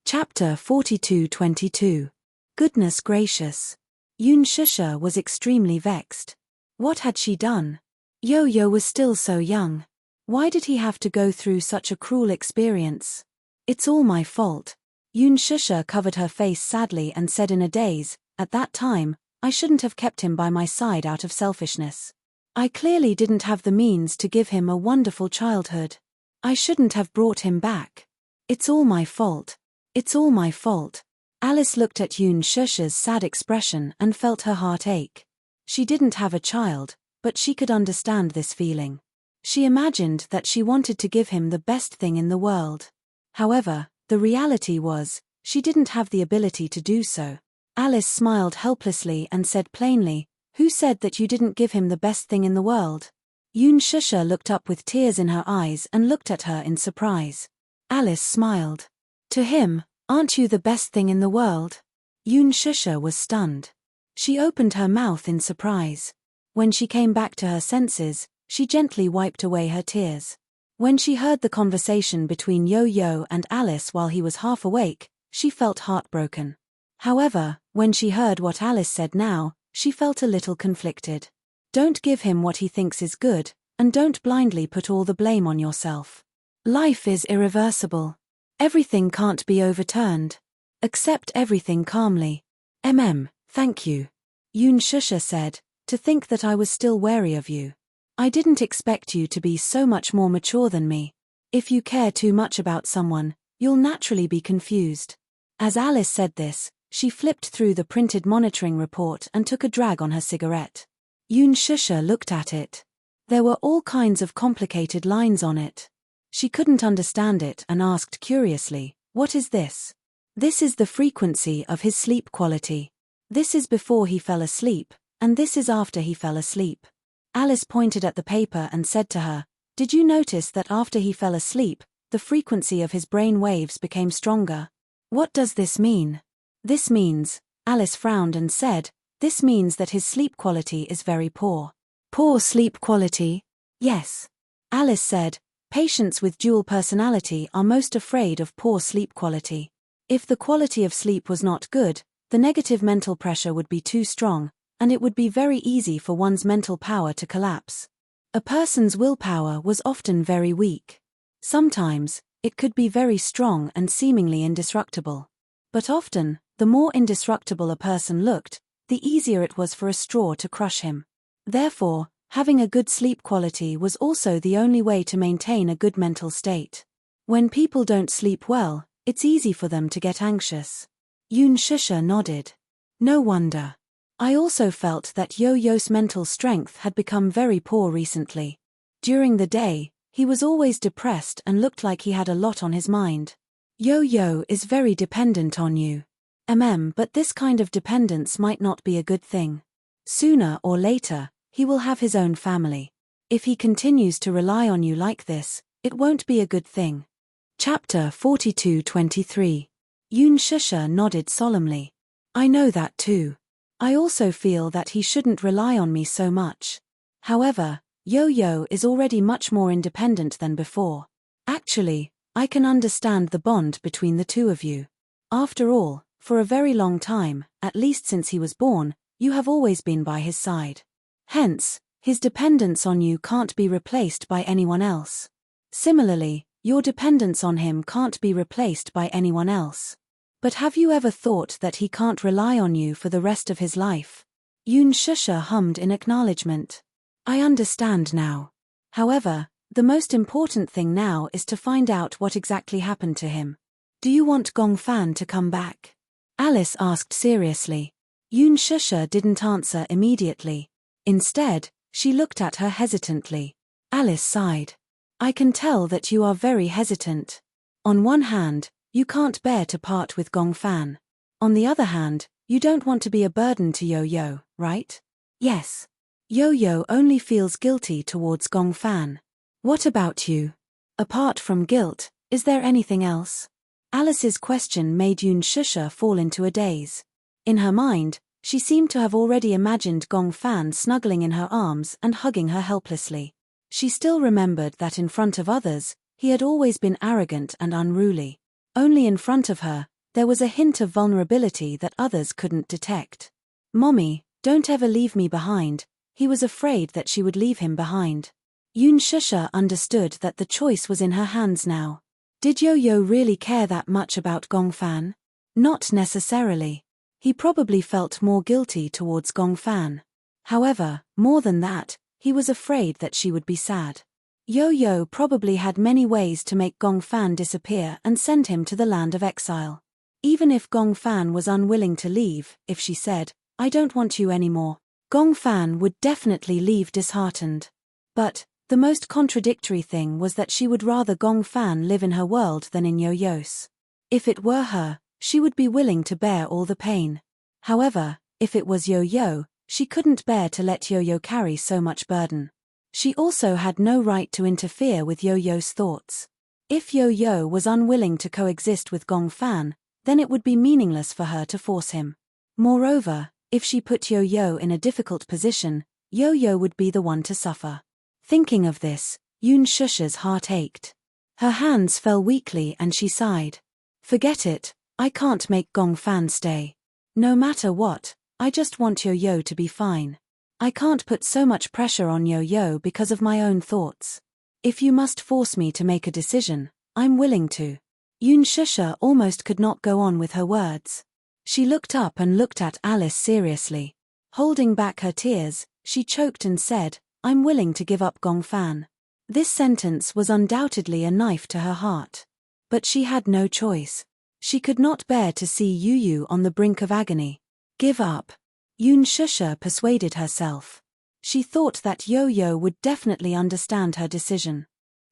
Chapter 42:22. Goodness gracious. Yoon Shusha was extremely vexed. What had she done? Yo-Yo was still so young. Why did he have to go through such a cruel experience? "It's all my fault." Yoon Shusha covered her face sadly and said in a daze, "At that time, I shouldn't have kept him by my side out of selfishness. I clearly didn't have the means to give him a wonderful childhood. I shouldn't have brought him back. It's all my fault. It's all my fault." Alice looked at Yoon Shusha's sad expression and felt her heart ache. She didn't have a child, but she could understand this feeling. She imagined that she wanted to give him the best thing in the world. However, the reality was, she didn't have the ability to do so. Alice smiled helplessly and said plainly, "Who said that you didn't give him the best thing in the world?" Yoon Shusha looked up with tears in her eyes and looked at her in surprise. Alice smiled. "To him, aren't you the best thing in the world?" Yoon Shusha was stunned. She opened her mouth in surprise. When she came back to her senses, she gently wiped away her tears. When she heard the conversation between Yo-Yo and Alice while he was half awake, she felt heartbroken. However, when she heard what Alice said now, she felt a little conflicted. Don't give him what he thinks is good, and don't blindly put all the blame on yourself. Life is irreversible. Everything can't be overturned. Accept everything calmly. Thank you. Yoon Shusha said, "To think that I was still wary of you. I didn't expect you to be so much more mature than me. If you care too much about someone, you'll naturally be confused." As Alice said this, she flipped through the printed monitoring report and took a drag on her cigarette. Yoon Shusha looked at it. There were all kinds of complicated lines on it. She couldn't understand it and asked curiously, "What is this?" "This is the frequency of his sleep quality. This is before he fell asleep, and this is after he fell asleep." Alice pointed at the paper and said to her, "Did you notice that after he fell asleep, the frequency of his brain waves became stronger?" "What does this mean?" "This means," Alice frowned and said, "this means that his sleep quality is very poor." "Poor sleep quality?" "Yes." Alice said, "Patients with dual personality are most afraid of poor sleep quality. If the quality of sleep was not good, the negative mental pressure would be too strong, and it would be very easy for one's mental power to collapse. A person's willpower was often very weak. Sometimes, it could be very strong and seemingly indestructible. But often, the more indestructible a person looked, the easier it was for a straw to crush him. Therefore, having a good sleep quality was also the only way to maintain a good mental state. When people don't sleep well, it's easy for them to get anxious. Yoon Shusha nodded. "No wonder. I also felt that Yo-Yo's mental strength had become very poor recently. During the day, he was always depressed and looked like he had a lot on his mind. Yo-Yo is very dependent on you. But this kind of dependence might not be a good thing. Sooner or later, he will have his own family. If he continues to rely on you like this, it won't be a good thing." Chapter 42-23. Yoon Shusha nodded solemnly. "I know that too. I also feel that he shouldn't rely on me so much. However, Yo-Yo is already much more independent than before. Actually, I can understand the bond between the two of you. After all, for a very long time, at least since he was born, you have always been by his side. Hence, his dependence on you can't be replaced by anyone else. Similarly, your dependence on him can't be replaced by anyone else. But have you ever thought that he can't rely on you for the rest of his life?" Yoon Shusha hummed in acknowledgement. "I understand now. However, the most important thing now is to find out what exactly happened to him. Do you want Gong Fan to come back?" Alice asked seriously. Yoon Shusha didn't answer immediately. Instead, she looked at her hesitantly. Alice sighed. "I can tell that you are very hesitant. On one hand, you can't bear to part with Gong Fan. On the other hand, you don't want to be a burden to Yo-Yo, right?" "Yes." "Yo-Yo only feels guilty towards Gong Fan. What about you? Apart from guilt, is there anything else?" Alice's question made Yoon Shusha fall into a daze. In her mind, she seemed to have already imagined Gong Fan snuggling in her arms and hugging her helplessly. She still remembered that in front of others, he had always been arrogant and unruly. Only in front of her, there was a hint of vulnerability that others couldn't detect. "Mommy, don't ever leave me behind." He was afraid that she would leave him behind. Yoon Shusha understood that the choice was in her hands now. Did Yo-Yo really care that much about Gong Fan? Not necessarily. He probably felt more guilty towards Gong Fan. However, more than that, he was afraid that she would be sad. Yo-Yo probably had many ways to make Gong Fan disappear and send him to the land of exile. Even if Gong Fan was unwilling to leave, if she said, "I don't want you anymore," Gong Fan would definitely leave disheartened. But the most contradictory thing was that she would rather Gong Fan live in her world than in Yo-Yo's. If it were her, she would be willing to bear all the pain. However, if it was Yo-Yo, she couldn't bear to let Yo-Yo carry so much burden. She also had no right to interfere with Yo-Yo's thoughts. If Yo-Yo was unwilling to coexist with Gong Fan, then it would be meaningless for her to force him. Moreover, if she put Yo-Yo in a difficult position, Yo-Yo would be the one to suffer. Thinking of this, Yoon Shusha's heart ached. Her hands fell weakly and she sighed. Forget it, I can't make Gong Fan stay. No matter what, I just want Yo-Yo to be fine. I can't put so much pressure on Yo-Yo because of my own thoughts. If you must force me to make a decision, I'm willing to. Yoon Shusha almost could not go on with her words. She looked up and looked at Alice seriously. Holding back her tears, she choked and said, I'm willing to give up Gong Fan. This sentence was undoubtedly a knife to her heart. But she had no choice. She could not bear to see Yu on the brink of agony. Give up. Yoon Shusha persuaded herself. She thought that Yo-Yo would definitely understand her decision.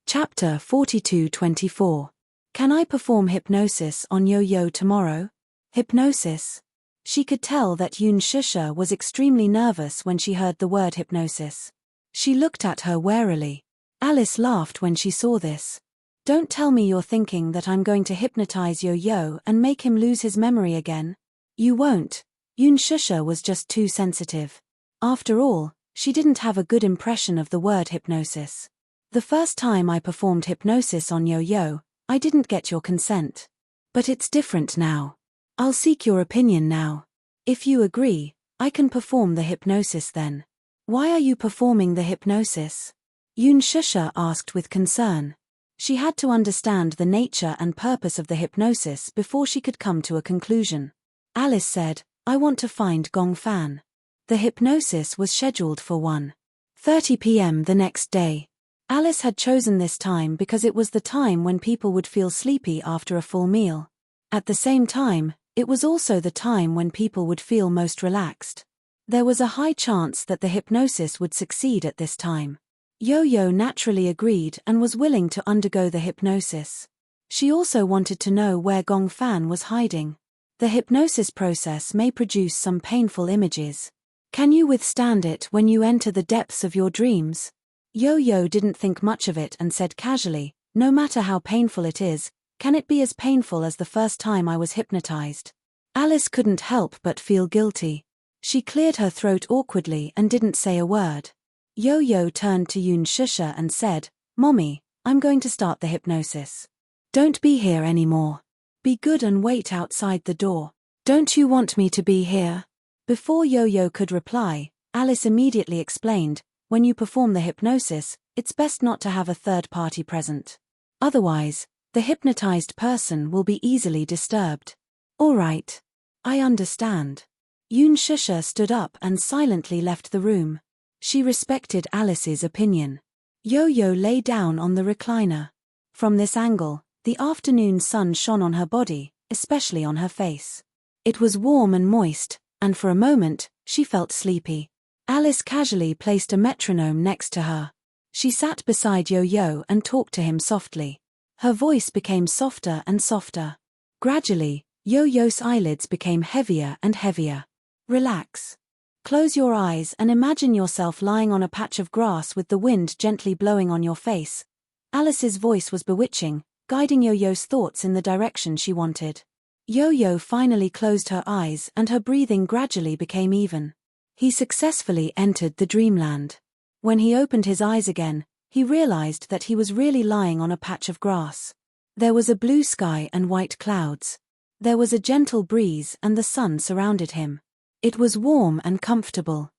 Chapter 42-24. Can I perform hypnosis on Yo-Yo tomorrow? Hypnosis? She could tell that Yoon Shusha was extremely nervous when she heard the word hypnosis. She looked at her warily. Alice laughed when she saw this. Don't tell me you're thinking that I'm going to hypnotize Yo-Yo and make him lose his memory again. You won't. Yoon Shusha was just too sensitive. After all, she didn't have a good impression of the word hypnosis. The first time I performed hypnosis on Yo-Yo, I didn't get your consent. But it's different now. I'll seek your opinion now. If you agree, I can perform the hypnosis then. Why are you performing the hypnosis? Yoon Shusha asked with concern. She had to understand the nature and purpose of the hypnosis before she could come to a conclusion. Alice said, I want to find Gong Fan. The hypnosis was scheduled for 1:30 p.m. the next day. Alice had chosen this time because it was the time when people would feel sleepy after a full meal. At the same time, it was also the time when people would feel most relaxed. There was a high chance that the hypnosis would succeed at this time. Yo-Yo naturally agreed and was willing to undergo the hypnosis. She also wanted to know where Gong Fan was hiding. The hypnosis process may produce some painful images. Can you withstand it when you enter the depths of your dreams? Yo-Yo didn't think much of it and said casually, no matter how painful it is, can it be as painful as the first time I was hypnotized? Alice couldn't help but feel guilty. She cleared her throat awkwardly and didn't say a word. Yo-Yo turned to Yoon Shusha and said, Mommy, I'm going to start the hypnosis. Don't be here anymore. Be good and wait outside the door. Don't you want me to be here? Before Yo-Yo could reply, Alice immediately explained, when you perform the hypnosis, it's best not to have a third party present. Otherwise, the hypnotized person will be easily disturbed. All right. I understand. Yoon Shusha stood up and silently left the room. She respected Alice's opinion. Yo-Yo lay down on the recliner. From this angle, the afternoon sun shone on her body, especially on her face. It was warm and moist, and for a moment, she felt sleepy. Alice casually placed a metronome next to her. She sat beside Yo-Yo and talked to him softly. Her voice became softer and softer. Gradually, Yo-Yo's eyelids became heavier and heavier. Relax. Close your eyes and imagine yourself lying on a patch of grass with the wind gently blowing on your face. Alice's voice was bewitching, guiding Yo-Yo's thoughts in the direction she wanted. Yo-Yo finally closed her eyes and her breathing gradually became even. He successfully entered the dreamland. When he opened his eyes again, he realized that he was really lying on a patch of grass. There was a blue sky and white clouds. There was a gentle breeze and the sun surrounded him. It was warm and comfortable.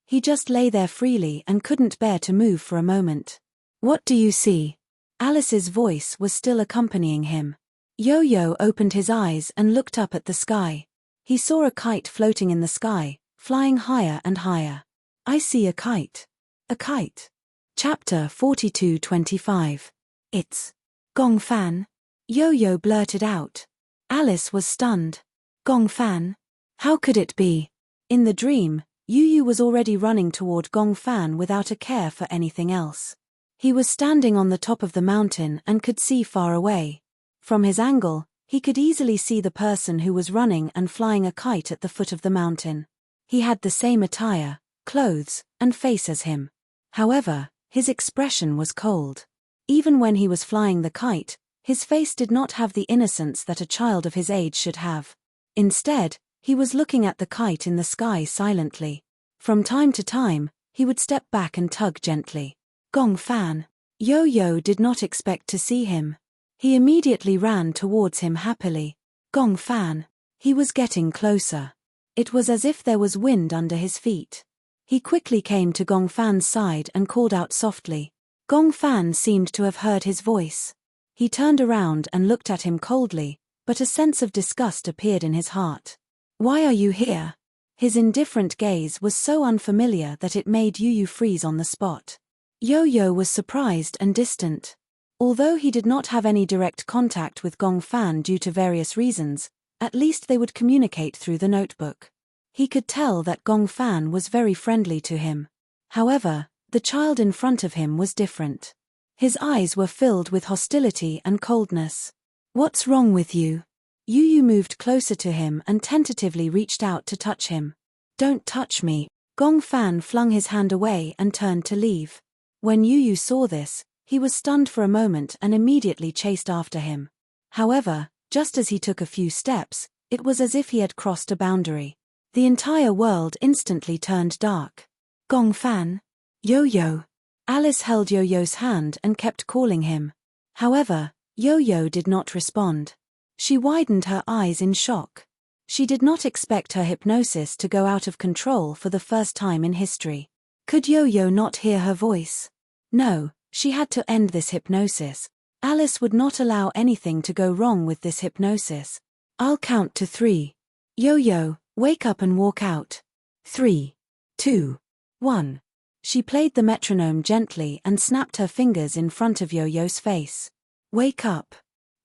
He just lay there freely and couldn't bear to move for a moment. What do you see? Alice's voice was still accompanying him. Yo-Yo opened his eyes and looked up at the sky. He saw a kite floating in the sky, flying higher and higher. I see a kite. A kite. Chapter 42-25. It's Gong Fan. Yo-Yo blurted out. Alice was stunned. Gong Fan? How could it be? In the dream, Yu Yu was already running toward Gong Fan without a care for anything else. He was standing on the top of the mountain and could see far away. From his angle, he could easily see the person who was running and flying a kite at the foot of the mountain. He had the same attire, clothes, and face as him. However, his expression was cold. Even when he was flying the kite, his face did not have the innocence that a child of his age should have. Instead, he was looking at the kite in the sky silently. From time to time, he would step back and tug gently. Gong Fan. Yo-Yo did not expect to see him. He immediately ran towards him happily. Gong Fan. He was getting closer. It was as if there was wind under his feet. He quickly came to Gong Fan's side and called out softly. Gong Fan seemed to have heard his voice. He turned around and looked at him coldly, but a sense of disgust appeared in his heart. Why are you here? His indifferent gaze was so unfamiliar that it made Yu Yu freeze on the spot. Yo-Yo was surprised and distant. Although he did not have any direct contact with Gong Fan due to various reasons, at least they would communicate through the notebook. He could tell that Gong Fan was very friendly to him. However, the child in front of him was different. His eyes were filled with hostility and coldness. What's wrong with you? Yu Yu moved closer to him and tentatively reached out to touch him. Don't touch me. Gong Fan flung his hand away and turned to leave. When Yu Yu saw this, he was stunned for a moment and immediately chased after him. However, just as he took a few steps, it was as if he had crossed a boundary. The entire world instantly turned dark. Gong Fan. Yo-Yo. Alice held Yo-Yo's hand and kept calling him. However, Yo-Yo did not respond. She widened her eyes in shock. She did not expect her hypnosis to go out of control for the first time in history. Could Yo-Yo not hear her voice? No, she had to end this hypnosis. Alice would not allow anything to go wrong with this hypnosis. I'll count to 3. Yo-Yo, wake up and walk out. 3, 2, 1. She played the metronome gently and snapped her fingers in front of Yo-Yo's face. Wake up.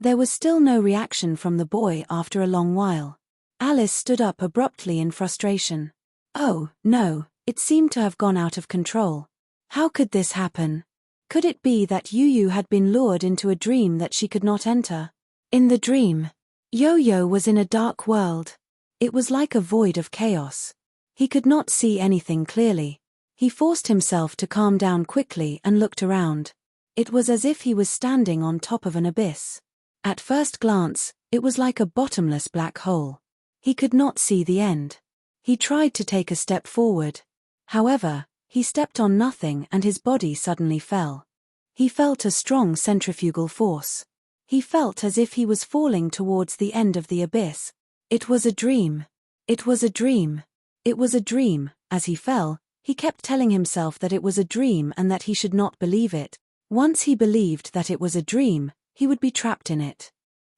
There was still no reaction from the boy after a long while. Alice stood up abruptly in frustration. Oh, no, it seemed to have gone out of control. How could this happen? Could it be that Yu Yu had been lured into a dream that she could not enter? In the dream, Yo-Yo was in a dark world. It was like a void of chaos. He could not see anything clearly. He forced himself to calm down quickly and looked around. It was as if he was standing on top of an abyss. At first glance, it was like a bottomless black hole. He could not see the end. He tried to take a step forward. However, he stepped on nothing and his body suddenly fell. He felt a strong centrifugal force. He felt as if he was falling towards the end of the abyss. It was a dream. It was a dream. It was a dream. As he fell, he kept telling himself that it was a dream and that he should not believe it. Once he believed that it was a dream, he would be trapped in it.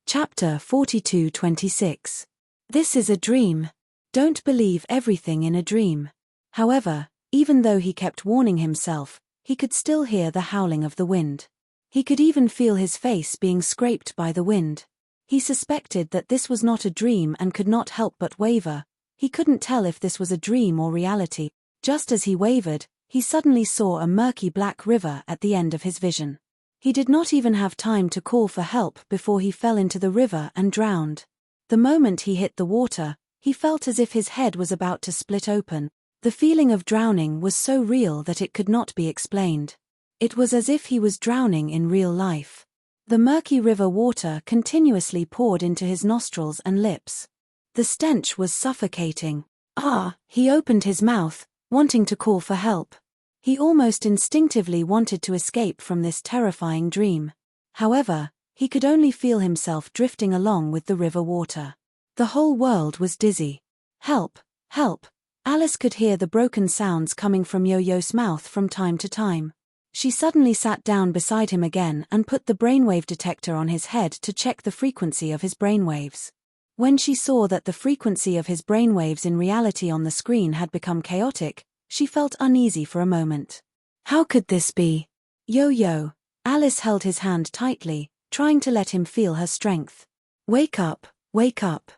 Chapter 42:26. This is a dream. Don't believe everything in a dream. However, even though he kept warning himself, he could still hear the howling of the wind. He could even feel his face being scraped by the wind. He suspected that this was not a dream and could not help but waver. He couldn't tell if this was a dream or reality. Just as he wavered, he suddenly saw a murky black river at the end of his vision. He did not even have time to call for help before he fell into the river and drowned. The moment he hit the water, he felt as if his head was about to split open. The feeling of drowning was so real that it could not be explained. It was as if he was drowning in real life. The murky river water continuously poured into his nostrils and lips. The stench was suffocating. He opened his mouth, wanting to call for help. He almost instinctively wanted to escape from this terrifying dream. However, he could only feel himself drifting along with the river water. The whole world was dizzy. Help! Help! Alice could hear the broken sounds coming from Yo-Yo's mouth from time to time. She suddenly sat down beside him again and put the brainwave detector on his head to check the frequency of his brainwaves. When she saw that the frequency of his brainwaves in reality on the screen had become chaotic, she felt uneasy for a moment. How could this be? Yo-Yo. Alice held his hand tightly, trying to let him feel her strength. Wake up, wake up.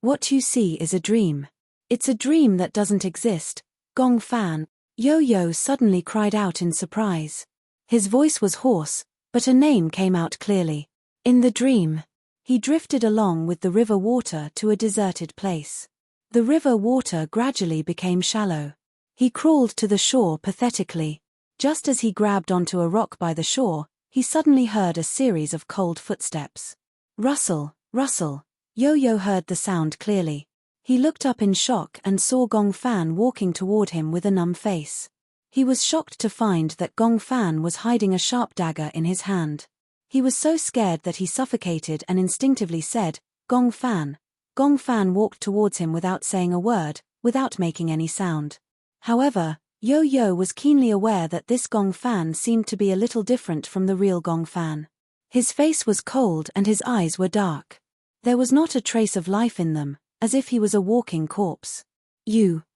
What you see is a dream. It's a dream that doesn't exist. Gong Fan. Yo-Yo suddenly cried out in surprise. His voice was hoarse, but a name came out clearly. In the dream, he drifted along with the river water to a deserted place. The river water gradually became shallow. He crawled to the shore pathetically. Just as he grabbed onto a rock by the shore, he suddenly heard a series of cold footsteps. Rustle, rustle. Yo-Yo heard the sound clearly. He looked up in shock and saw Gong Fan walking toward him with a numb face. He was shocked to find that Gong Fan was hiding a sharp dagger in his hand. He was so scared that he suffocated and instinctively said, "Gong Fan." Gong Fan walked towards him without saying a word, without making any sound. However, Yo-Yo was keenly aware that this Gong Fan seemed to be a little different from the real Gong Fan. His face was cold and his eyes were dark. There was not a trace of life in them, as if he was a walking corpse.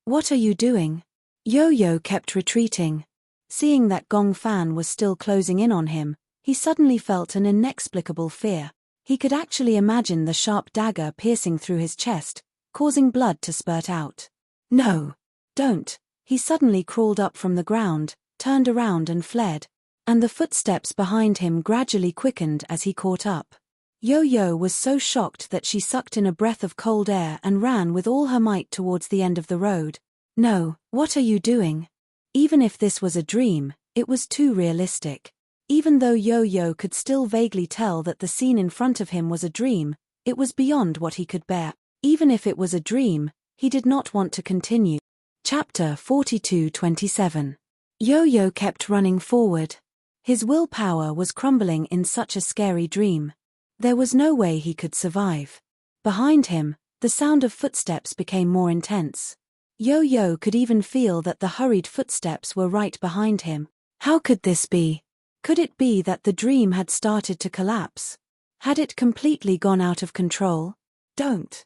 What are you doing?" Yo-Yo kept retreating. Seeing that Gong Fan was still closing in on him, he suddenly felt an inexplicable fear. He could actually imagine the sharp dagger piercing through his chest, causing blood to spurt out. "No! Don't!" He suddenly crawled up from the ground, turned around and fled. And the footsteps behind him gradually quickened as he caught up. Yo-Yo was so shocked that she sucked in a breath of cold air and ran with all her might towards the end of the road. "No, what are you doing?" Even if this was a dream, it was too realistic. Even though Yo-Yo could still vaguely tell that the scene in front of him was a dream, it was beyond what he could bear. Even if it was a dream, he did not want to continue. Chapter 42-27. Yo-Yo kept running forward. His willpower was crumbling in such a scary dream. There was no way he could survive. Behind him, the sound of footsteps became more intense. Yo-Yo could even feel that the hurried footsteps were right behind him. How could this be? Could it be that the dream had started to collapse? Had it completely gone out of control? Don't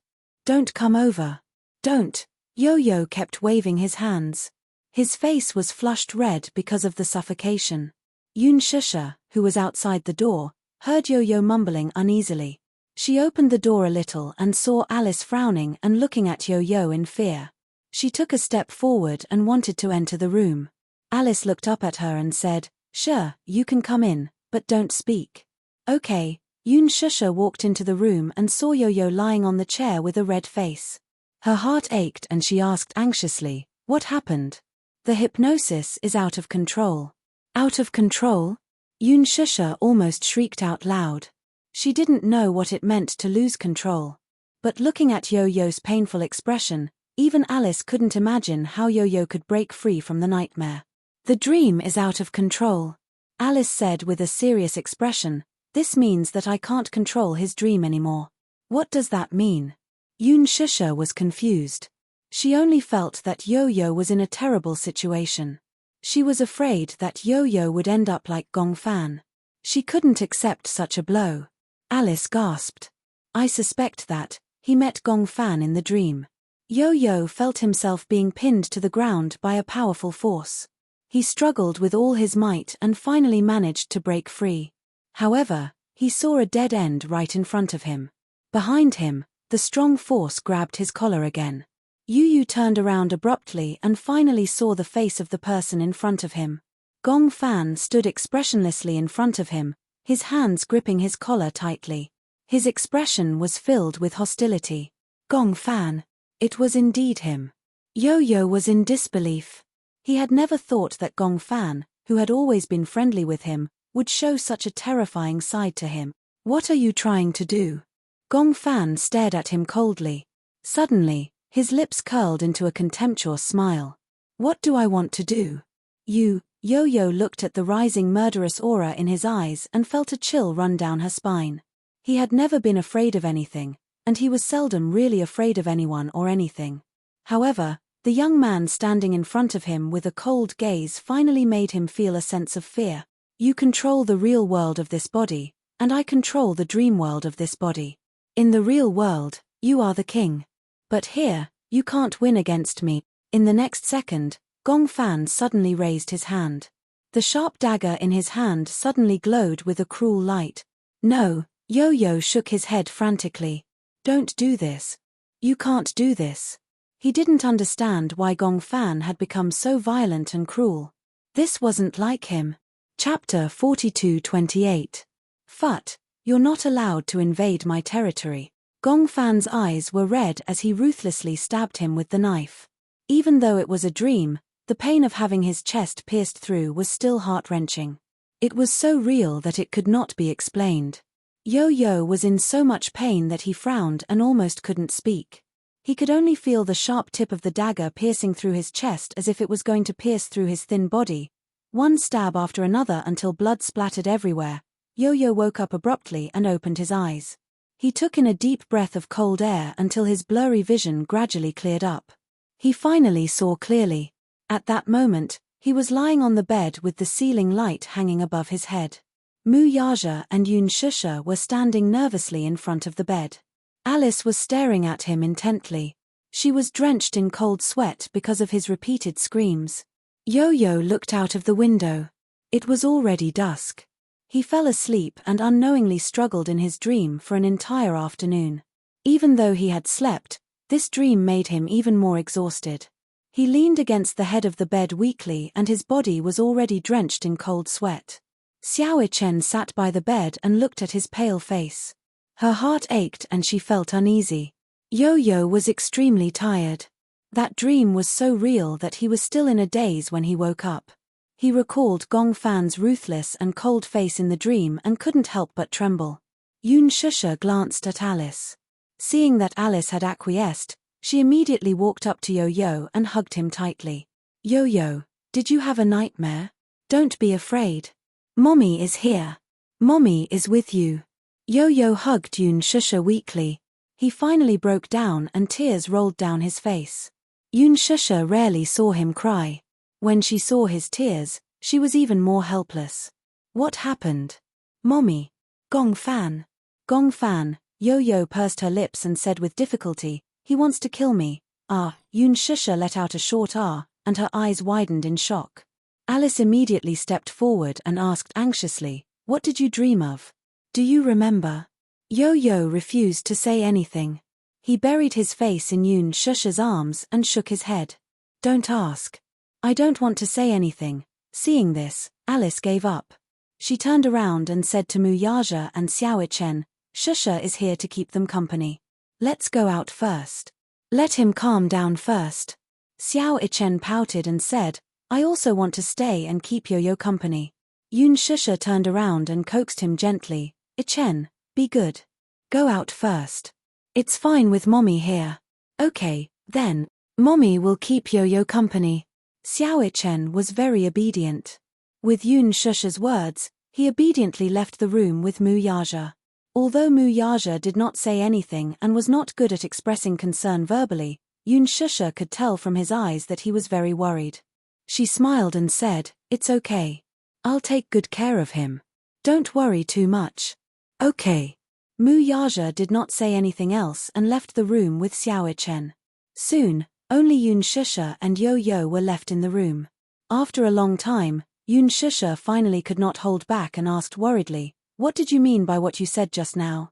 come over. Don't. Yo-Yo kept waving his hands. His face was flushed red because of the suffocation. Shusha, who was outside the door, heard Yo-Yo mumbling uneasily. She opened the door a little and saw Alice frowning and looking at Yo-Yo in fear. She took a step forward and wanted to enter the room. Alice looked up at her and said, "Sure, you can come in, but don't speak." "Okay." Shusha walked into the room and saw Yo-Yo lying on the chair with a red face. Her heart ached and she asked anxiously, "What happened?" "The hypnosis is out of control." "Out of control?" Shusha almost shrieked out loud. She didn't know what it meant to lose control. But looking at Yo-Yo's painful expression, even Alice couldn't imagine how Yo-Yo could break free from the nightmare. "The dream is out of control," Alice said with a serious expression. "This means that I can't control his dream anymore." "What does that mean?" Shusha was confused. She only felt that Yo-Yo was in a terrible situation. She was afraid that Yo-Yo would end up like Gong Fan. She couldn't accept such a blow. Alice gasped. "I suspect that he met Gong Fan in the dream." Yo-Yo felt himself being pinned to the ground by a powerful force. He struggled with all his might and finally managed to break free. However, he saw a dead end right in front of him. Behind him, the strong force grabbed his collar again. Yu turned around abruptly and finally saw the face of the person in front of him. Gong Fan stood expressionlessly in front of him, his hands gripping his collar tightly. His expression was filled with hostility. Gong Fan. It was indeed him. Yo-Yo was in disbelief. He had never thought that Gong Fan, who had always been friendly with him, would show such a terrifying side to him. "What are you trying to do?" Gong Fan stared at him coldly. Suddenly, his lips curled into a contemptuous smile. "What do I want to do?" Yo-Yo looked at the rising murderous aura in his eyes and felt a chill run down her spine. He had never been afraid of anything, and he was seldom really afraid of anyone or anything. However, the young man standing in front of him with a cold gaze finally made him feel a sense of fear. "You control the real world of this body, and I control the dream world of this body. In the real world, you are the king. But here, you can't win against me." In the next second, Gong Fan suddenly raised his hand. The sharp dagger in his hand suddenly glowed with a cruel light. "No," Yo-Yo shook his head frantically. "Don't do this. You can't do this." He didn't understand why Gong Fan had become so violent and cruel. This wasn't like him. Chapter 42:28. Phut, you're not allowed to invade my territory. Gong Fan's eyes were red as he ruthlessly stabbed him with the knife. Even though it was a dream, the pain of having his chest pierced through was still heart-wrenching. It was so real that it could not be explained. Yo-Yo was in so much pain that he frowned and almost couldn't speak. He could only feel the sharp tip of the dagger piercing through his chest as if it was going to pierce through his thin body. One stab after another until blood splattered everywhere. Yo-Yo woke up abruptly and opened his eyes. He took in a deep breath of cold air until his blurry vision gradually cleared up. He finally saw clearly. At that moment, he was lying on the bed with the ceiling light hanging above his head. Mu Yaja and Yun Shusha were standing nervously in front of the bed. Alice was staring at him intently. She was drenched in cold sweat because of his repeated screams. Yo-Yo looked out of the window. It was already dusk. He fell asleep and unknowingly struggled in his dream for an entire afternoon. Even though he had slept, this dream made him even more exhausted. He leaned against the head of the bed weakly and his body was already drenched in cold sweat. Xiao Chen sat by the bed and looked at his pale face. Her heart ached and she felt uneasy. Yo-Yo was extremely tired. That dream was so real that he was still in a daze when he woke up. He recalled Gong Fan's ruthless and cold face in the dream and couldn't help but tremble. Yun Shusha glanced at Alice. Seeing that Alice had acquiesced, she immediately walked up to Yo-Yo and hugged him tightly. Yo-Yo, did you have a nightmare? Don't be afraid. Mommy is here. Mommy is with you. Yo-Yo hugged Yun Shusha weakly. He finally broke down and tears rolled down his face. Yun Shusha rarely saw him cry. When she saw his tears, she was even more helpless. What happened? Mommy. Gong Fan. Gong Fan, Yo-Yo pursed her lips and said with difficulty, he wants to kill me. Yun Shusha let out a short and her eyes widened in shock. Alice immediately stepped forward and asked anxiously, what did you dream of? Do you remember? Yo-Yo refused to say anything. He buried his face in Yun Shusha's arms and shook his head. Don't ask. I don't want to say anything. Seeing this, Alice gave up. She turned around and said to Mu Yaja and Xiao Chen, Shusha is here to keep them company. Let's go out first. Let him calm down first. Xiao Chen pouted and said, I also want to stay and keep Yo-Yo company. Yun Shusha turned around and coaxed him gently, Chen, be good. Go out first. It's fine with Mommy here. Okay, then. Mommy will keep Yo-Yo company. Xiao Chen was very obedient. With Yun Shusha's words, he obediently left the room with Mu Yaja. Although Mu Yaja did not say anything and was not good at expressing concern verbally, Yun Shusha could tell from his eyes that he was very worried. She smiled and said, It's okay. I'll take good care of him. Don't worry too much. Okay. Mu Yaja did not say anything else and left the room with Xiao Chen. Soon, only Yun Shusha and Yo-Yo were left in the room. After a long time, Yun Shusha finally could not hold back and asked worriedly, What did you mean by what you said just now?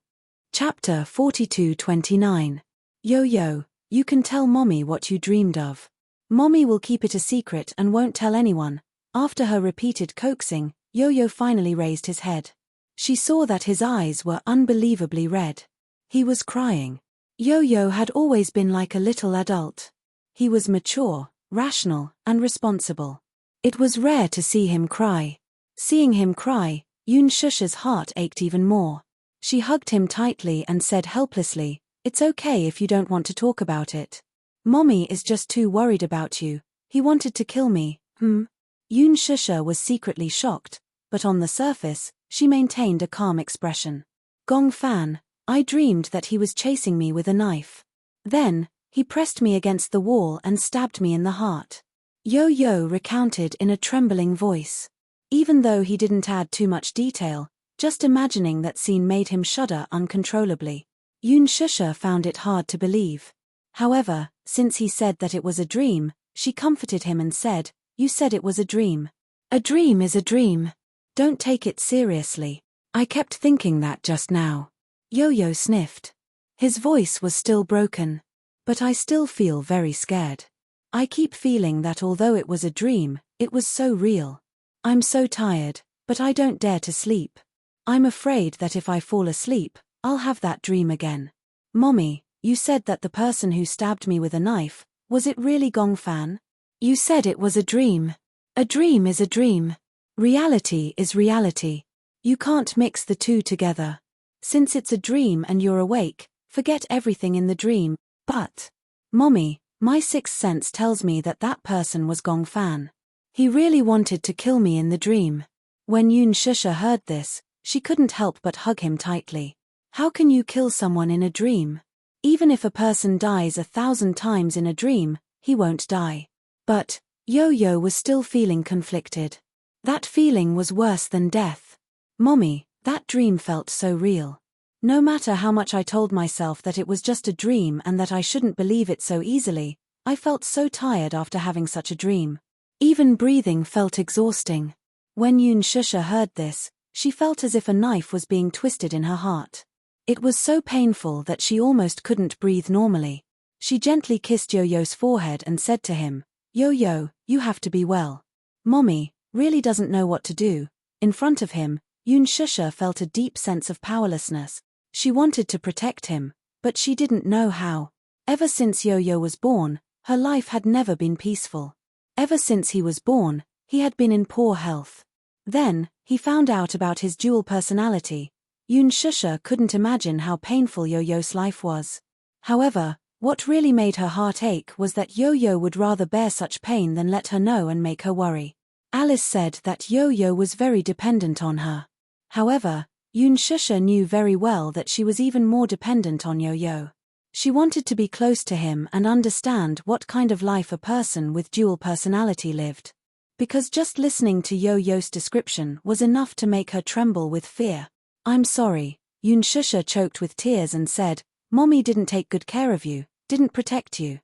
Chapter 42:29. Yo-Yo, you can tell Mommy what you dreamed of. Mommy will keep it a secret and won't tell anyone. After her repeated coaxing, Yo-Yo finally raised his head. She saw that his eyes were unbelievably red. He was crying. Yo-Yo had always been like a little adult. He was mature, rational, and responsible. It was rare to see him cry. Seeing him cry, Yun Shusha's heart ached even more. She hugged him tightly and said helplessly, It's okay if you don't want to talk about it. Mommy is just too worried about you. He wanted to kill me, Yun Shusha was secretly shocked, but on the surface, she maintained a calm expression. Gong Fan, I dreamed that he was chasing me with a knife. Then, he pressed me against the wall and stabbed me in the heart. Yo-Yo recounted in a trembling voice. Even though he didn't add too much detail, just imagining that scene made him shudder uncontrollably. Yun Shusha found it hard to believe. However, since he said that it was a dream, she comforted him and said, You said it was a dream. A dream is a dream. Don't take it seriously. I kept thinking that just now. Yo-Yo sniffed. His voice was still broken. But I still feel very scared. I keep feeling that although it was a dream, it was so real. I'm so tired, but I don't dare to sleep. I'm afraid that if I fall asleep, I'll have that dream again. Mommy, you said that the person who stabbed me with a knife, was it really Gong Fan? You said it was a dream. A dream is a dream. Reality is reality. You can't mix the two together. Since it's a dream and you're awake, forget everything in the dream. But, Mommy, my sixth sense tells me that that person was Gong Fan. He really wanted to kill me in the dream. When Yun Shusha heard this, she couldn't help but hug him tightly. How can you kill someone in a dream? Even if a person dies 1,000 times in a dream, he won't die. But, Yo-Yo was still feeling conflicted. That feeling was worse than death. Mommy, that dream felt so real. No matter how much I told myself that it was just a dream and that I shouldn't believe it so easily, I felt so tired after having such a dream. Even breathing felt exhausting. When Yun Shusha heard this, she felt as if a knife was being twisted in her heart. It was so painful that she almost couldn't breathe normally. She gently kissed Yo-Yo's forehead and said to him, Yo-Yo, you have to be well. Mommy really doesn't know what to do. In front of him, Yun Shusha felt a deep sense of powerlessness. She wanted to protect him, but she didn't know how. Ever since Yo-Yo was born, her life had never been peaceful. Ever since he was born, he had been in poor health. Then, he found out about his dual personality. Yun Shusha couldn't imagine how painful Yo-Yo's life was. However, what really made her heart ache was that Yo-Yo would rather bear such pain than let her know and make her worry. Alice said that Yo-Yo was very dependent on her. However, Yun Shusha knew very well that she was even more dependent on Yo-Yo. She wanted to be close to him and understand what kind of life a person with dual personality lived. Because just listening to Yo-Yo's description was enough to make her tremble with fear. I'm sorry, Yun Shusha choked with tears and said, Mommy didn't take good care of you, didn't protect you.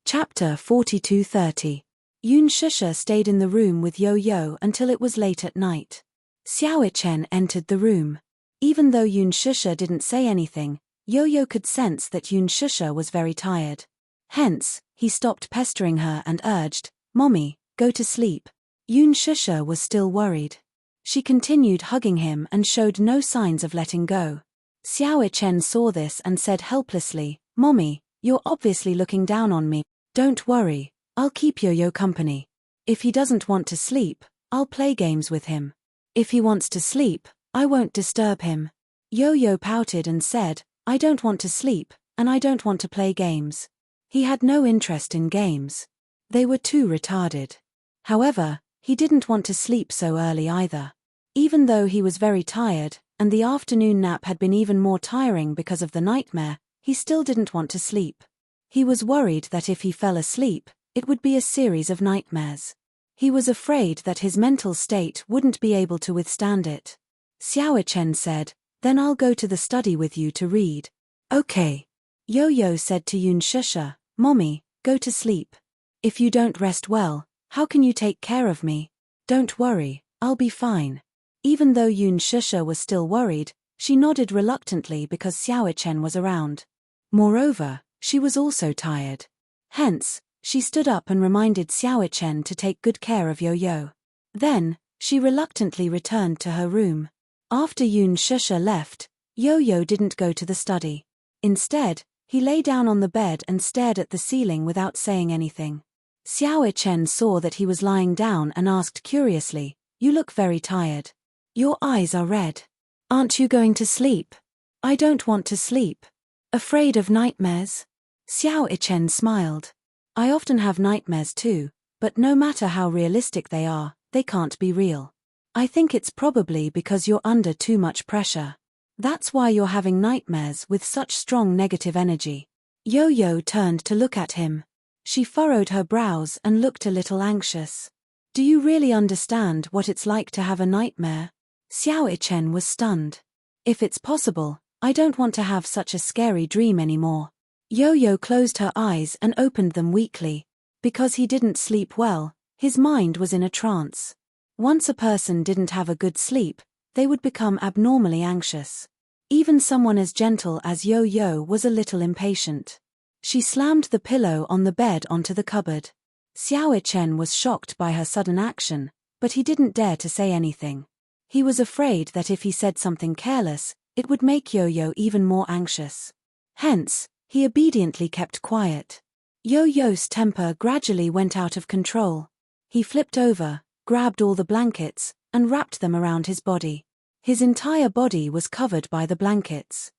Chapter 42:30. Yun Shusha stayed in the room with Yo-Yo until it was late at night. Xiao Chen entered the room. Even though Yun Shusha didn't say anything, Yo-Yo could sense that Yun Shusha was very tired. Hence, he stopped pestering her and urged, Mommy, go to sleep. Yun Shusha was still worried. She continued hugging him and showed no signs of letting go. Xiao Chen saw this and said helplessly, Mommy, you're obviously looking down on me. Don't worry, I'll keep Yo-Yo company. If he doesn't want to sleep, I'll play games with him. If he wants to sleep, I won't disturb him. Yo-Yo pouted and said, I don't want to sleep, and I don't want to play games. He had no interest in games. They were too retarded. However, he didn't want to sleep so early either. Even though he was very tired, and the afternoon nap had been even more tiring because of the nightmare, he still didn't want to sleep. He was worried that if he fell asleep, it would be a series of nightmares. He was afraid that his mental state wouldn't be able to withstand it. Xiao Chen said, Then I'll go to the study with you to read. Okay. Yo-Yo said to Yun Shusha, Mommy, go to sleep. If you don't rest well, how can you take care of me? Don't worry, I'll be fine. Even though Yun Shusha was still worried, she nodded reluctantly because Xiao Chen was around. Moreover, she was also tired. Hence, she stood up and reminded Xiao Chen to take good care of Yo-Yo. Then, she reluctantly returned to her room. After Yun Shusha left, Yo-Yo didn't go to the study. Instead, he lay down on the bed and stared at the ceiling without saying anything. Xiao Chen saw that he was lying down and asked curiously, You look very tired. Your eyes are red. Aren't you going to sleep? I don't want to sleep. Afraid of nightmares? Xiao Chen smiled. I often have nightmares too, but no matter how realistic they are, they can't be real. I think it's probably because you're under too much pressure. That's why you're having nightmares with such strong negative energy. Yo-Yo turned to look at him. She furrowed her brows and looked a little anxious. Do you really understand what it's like to have a nightmare? Xiao Chen was stunned. If it's possible, I don't want to have such a scary dream anymore. Yo-Yo closed her eyes and opened them weakly. Because he didn't sleep well, his mind was in a trance. Once a person didn't have a good sleep, they would become abnormally anxious. Even someone as gentle as Yo-Yo was a little impatient. She slammed the pillow on the bed onto the cupboard. Xiao Chen was shocked by her sudden action, but he didn't dare to say anything. He was afraid that if he said something careless, it would make Yo-Yo even more anxious. Hence, he obediently kept quiet. Yo-Yo's temper gradually went out of control. He flipped over, grabbed all the blankets, and wrapped them around his body. His entire body was covered by the blankets.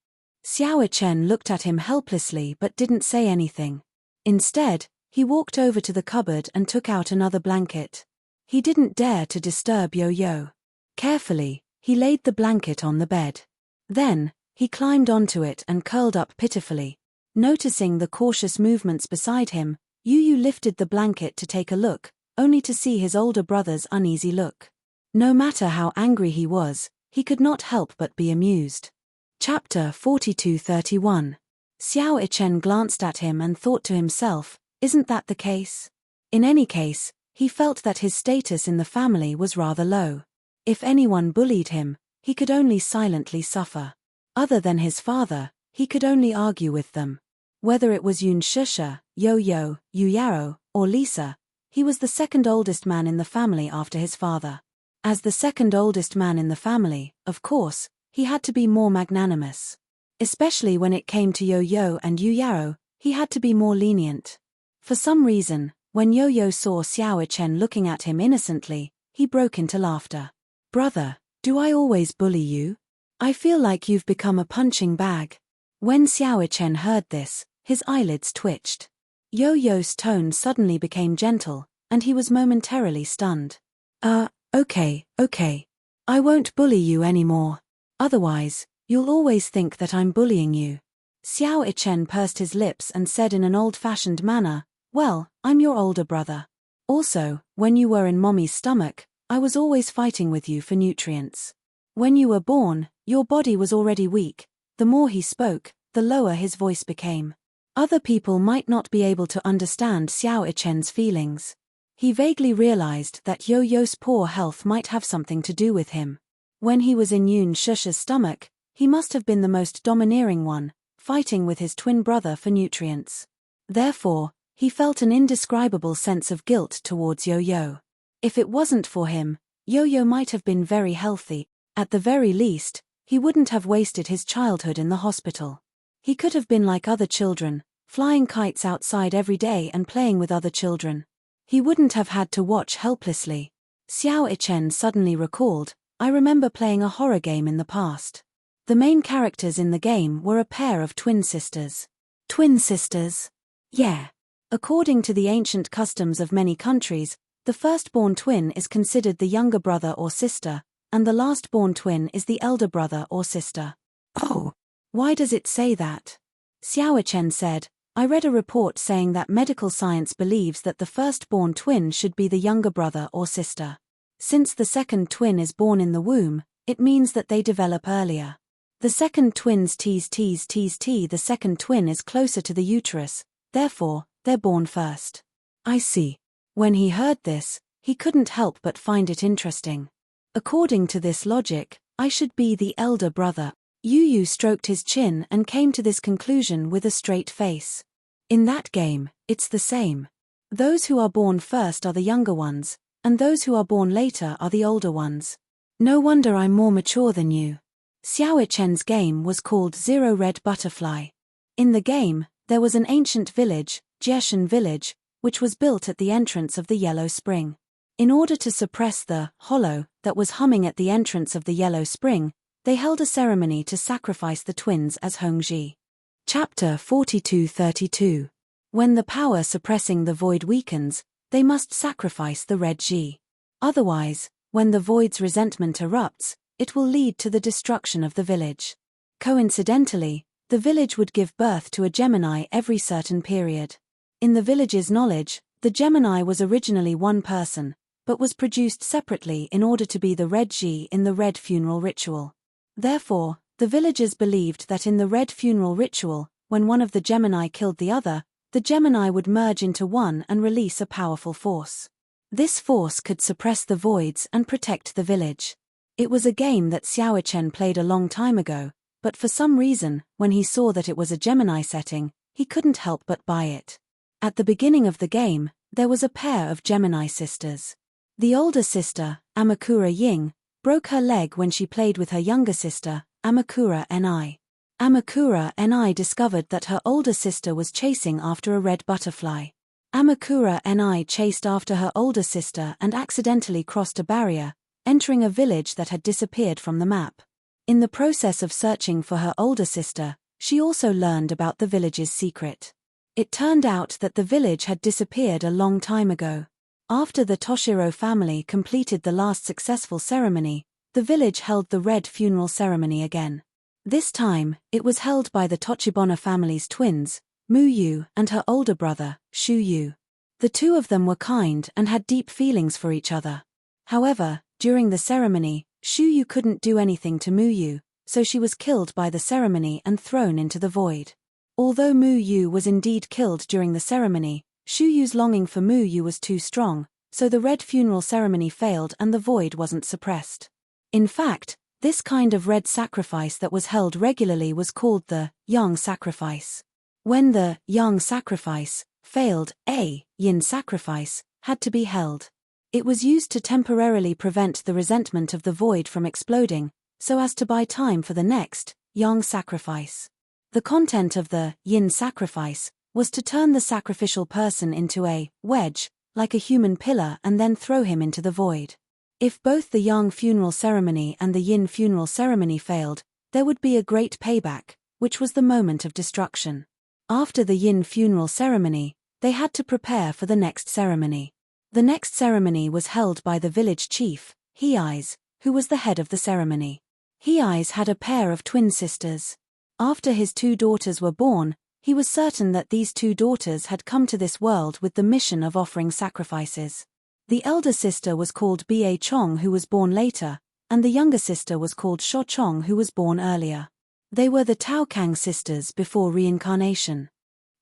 Xiao Chen looked at him helplessly but didn't say anything. Instead, he walked over to the cupboard and took out another blanket. He didn't dare to disturb Yo-Yo. Carefully, he laid the blanket on the bed. Then, he climbed onto it and curled up pitifully. Noticing the cautious movements beside him, Yu lifted the blanket to take a look, only to see his older brother's uneasy look. No matter how angry he was, he could not help but be amused. Chapter 42:31. Xiao Chen glanced at him and thought to himself, isn't that the case? In any case, he felt that his status in the family was rather low. If anyone bullied him, he could only silently suffer. Other than his father, he could only argue with them. Whether it was Yun Shusha, Yo-Yo, Yu Yaro, or Lisa, he was the second oldest man in the family after his father. As the second oldest man in the family, of course, he had to be more magnanimous. Especially when it came to Yo-Yo and Yu Yaro, he had to be more lenient. For some reason, when Yo-Yo saw Xiao Chen looking at him innocently, he broke into laughter. Brother, do I always bully you? I feel like you've become a punching bag. When Xiao Chen heard this, his eyelids twitched. Yo-Yo's tone suddenly became gentle, and he was momentarily stunned. Okay. I won't bully you anymore. Otherwise, you'll always think that I'm bullying you. Xiao Chen pursed his lips and said in an old-fashioned manner, well, I'm your older brother. Also, when you were in Mommy's stomach, I was always fighting with you for nutrients. When you were born, your body was already weak. The more he spoke, the lower his voice became. Other people might not be able to understand Xiao Chen's feelings. He vaguely realized that Yo-Yo's poor health might have something to do with him. When he was in Yun Shusha's stomach, he must have been the most domineering one, fighting with his twin brother for nutrients. Therefore, he felt an indescribable sense of guilt towards Yo-Yo. If it wasn't for him, Yo-Yo might have been very healthy. At the very least, he wouldn't have wasted his childhood in the hospital. He could have been like other children, flying kites outside every day and playing with other children. He wouldn't have had to watch helplessly. Xiao Chen suddenly recalled, I remember playing a horror game in the past. The main characters in the game were a pair of twin sisters. Twin sisters? Yeah. According to the ancient customs of many countries, the firstborn twin is considered the younger brother or sister, and the last-born twin is the elder brother or sister. Oh. Why does it say that? Xiao Chen said, I read a report saying that medical science believes that the firstborn twin should be the younger brother or sister. Since the second twin is born in the womb, it means that they develop earlier. The second twin's the second twin is closer to the uterus, therefore, they're born first. I see. When he heard this, he couldn't help but find it interesting. According to this logic, I should be the elder brother. Yu stroked his chin and came to this conclusion with a straight face. In that game, it's the same. Those who are born first are the younger ones, and those who are born later are the older ones. No wonder I'm more mature than you. Xiao Chen's game was called Zero Red Butterfly. In the game, there was an ancient village, Jieshan Village, which was built at the entrance of the Yellow Spring. In order to suppress the hollow that was humming at the entrance of the Yellow Spring, they held a ceremony to sacrifice the twins as Hongji. Chapter 42:32. When the power suppressing the void weakens, they must sacrifice the red Ji. Otherwise, when the void's resentment erupts, it will lead to the destruction of the village. Coincidentally, the village would give birth to a Gemini every certain period. In the village's knowledge, the Gemini was originally one person, but was produced separately in order to be the red Ji in the red funeral ritual. Therefore, the villagers believed that in the red funeral ritual, when one of the Gemini killed the other, the Gemini would merge into one and release a powerful force. This force could suppress the voids and protect the village. It was a game that Xiao Chen played a long time ago, but for some reason, when he saw that it was a Gemini setting, he couldn't help but buy it. At the beginning of the game, there was a pair of Gemini sisters. The older sister, Amakura Ying, broke her leg when she played with her younger sister, Amakura Ni. Amakura Ni discovered that her older sister was chasing after a red butterfly. Amakura Ni chased after her older sister and accidentally crossed a barrier, entering a village that had disappeared from the map. In the process of searching for her older sister, she also learned about the village's secret. It turned out that the village had disappeared a long time ago. After the Toshiro family completed the last successful ceremony, the village held the red funeral ceremony again. This time, it was held by the Tochibana family's twins, Mu-yu and her older brother, Shu-yu. The two of them were kind and had deep feelings for each other. However, during the ceremony, Shu-yu couldn't do anything to Mu-yu, so she was killed by the ceremony and thrown into the void. Although Mu-yu was indeed killed during the ceremony, Shu-yu's longing for Mu-yu was too strong, so the red funeral ceremony failed and the void wasn't suppressed. In fact, this kind of red sacrifice that was held regularly was called the yang sacrifice. When the yang sacrifice failed, a yin sacrifice had to be held. It was used to temporarily prevent the resentment of the void from exploding, so as to buy time for the next yang sacrifice. The content of the yin sacrifice was to turn the sacrificial person into a wedge, like a human pillar, and then throw him into the void. If both the yang funeral ceremony and the yin funeral ceremony failed, there would be a great payback, which was the moment of destruction. After the yin funeral ceremony, they had to prepare for the next ceremony. The next ceremony was held by the village chief, He-Eyes, who was the head of the ceremony. He-Eyes had a pair of twin sisters. After his two daughters were born, he was certain that these two daughters had come to this world with the mission of offering sacrifices. The elder sister was called Ba Chong, who was born later, and the younger sister was called Sho Chong, who was born earlier. They were the Tao Kang sisters before reincarnation.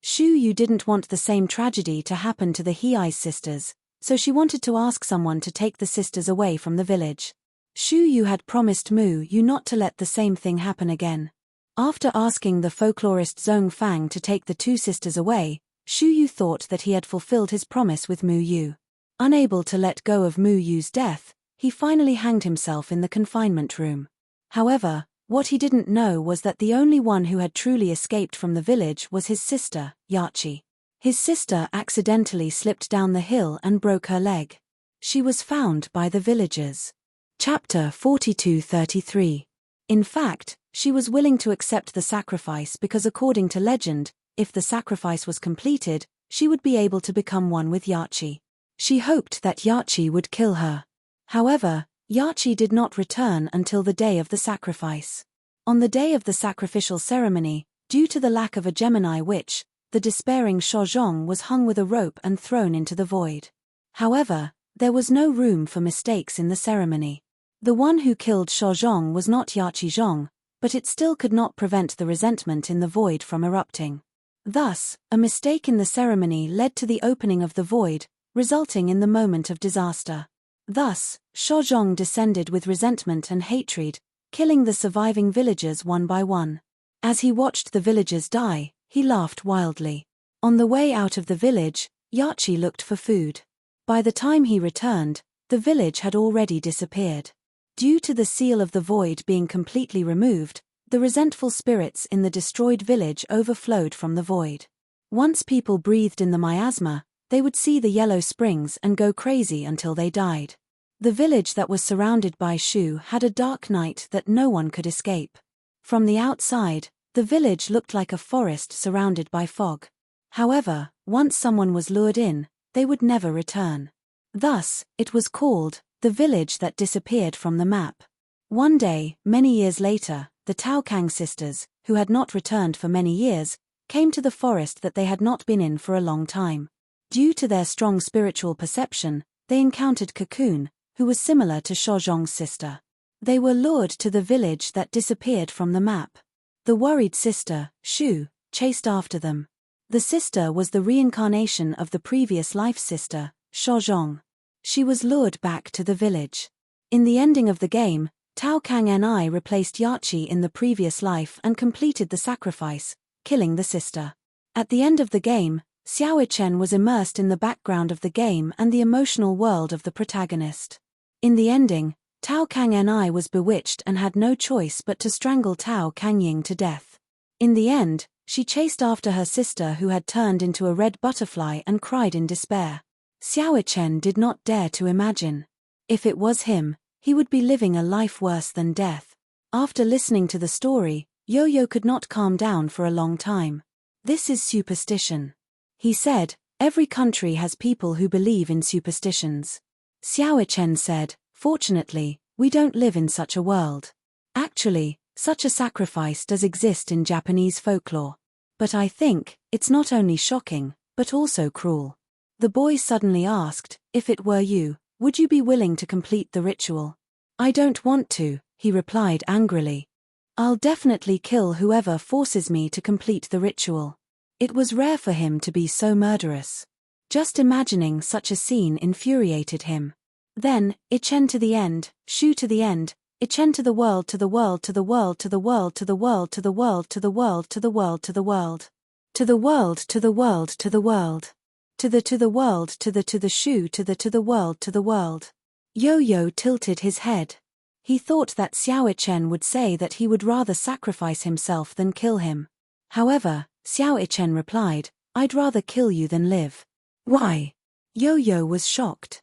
Shu-yu didn't want the same tragedy to happen to the He-Eyes sisters, so she wanted to ask someone to take the sisters away from the village. Shu-yu had promised Mu-yu not to let the same thing happen again. After asking the folklorist Zhong Fang to take the two sisters away, Shu-yu thought that he had fulfilled his promise with Mu-yu. Unable to let go of Mu-yu's death, he finally hanged himself in the confinement room. However, what he didn't know was that the only one who had truly escaped from the village was his sister, Yachi. His sister accidentally slipped down the hill and broke her leg. She was found by the villagers. Chapter 42:33. In fact, she was willing to accept the sacrifice because according to legend, if the sacrifice was completed, she would be able to become one with Yachi. She hoped that Yachi would kill her. However, Yachi did not return until the day of the sacrifice. On the day of the sacrificial ceremony, due to the lack of a Gemini witch, the despairing Shozhong was hung with a rope and thrown into the void. However, there was no room for mistakes in the ceremony. The one who killed Shozhong was not Yachi Zhong, but it still could not prevent the resentment in the void from erupting. Thus, a mistake in the ceremony led to the opening of the void, resulting in the moment of disaster. Thus, Shozhong descended with resentment and hatred, killing the surviving villagers one by one. As he watched the villagers die, he laughed wildly. On the way out of the village, Yachi looked for food. By the time he returned, the village had already disappeared. Due to the seal of the void being completely removed, the resentful spirits in the destroyed village overflowed from the void. Once people breathed in the miasma, they would see the yellow springs and go crazy until they died. The village that was surrounded by Shu had a dark night that no one could escape. From the outside, the village looked like a forest surrounded by fog. However, once someone was lured in, they would never return. Thus, it was called the village that disappeared from the map. One day, many years later, the Tao Kang sisters, who had not returned for many years, came to the forest that they had not been in for a long time. Due to their strong spiritual perception, they encountered Cocoon, who was similar to Shozhong's sister. They were lured to the village that disappeared from the map. The worried sister, Shu, chased after them. The sister was the reincarnation of the previous life sister, Shozhong. She was lured back to the village. In the ending of the game, Tao Kang Ni replaced Yachi in the previous life and completed the sacrifice, killing the sister. At the end of the game, Xiao Chen was immersed in the background of the game and the emotional world of the protagonist. In the ending, Tao Kangni was bewitched and had no choice but to strangle Tao Kangying to death. In the end, she chased after her sister who had turned into a red butterfly and cried in despair. Xiao Chen did not dare to imagine. If it was him, he would be living a life worse than death. After listening to the story, Yo-Yo could not calm down for a long time. This is superstition. He said, every country has people who believe in superstitions. Xiao Chen said, fortunately, we don't live in such a world. Actually, such a sacrifice does exist in Japanese folklore. But I think, it's not only shocking, but also cruel. The boy suddenly asked, if it were you, would you be willing to complete the ritual? I don't want to, he replied angrily. I'll definitely kill whoever forces me to complete the ritual. It was rare for him to be so murderous. Just imagining such a scene infuriated him. Then, Ichen to the end, Shu to the end, Ichen to the world to the world to the world to the world to the world to the world to the world to the world to the world. To the world to the world to the world. To the world to the Shu to the world to the world. Yo-Yo tilted his head. He thought that Xiao Chen would say that he would rather sacrifice himself than kill him. However, Xiao Chen replied, I'd rather kill you than live. Why? Yo-Yo was shocked.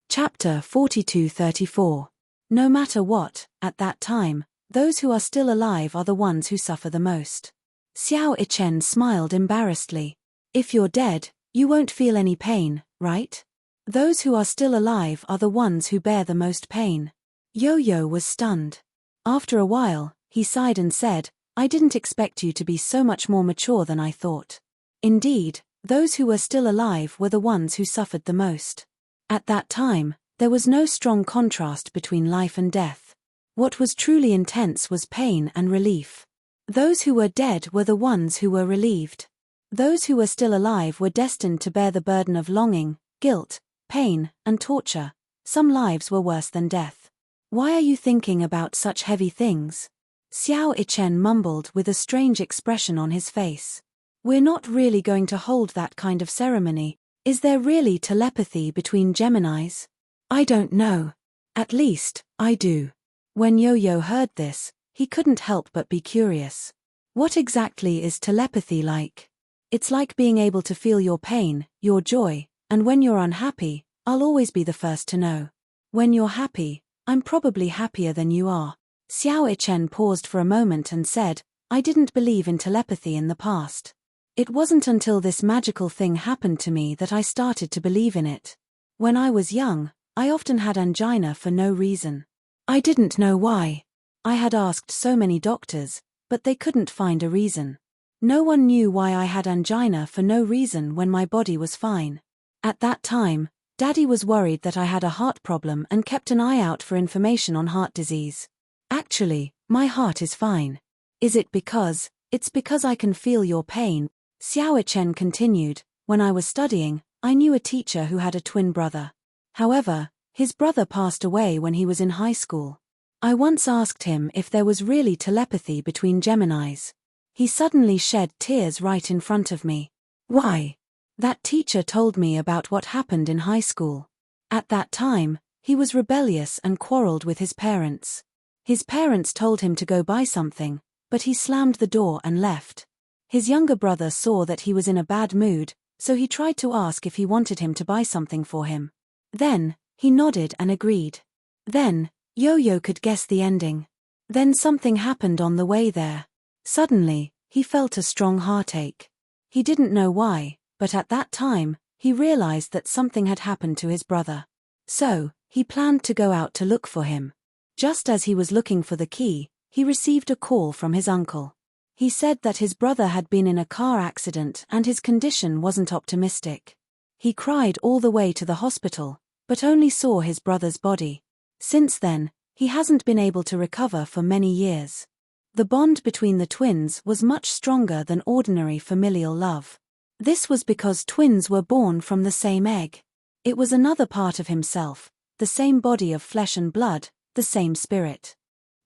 Chapter 42-34. No matter what, at that time, those who are still alive are the ones who suffer the most. Xiao Chen smiled embarrassedly. If you're dead, you won't feel any pain, right? Those who are still alive are the ones who bear the most pain. Yo-Yo was stunned. After a while, he sighed and said, I didn't expect you to be so much more mature than I thought. Indeed, those who were still alive were the ones who suffered the most. At that time, there was no strong contrast between life and death. What was truly intense was pain and relief. Those who were dead were the ones who were relieved. Those who were still alive were destined to bear the burden of longing, guilt, pain, and torture. Some lives were worse than death. Why are you thinking about such heavy things? Xiao Chen mumbled with a strange expression on his face. We're not really going to hold that kind of ceremony. Is there really telepathy between Geminis? I don't know. At least, I do. When Yo-Yo heard this, he couldn't help but be curious. What exactly is telepathy like? It's like being able to feel your pain, your joy, and when you're unhappy, I'll always be the first to know. When you're happy, I'm probably happier than you are. Xiao Chen paused for a moment and said, I didn't believe in telepathy in the past. It wasn't until this magical thing happened to me that I started to believe in it. When I was young, I often had angina for no reason. I didn't know why. I had asked so many doctors, but they couldn't find a reason. No one knew why I had angina for no reason when my body was fine. At that time, Daddy was worried that I had a heart problem and kept an eye out for information on heart disease. Actually, my heart is fine. Is it because? It's because I can feel your pain. Xiao Chen continued, when I was studying, I knew a teacher who had a twin brother. However, his brother passed away when he was in high school. I once asked him if there was really telepathy between Geminis. He suddenly shed tears right in front of me. Why? That teacher told me about what happened in high school. At that time, he was rebellious and quarreled with his parents. His parents told him to go buy something, but he slammed the door and left. His younger brother saw that he was in a bad mood, so he tried to ask if he wanted him to buy something for him. Then, he nodded and agreed. Then, Yo-Yo could guess the ending. Then something happened on the way there. Suddenly, he felt a strong heartache. He didn't know why, but at that time, he realized that something had happened to his brother. So, he planned to go out to look for him. Just as he was looking for the key, he received a call from his uncle. He said that his brother had been in a car accident and his condition wasn't optimistic. He cried all the way to the hospital, but only saw his brother's body. Since then, he hasn't been able to recover for many years. The bond between the twins was much stronger than ordinary familial love. This was because twins were born from the same egg. It was another part of himself, the same body of flesh and blood, the same spirit.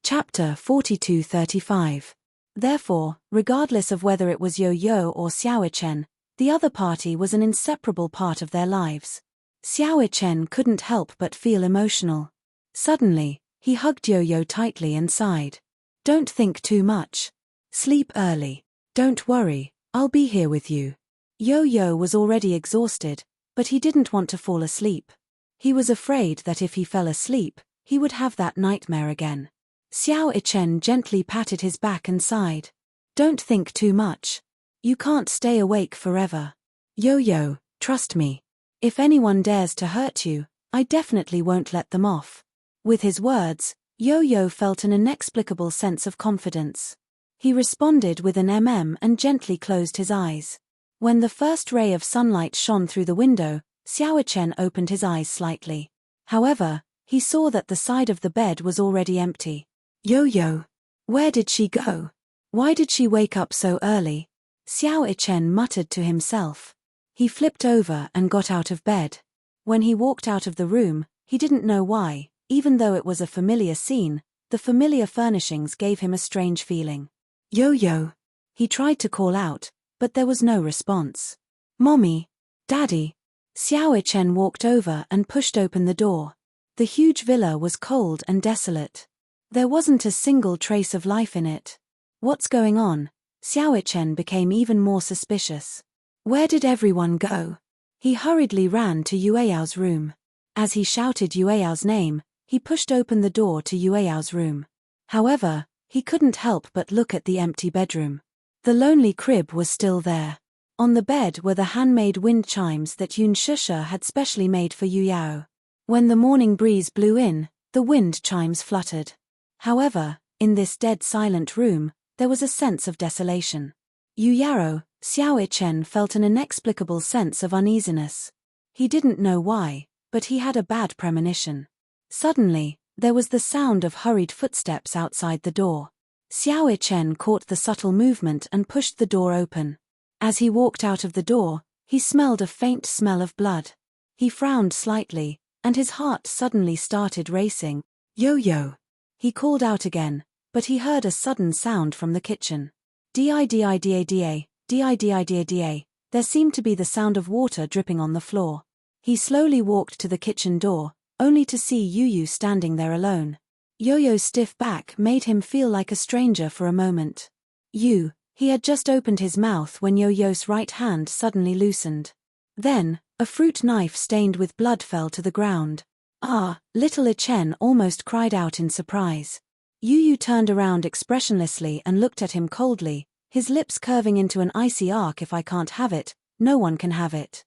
Chapter 42-35. Therefore, regardless of whether it was Yo-Yo or Xiao Chen, the other party was an inseparable part of their lives. Xiao Chen couldn't help but feel emotional. Suddenly, he hugged Yo-Yo tightly and sighed. Don't think too much. Sleep early. Don't worry, I'll be here with you. Yo-Yo was already exhausted, but he didn't want to fall asleep. He was afraid that if he fell asleep, he would have that nightmare again. Xiao Chen gently patted his back and sighed. Don't think too much. You can't stay awake forever. Yo-Yo, trust me. If anyone dares to hurt you, I definitely won't let them off. With his words, Yo-Yo felt an inexplicable sense of confidence. He responded with an and gently closed his eyes. When the first ray of sunlight shone through the window, Xiao Chen opened his eyes slightly. However, he saw that the side of the bed was already empty. Yo-Yo. Where did she go? Why did she wake up so early? Xiao Chen muttered to himself. He flipped over and got out of bed. When he walked out of the room, he didn't know why, even though it was a familiar scene, the familiar furnishings gave him a strange feeling. Yo-Yo. He tried to call out, but there was no response. Mommy. Daddy. Xiao Chen walked over and pushed open the door. The huge villa was cold and desolate. There wasn't a single trace of life in it. What's going on? Xiao Chen became even more suspicious. Where did everyone go? He hurriedly ran to Yueyao's room. As he shouted Yueyao's name, he pushed open the door to Yueyao's room. However, he couldn't help but look at the empty bedroom. The lonely crib was still there. On the bed were the handmade wind chimes that Yun Shusha had specially made for Yuyao. When the morning breeze blew in, the wind chimes fluttered. However, in this dead silent room, there was a sense of desolation. Yuyao, Xiao Chen felt an inexplicable sense of uneasiness. He didn't know why, but he had a bad premonition. Suddenly, there was the sound of hurried footsteps outside the door. Xiao Chen caught the subtle movement and pushed the door open. As he walked out of the door, he smelled a faint smell of blood. He frowned slightly, and his heart suddenly started racing. Yo-Yo. He called out again, but he heard a sudden sound from the kitchen. Dida, dida. There seemed to be the sound of water dripping on the floor. He slowly walked to the kitchen door, only to see Yu standing there alone. Yo-Yo's stiff back made him feel like a stranger for a moment. He had just opened his mouth when Yo-Yo's right hand suddenly loosened. Then, a fruit knife stained with blood fell to the ground. Ah, little Chen almost cried out in surprise. Yu turned around expressionlessly and looked at him coldly, his lips curving into an icy arc. If I can't have it, no one can have it.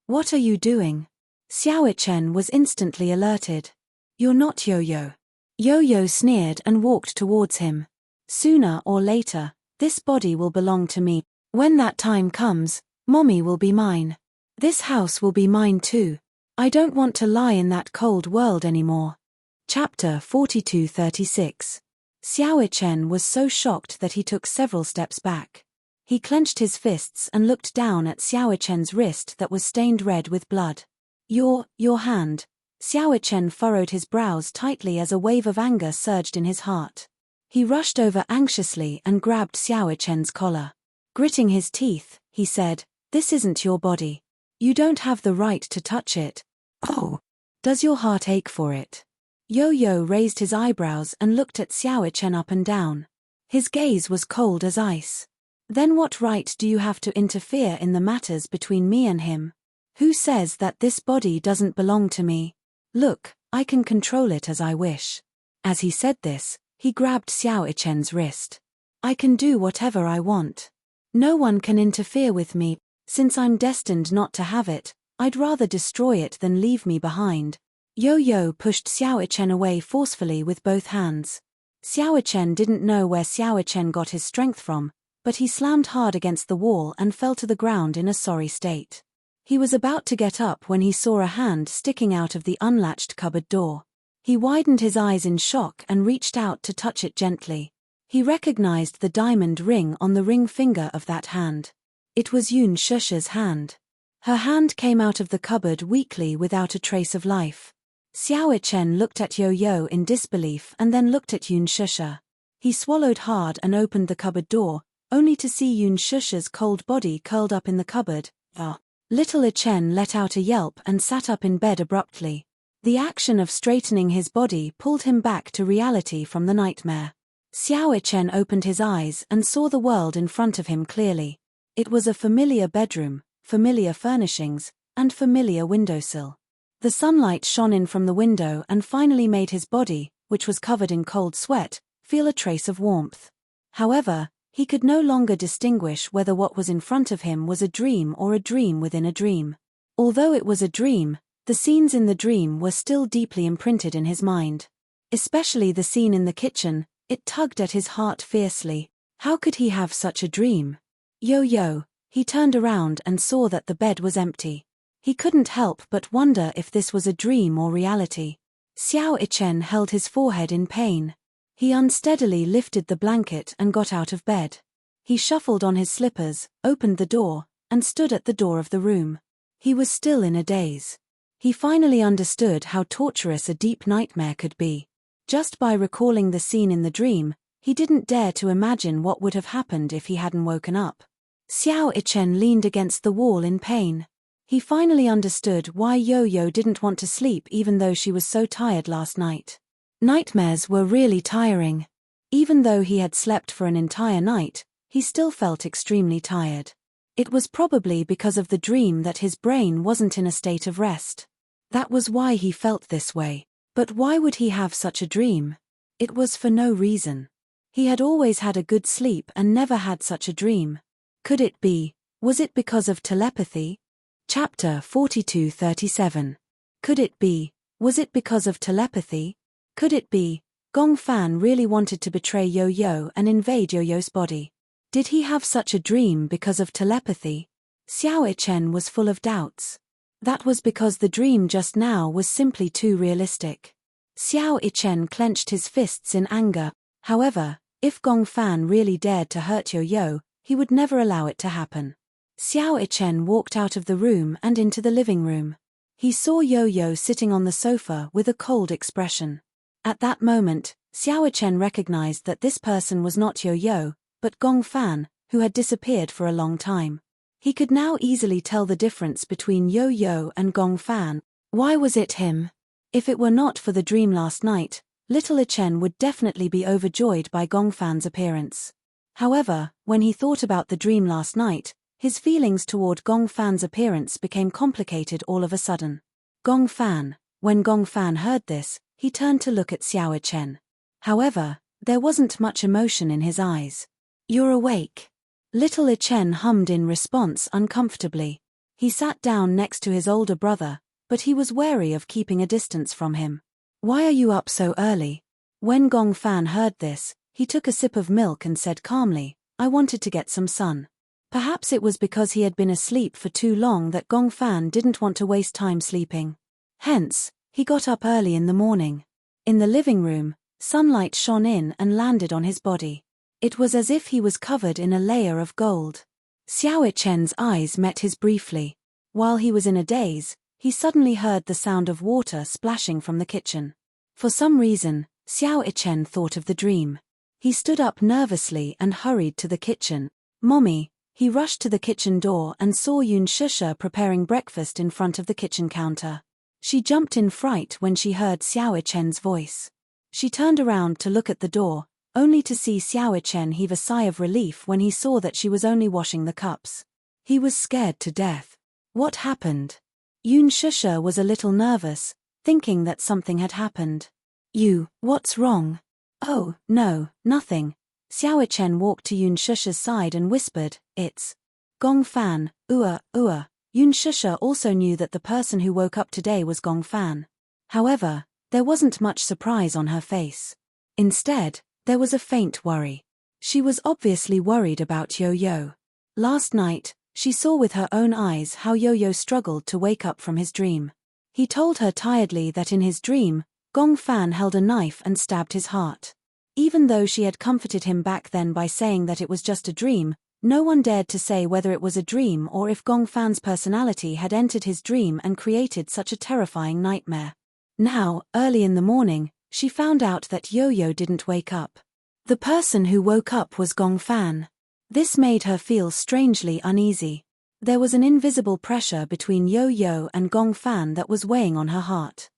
What are you doing? Xiao Chen was instantly alerted. You're not Yo-Yo. Yo-Yo sneered and walked towards him. Sooner or later, this body will belong to me. When that time comes, Mommy will be mine. This house will be mine too. I don't want to lie in that cold world anymore. Chapter 42:36. Xiao Chen was so shocked that he took several steps back. He clenched his fists and looked down at Xiao Chen's wrist that was stained red with blood. Your hand. Xiao Chen furrowed his brows tightly as a wave of anger surged in his heart. He rushed over anxiously and grabbed Xiao Chen's collar. Gritting his teeth, he said, "This isn't your body. You don't have the right to touch it." Oh. Does your heart ache for it? Yo-Yo raised his eyebrows and looked at Xiao Chen up and down. His gaze was cold as ice. Then what right do you have to interfere in the matters between me and him? Who says that this body doesn't belong to me? Look, I can control it as I wish. As he said this, he grabbed Xiao Chen's wrist. I can do whatever I want. No one can interfere with me. Since I'm destined not to have it, I'd rather destroy it than leave me behind. Yo-Yo pushed Xiao Chen away forcefully with both hands. Xiao Chen didn't know where Xiao Chen got his strength from, but he slammed hard against the wall and fell to the ground in a sorry state. He was about to get up when he saw a hand sticking out of the unlatched cupboard door. He widened his eyes in shock and reached out to touch it gently. He recognized the diamond ring on the ring finger of that hand. It was Yun Shusha's hand. Her hand came out of the cupboard weakly without a trace of life. Xiao Chen looked at Yo-Yo in disbelief and then looked at Yun Shusha. He swallowed hard and opened the cupboard door, only to see Yoon Shusha's cold body curled up in the cupboard. Little Chen let out a yelp and sat up in bed abruptly. The action of straightening his body pulled him back to reality from the nightmare. Xiao Chen opened his eyes and saw the world in front of him clearly. It was a familiar bedroom, familiar furnishings, and familiar windowsill. The sunlight shone in from the window and finally made his body, which was covered in cold sweat, feel a trace of warmth. However, he could no longer distinguish whether what was in front of him was a dream or a dream within a dream. Although it was a dream, the scenes in the dream were still deeply imprinted in his mind. Especially the scene in the kitchen, it tugged at his heart fiercely. How could he have such a dream? Yo-yo, he turned around and saw that the bed was empty. He couldn't help but wonder if this was a dream or reality. Xiao Ichen held his forehead in pain. He unsteadily lifted the blanket and got out of bed. He shuffled on his slippers, opened the door, and stood at the door of the room. He was still in a daze. He finally understood how torturous a deep nightmare could be. Just by recalling the scene in the dream, he didn't dare to imagine what would have happened if he hadn't woken up. Xiao Ichen leaned against the wall in pain. He finally understood why Yo-Yo didn't want to sleep even though she was so tired last night. Nightmares were really tiring. Even though he had slept for an entire night, he still felt extremely tired. It was probably because of the dream that his brain wasn't in a state of rest. That was why he felt this way. But why would he have such a dream? It was for no reason. He had always had a good sleep and never had such a dream. Could it be? Was it because of telepathy? Chapter 42:37. Could it be? Was it because of telepathy? Could it be? Gong Fan really wanted to betray Yo-Yo and invade Yo-Yo's body. Did he have such a dream because of telepathy? Xiao Ichen was full of doubts. That was because the dream just now was simply too realistic. Xiao Ichen clenched his fists in anger. However, if Gong Fan really dared to hurt Yo-Yo, he would never allow it to happen. Xiao Ichen walked out of the room and into the living room. He saw Yo-Yo sitting on the sofa with a cold expression. At that moment, Xiao Ichen recognized that this person was not Yo-Yo, but Gong Fan, who had disappeared for a long time. He could now easily tell the difference between Yo-Yo and Gong Fan. Why was it him? If it were not for the dream last night, little Chen would definitely be overjoyed by Gong Fan's appearance. However, when he thought about the dream last night, his feelings toward Gong Fan's appearance became complicated all of a sudden. Gong Fan. When Gong Fan heard this, he turned to look at Xiao Chen. However, there wasn't much emotion in his eyes. "You're awake." Little Chen hummed in response uncomfortably. He sat down next to his older brother, but he was wary of keeping a distance from him. "Why are you up so early?" When Gong Fan heard this, he took a sip of milk and said calmly, "I wanted to get some sun." Perhaps it was because he had been asleep for too long that Gong Fan didn't want to waste time sleeping. Hence, he got up early in the morning. In the living room, sunlight shone in and landed on his body. It was as if he was covered in a layer of gold. Xiao Chen's eyes met his briefly. While he was in a daze, he suddenly heard the sound of water splashing from the kitchen. For some reason, Xiao Chen thought of the dream. He stood up nervously and hurried to the kitchen. "Mommy." He rushed to the kitchen door and saw Yoon Shusha preparing breakfast in front of the kitchen counter. She jumped in fright when she heard Xiao Chen's voice. She turned around to look at the door, only to see Xiao Chen heave a sigh of relief when he saw that she was only washing the cups. He was scared to death. What happened? Yoon Shusha was a little nervous, thinking that something had happened. What's wrong?" "Oh, no, nothing." Xiao Chen walked to Yoon Shusha's side and whispered, "It's Gong Fan, Yoon Shusha also knew that the person who woke up today was Gong Fan. However, there wasn't much surprise on her face. Instead, there was a faint worry. She was obviously worried about Yo-Yo. Last night, she saw with her own eyes how Yo-Yo struggled to wake up from his dream. He told her tiredly that in his dream, Gong Fan held a knife and stabbed his heart. Even though she had comforted him back then by saying that it was just a dream, no one dared to say whether it was a dream or if Gong Fan's personality had entered his dream and created such a terrifying nightmare. Now, early in the morning, she found out that Yo-Yo didn't wake up. The person who woke up was Gong Fan. This made her feel strangely uneasy. There was an invisible pressure between Yo-Yo and Gong Fan that was weighing on her heart.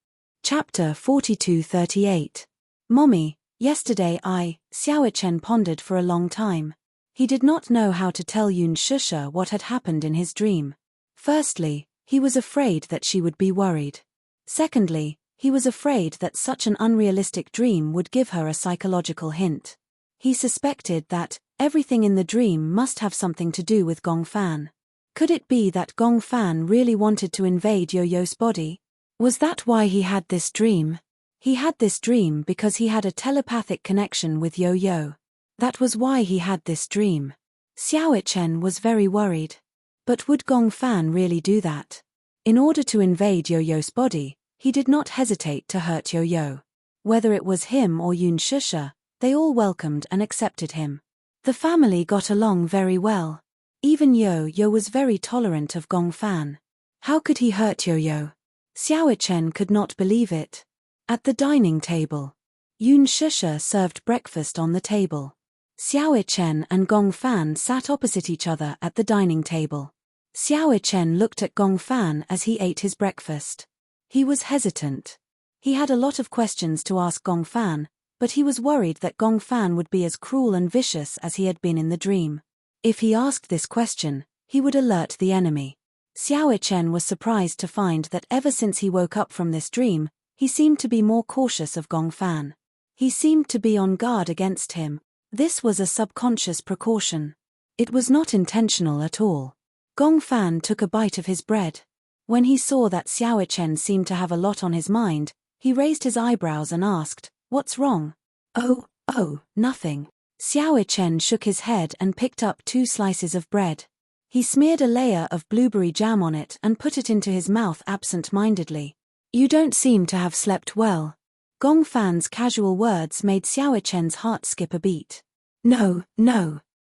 Chapter 42:38. Mommy, yesterday Xiao Chen pondered for a long time. He did not know how to tell Yun Shusha what had happened in his dream. Firstly, he was afraid that she would be worried. Secondly, he was afraid that such an unrealistic dream would give her a psychological hint. He suspected that everything in the dream must have something to do with Gong Fan. Could it be that Gong Fan really wanted to invade Yo-Yo's body? Was that why he had this dream? He had this dream because he had a telepathic connection with Yo-Yo. That was why he had this dream. Xiao Chen was very worried. But would Gong Fan really do that? In order to invade Yo-Yo's body, he did not hesitate to hurt Yo-Yo. Whether it was him or Yun Shusha, they all welcomed and accepted him. The family got along very well. Even Yo-Yo was very tolerant of Gong Fan. How could he hurt Yo-Yo? Xiao Chen could not believe it. At the dining table, Yun Shusha served breakfast on the table. Xiao Chen and Gong Fan sat opposite each other at the dining table. Xiao Chen looked at Gong Fan as he ate his breakfast. He was hesitant. He had a lot of questions to ask Gong Fan, but he was worried that Gong Fan would be as cruel and vicious as he had been in the dream. If he asked this question, he would alert the enemy. Xiao Chen was surprised to find that ever since he woke up from this dream, he seemed to be more cautious of Gong Fan. He seemed to be on guard against him. This was a subconscious precaution. It was not intentional at all. Gong Fan took a bite of his bread. When he saw that Xiao Chen seemed to have a lot on his mind, he raised his eyebrows and asked, "What's wrong?" Oh, nothing." Xiao Chen shook his head and picked up 2 slices of bread. He smeared a layer of blueberry jam on it and put it into his mouth absent-mindedly. "You don't seem to have slept well." Gong Fan's casual words made Xiao Chen's heart skip a beat. No.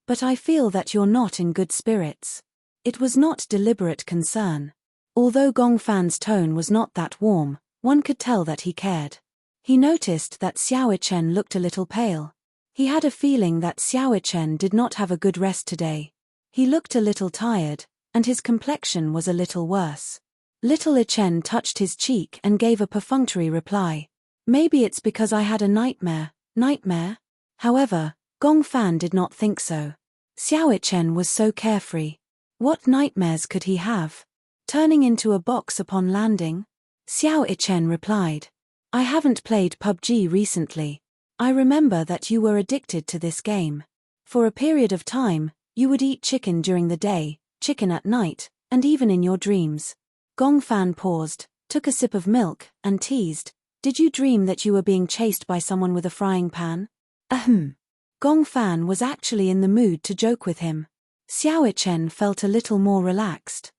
But I feel that you're not in good spirits." It was not deliberate concern. Although Gong Fan's tone was not that warm, one could tell that he cared. He noticed that Xiao Chen looked a little pale. He had a feeling that Xiao Chen did not have a good rest today. He looked a little tired, and his complexion was a little worse. Little Chen touched his cheek and gave a perfunctory reply. "Maybe it's because I had a nightmare." Nightmare? However, Gong Fan did not think so. Xiao Chen was so carefree. What nightmares could he have? Turning into a box upon landing? Xiao Chen replied, "I haven't played PUBG recently. I remember that you were addicted to this game. For a period of time, you would eat chicken during the day, chicken at night, and even in your dreams." Gong Fan paused, took a sip of milk, and teased, "Did you dream that you were being chased by someone with a frying pan?" Ahem. Gong Fan was actually in the mood to joke with him. Xiao Chen felt a little more relaxed.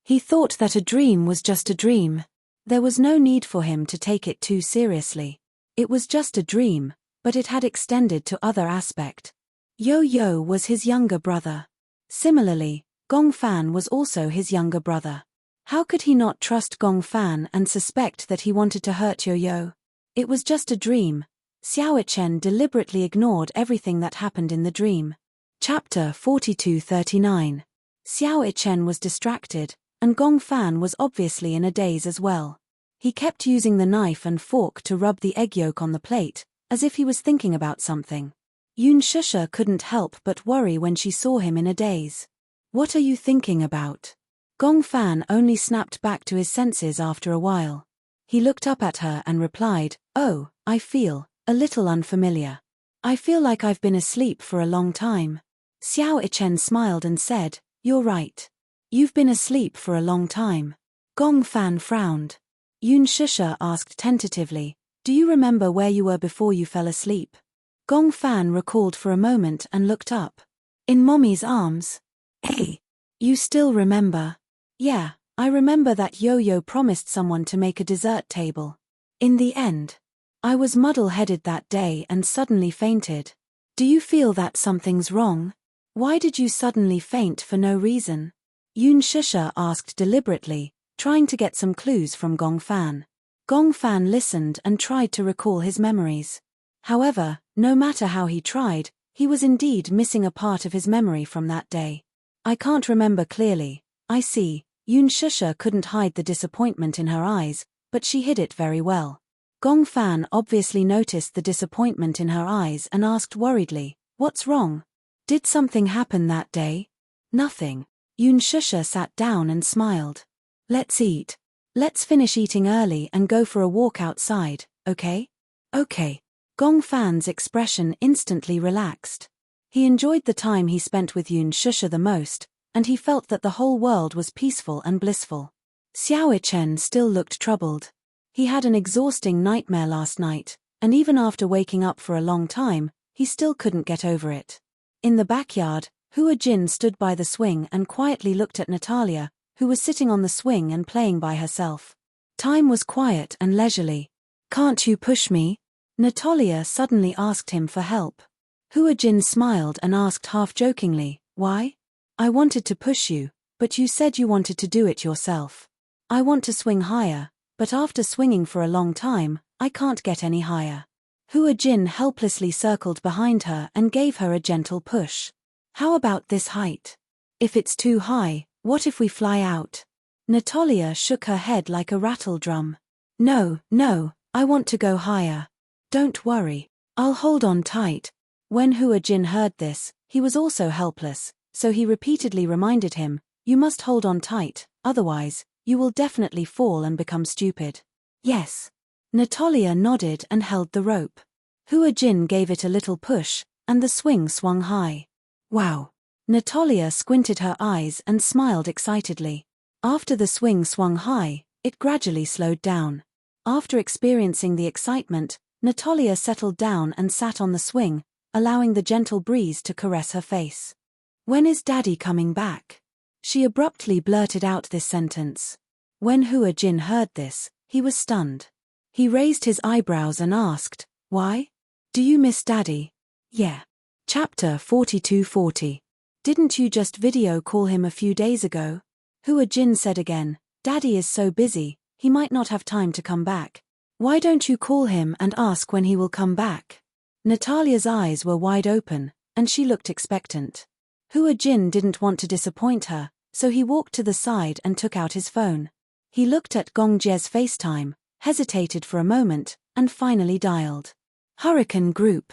He thought that a dream was just a dream. There was no need for him to take it too seriously. It was just a dream, but it had extended to other aspect. Yo-Yo was his younger brother. Similarly, Gong Fan was also his younger brother. How could he not trust Gong Fan and suspect that he wanted to hurt Yo-Yo? It was just a dream. Xiao Chen deliberately ignored everything that happened in the dream. Chapter 42:39. Xiao Chen was distracted, and Gong Fan was obviously in a daze as well. He kept using the knife and fork to rub the egg yolk on the plate, as if he was thinking about something. Yun Shusha couldn't help but worry when she saw him in a daze. "What are you thinking about?" Gong Fan only snapped back to his senses after a while. He looked up at her and replied, "Oh, I feel a little unfamiliar. I feel like I've been asleep for a long time." Xiao Chen smiled and said, "You're right. You've been asleep for a long time." Gong Fan frowned. Yun Shusha asked tentatively, "Do you remember where you were before you fell asleep?" Gong Fan recalled for a moment and looked up. "In Mommy's arms." "Hey, you still remember?" "Yeah, I remember that Yo-Yo promised someone to make a dessert table. In the end, I was muddle-headed that day and suddenly fainted. Do you feel that something's wrong? Why did you suddenly faint for no reason?" Yun Shusha asked deliberately, trying to get some clues from Gong Fan. Gong Fan listened and tried to recall his memories. However, No matter how he tried, he was indeed missing a part of his memory from that day. I can't remember clearly. I see. Yoon Shusha couldn't hide the disappointment in her eyes, but she hid it very well. Gong Fan obviously noticed the disappointment in her eyes and asked worriedly, "What's wrong? Did something happen that day?" "Nothing." Yoon Shusha sat down and smiled. "Let's eat. Let's finish eating early and go for a walk outside, okay?" "Okay." Gong Fan's expression instantly relaxed. He enjoyed the time he spent with Yoon Shusha the most, and he felt that the whole world was peaceful and blissful. Xiao Chen still looked troubled. He had an exhausting nightmare last night, and even after waking up for a long time, he still couldn't get over it. In the backyard, Hua Jin stood by the swing and quietly looked at Natalia, who was sitting on the swing and playing by herself. Time was quiet and leisurely. "Can't you push me?" Natalia suddenly asked him for help. Hua Jin smiled and asked half-jokingly, "Why?" "I wanted to push you, but you said you wanted to do it yourself. I want to swing higher, but after swinging for a long time, I can't get any higher." Hua Jin helplessly circled behind her and gave her a gentle push. "How about this height? If it's too high, what if we fly out?" Natalia shook her head like a rattle drum. No, I want to go higher." "Don't worry. I'll hold on tight." When Hua Jin heard this, he was also helpless, so he repeatedly reminded him, "You must hold on tight, otherwise, you will definitely fall and become stupid." "Yes." Natalia nodded and held the rope. Hua Jin gave it a little push, and the swing swung high. "Wow." Natalia squinted her eyes and smiled excitedly. After the swing swung high, it gradually slowed down. After experiencing the excitement, Natalia settled down and sat on the swing, allowing the gentle breeze to caress her face. "When is Daddy coming back?" She abruptly blurted out this sentence. When Hua Jin heard this, he was stunned. He raised his eyebrows and asked, "Why? Do you miss Daddy?" "Yeah." Chapter 4240. "Didn't you just video call him a few days ago?" Hua Jin said again, "Daddy is so busy, he might not have time to come back. Why don't you call him and ask when he will come back?" Natalia's eyes were wide open, and she looked expectant. Hua Jin didn't want to disappoint her, so he walked to the side and took out his phone. He looked at Gong Jie's FaceTime, hesitated for a moment, and finally dialed. Hurricane Group.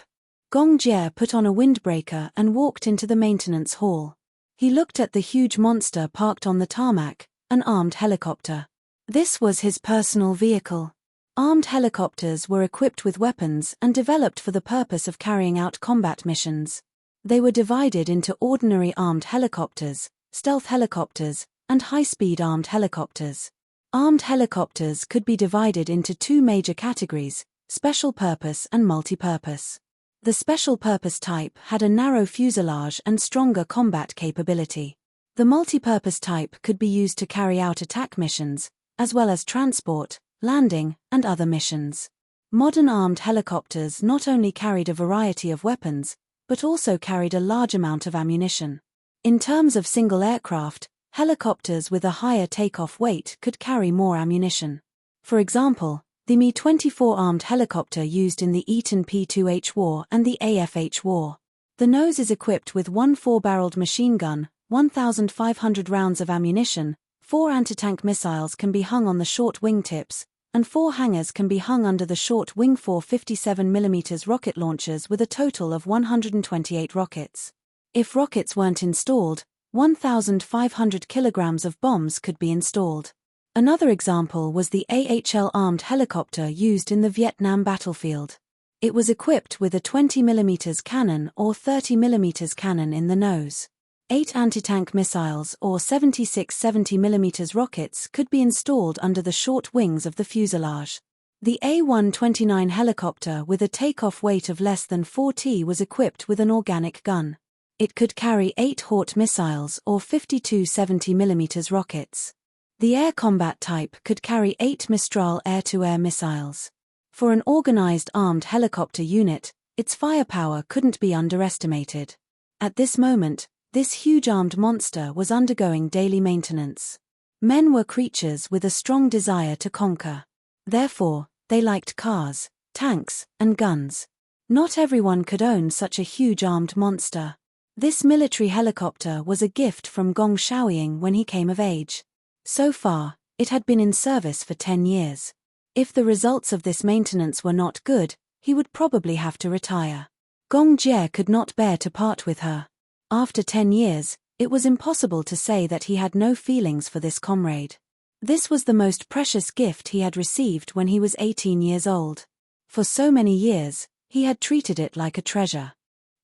Gong Jie put on a windbreaker and walked into the maintenance hall. He looked at the huge monster parked on the tarmac, an armed helicopter. This was his personal vehicle. Armed helicopters were equipped with weapons and developed for the purpose of carrying out combat missions. They were divided into ordinary armed helicopters, stealth helicopters, and high-speed armed helicopters. Armed helicopters could be divided into two major categories, special purpose and multi-purpose. The special purpose type had a narrow fuselage and stronger combat capability. The multi-purpose type could be used to carry out attack missions, as well as transport, landing, and other missions. Modern armed helicopters not only carried a variety of weapons, but also carried a large amount of ammunition. In terms of single aircraft, helicopters with a higher takeoff weight could carry more ammunition. For example, the Mi-24 armed helicopter used in the Eaton P-2H war and the AFH war. The nose is equipped with one 4-barreled machine gun, 1,500 rounds of ammunition, 4 anti-tank missiles can be hung on the short wingtips, and 4 hangars can be hung under the short wing. 4 57mm rocket launchers with a total of 128 rockets. If rockets weren't installed, 1,500 kilograms of bombs could be installed. Another example was the AHL armed helicopter used in the Vietnam battlefield. It was equipped with a 20mm cannon or 30mm cannon in the nose. 8 anti-tank missiles or 76 70mm rockets could be installed under the short wings of the fuselage. The A-129 helicopter with a takeoff weight of less than 4 was equipped with an organic gun. It could carry 8 Hort missiles or 52 70mm rockets. The air combat type could carry 8 Mistral air-to-air missiles. For an organized armed helicopter unit, its firepower couldn't be underestimated. At this moment, this huge armed monster was undergoing daily maintenance. Men were creatures with a strong desire to conquer. Therefore, they liked cars, tanks, and guns. Not everyone could own such a huge armed monster. This military helicopter was a gift from Gong Xiaoying when he came of age. So far, it had been in service for 10 years. If the results of this maintenance were not good, he would probably have to retire. Gong Jie could not bear to part with her. After 10 years, it was impossible to say that he had no feelings for this comrade. This was the most precious gift he had received when he was 18 years old. For so many years, he had treated it like a treasure.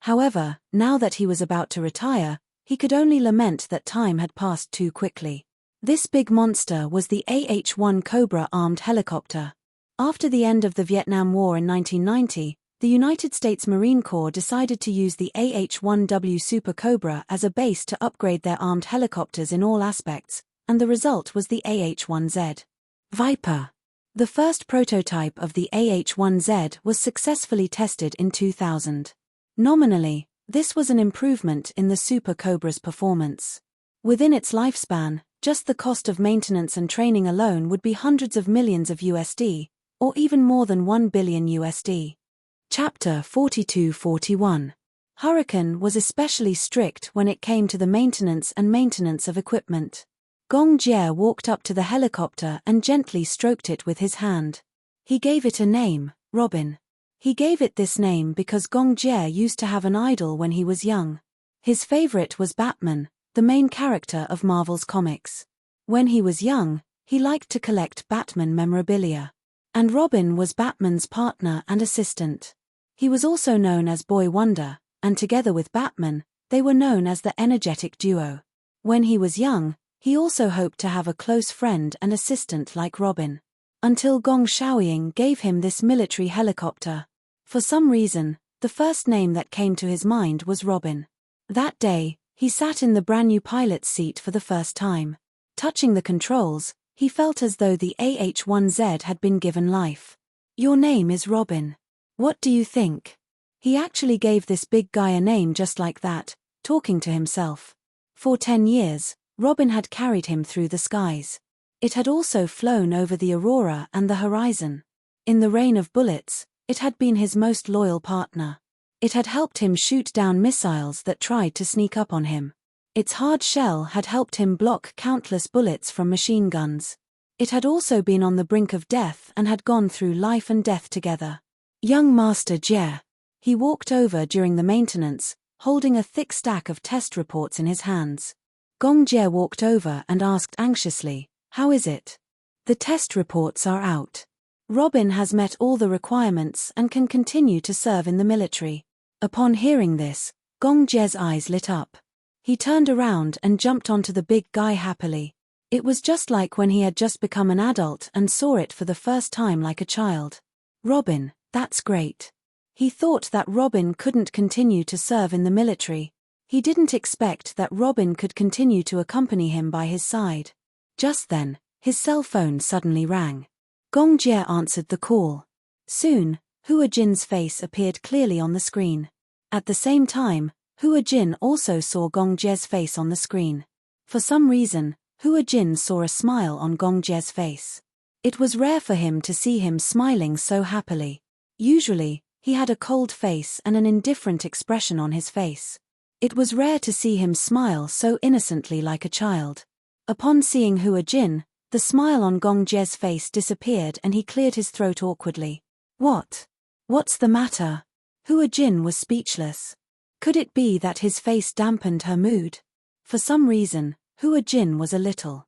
However, now that he was about to retire, he could only lament that time had passed too quickly. This big monster was the AH-1 Cobra armed helicopter. After the end of the Vietnam War in 1990, the United States Marine Corps decided to use the AH-1W Super Cobra as a base to upgrade their armed helicopters in all aspects, and the result was the AH-1Z Viper. The first prototype of the AH-1Z was successfully tested in 2000. Nominally, this was an improvement in the Super Cobra's performance. Within its lifespan, just the cost of maintenance and training alone would be hundreds of millions of USD, or even more than $1 billion USD. Chapter 42-41. Hurricane was especially strict when it came to the maintenance of equipment. Gong Jie walked up to the helicopter and gently stroked it with his hand. He gave it a name, Robin. He gave it this name because Gong Jie used to have an idol when he was young. His favorite was Batman, the main character of Marvel's comics. When he was young, he liked to collect Batman memorabilia. And Robin was Batman's partner and assistant. He was also known as Boy Wonder, and together with Batman, they were known as the energetic duo. When he was young, he also hoped to have a close friend and assistant like Robin. Until Gong Xiaoying gave him this military helicopter. For some reason, the first name that came to his mind was Robin. That day, he sat in the brand new pilot's seat for the first time. Touching the controls, he felt as though the AH-1Z had been given life. Your name is Robin. What do you think? He actually gave this big guy a name just like that, talking to himself. For 10 years, Robin had carried him through the skies. It had also flown over the aurora and the horizon. In the rain of bullets, it had been his most loyal partner. It had helped him shoot down missiles that tried to sneak up on him. Its hard shell had helped him block countless bullets from machine guns. It had also been on the brink of death and had gone through life and death together. Young Master Jie. He walked over during the maintenance, holding a thick stack of test reports in his hands. Gong Jie walked over and asked anxiously, "How is it?" "The test reports are out. Robin has met all the requirements and can continue to serve in the military." Upon hearing this, Gong Jie's eyes lit up. He turned around and jumped onto the big guy happily. It was just like when he had just become an adult and saw it for the first time like a child. Robin, that's great. He thought that Robin couldn't continue to serve in the military. He didn't expect that Robin could continue to accompany him by his side. Just then, his cell phone suddenly rang. Gong Jie answered the call. Soon, Hua Jin's face appeared clearly on the screen. At the same time, Hua Jin also saw Gong Jie's face on the screen. For some reason, Hua Jin saw a smile on Gong Jie's face. It was rare for him to see him smiling so happily. Usually, he had a cold face and an indifferent expression on his face. It was rare to see him smile so innocently like a child. Upon seeing Hua Jin, the smile on Gong Jie's face disappeared and he cleared his throat awkwardly. What's the matter? Hua Jin was speechless. Could it be that his face dampened her mood? For some reason, Hua Jin was a little.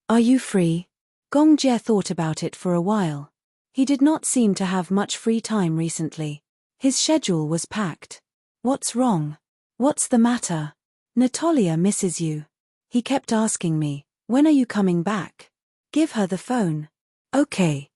Are you free? Gong Jie thought about it for a while. He did not seem to have much free time recently. His schedule was packed. What's wrong? What's the matter? Natalia misses you. He kept asking me, when are you coming back? Give her the phone. Okay.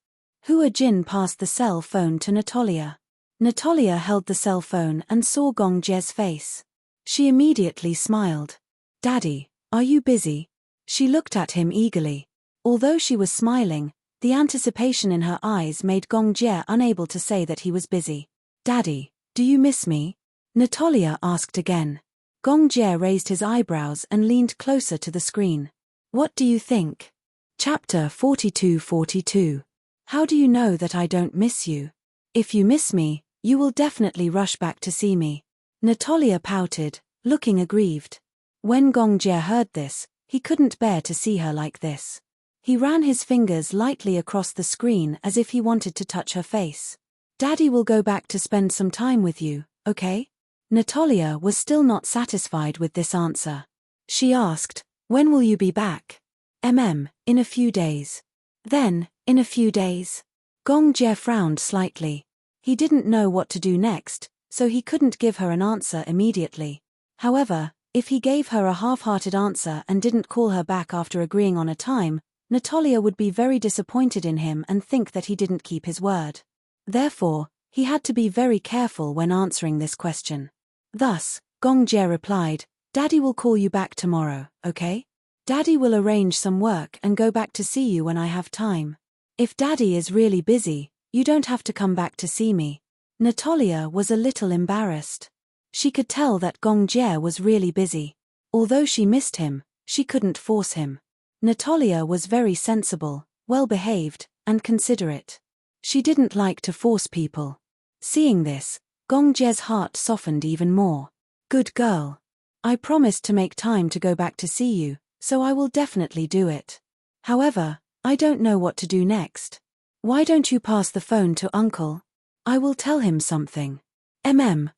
Hua Jin passed the cell phone to Natalia. Natalia held the cell phone and saw Gong Jie's face. She immediately smiled. Daddy, are you busy? She looked at him eagerly. Although she was smiling, the anticipation in her eyes made Gong Jie unable to say that he was busy. Daddy, do you miss me? Natalia asked again. Gong Jie raised his eyebrows and leaned closer to the screen. What do you think? Chapter 42-42. How do you know that I don't miss you? If you miss me, You will definitely rush back to see me. Natalia pouted, looking aggrieved. When Gongjie heard this, he couldn't bear to see her like this. He ran his fingers lightly across the screen as if he wanted to touch her face. Daddy will go back to spend some time with you, okay? Natalia was still not satisfied with this answer. She asked, when will you be back? In a few days. Then, in a few days? Gongjie frowned slightly. He didn't know what to do next, so he couldn't give her an answer immediately. However, if he gave her a half-hearted answer and didn't call her back after agreeing on a time, Natalia would be very disappointed in him and think that he didn't keep his word. Therefore, he had to be very careful when answering this question. Thus, Gongjie replied, Daddy will call you back tomorrow, okay? Daddy will arrange some work and go back to see you when I have time. If Daddy is really busy, you don't have to come back to see me. Natalia was a little embarrassed. She could tell that Gongjie was really busy. Although she missed him, she couldn't force him. Natalia was very sensible, well-behaved, and considerate. She didn't like to force people. Seeing this, Gongjie's heart softened even more. Good girl. I promised to make time to go back to see you, so I will definitely do it. However, I don't know what to do next. Why don't you pass the phone to Uncle? I will tell him something.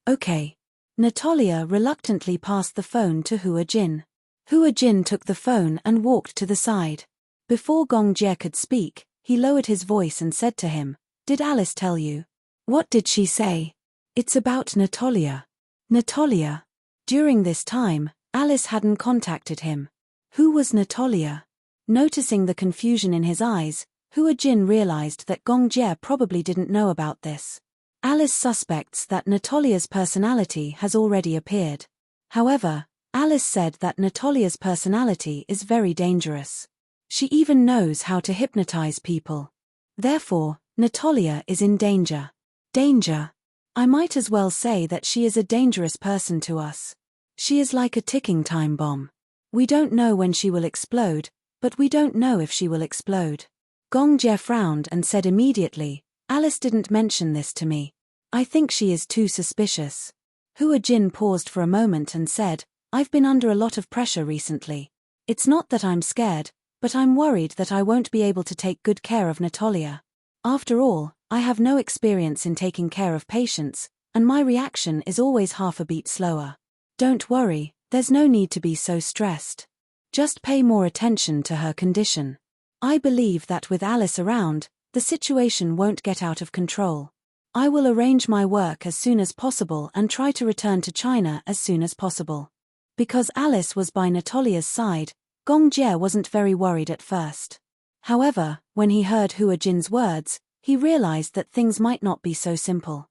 Okay. Natalia reluctantly passed the phone to Hua Jin. Hua Jin took the phone and walked to the side. Before Gongjie could speak, he lowered his voice and said to him, Did Alice tell you? What did she say? It's about Natalia. Natalia. During this time, Alice hadn't contacted him. Who was Natalia? Noticing the confusion in his eyes, Hua Jin realized that Gongjie probably didn't know about this. Alice suspects that Natalia's personality has already appeared. However, Alice said that Natalia's personality is very dangerous. She even knows how to hypnotize people. Therefore, Natalia is in danger. Danger. I might as well say that she is a dangerous person to us. She is like a ticking time bomb. We don't know when she will explode, but we don't know if she will explode. Gongjie frowned and said immediately, Alice didn't mention this to me. I think she is too suspicious. Hua Jin paused for a moment and said, I've been under a lot of pressure recently. It's not that I'm scared, but I'm worried that I won't be able to take good care of Natalia. After all, I have no experience in taking care of patients, and my reaction is always half a beat slower. Don't worry, there's no need to be so stressed. Just pay more attention to her condition. I believe that with Alice around, the situation won't get out of control. I will arrange my work as soon as possible and try to return to China as soon as possible. Because Alice was by Natalia's side, Gongjie wasn't very worried at first. However, when he heard Hua Jin's words, he realized that things might not be so simple.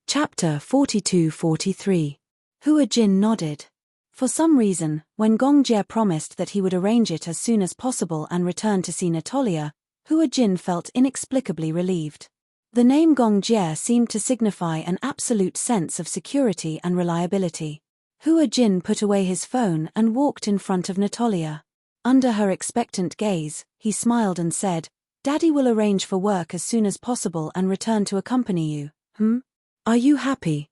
Chapter 42-43. Hua Jin nodded. For some reason, when Gongjie promised that he would arrange it as soon as possible and return to see Natalia, Hua Jin felt inexplicably relieved. The name Gongjie seemed to signify an absolute sense of security and reliability. Hua Jin put away his phone and walked in front of Natalia. Under her expectant gaze, he smiled and said, Daddy will arrange for work as soon as possible and return to accompany you. Are you happy?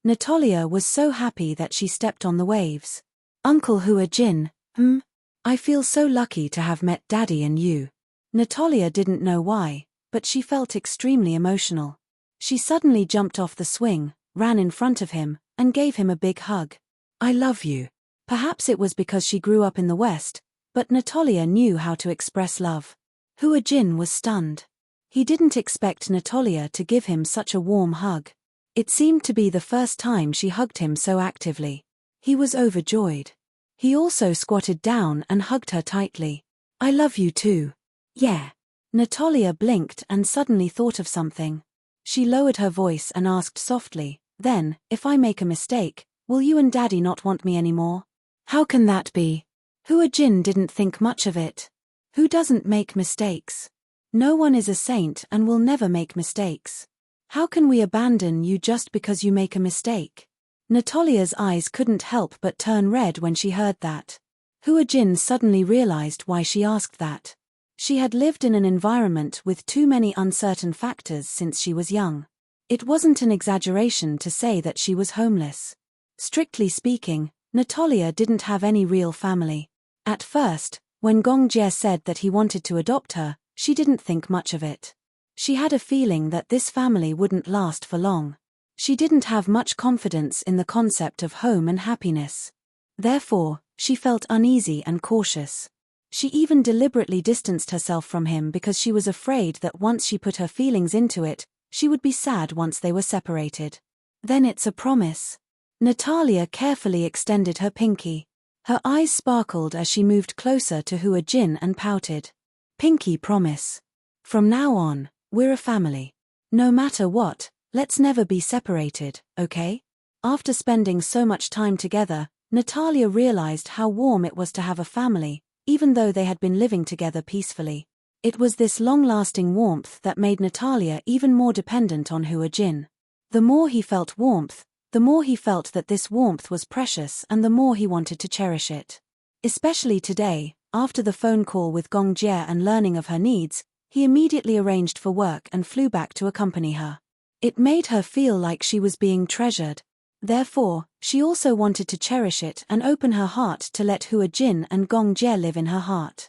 Natalia was so happy that she stepped on the waves. Uncle Hua Jin, I feel so lucky to have met Daddy and you. Natalia didn't know why, but she felt extremely emotional. She suddenly jumped off the swing, ran in front of him, and gave him a big hug. I love you. Perhaps it was because she grew up in the West, but Natalia knew how to express love. Hua Jin was stunned. He didn't expect Natalia to give him such a warm hug. It seemed to be the first time she hugged him so actively. He was overjoyed. He also squatted down and hugged her tightly. I love you too. Yeah. Natalia blinked and suddenly thought of something. She lowered her voice and asked softly, Then, if I make a mistake, will you and Daddy not want me anymore? How can that be? Hua Jin didn't think much of it. Who doesn't make mistakes? No one is a saint and will never make mistakes. How can we abandon you just because you make a mistake? Natalia's eyes couldn't help but turn red when she heard that. Hua Jin suddenly realized why she asked that. She had lived in an environment with too many uncertain factors since she was young. It wasn't an exaggeration to say that she was homeless. Strictly speaking, Natalia didn't have any real family. At first, when Gongjie said that he wanted to adopt her, she didn't think much of it. She had a feeling that this family wouldn't last for long. She didn't have much confidence in the concept of home and happiness. Therefore, she felt uneasy and cautious. She even deliberately distanced herself from him because she was afraid that once she put her feelings into it, she would be sad once they were separated. Then it's a promise. Natalia carefully extended her pinky. Her eyes sparkled as she moved closer to Hua Jin and pouted. Pinky promise. From now on, we're a family. No matter what, let's never be separated, okay? After spending so much time together, Natalia realized how warm it was to have a family, even though they had been living together peacefully. It was this long-lasting warmth that made Natalia even more dependent on Hua Jin. The more he felt warmth, the more he felt that this warmth was precious and the more he wanted to cherish it. Especially today, after the phone call with Gongjie and learning of her needs, he immediately arranged for work and flew back to accompany her. It made her feel like she was being treasured. Therefore, she also wanted to cherish it and open her heart to let Hua Jin and Gongjie live in her heart.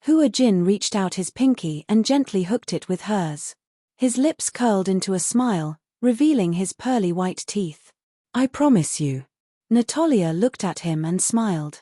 Hua Jin reached out his pinky and gently hooked it with hers. His lips curled into a smile, revealing his pearly white teeth. I promise you. Natalia looked at him and smiled.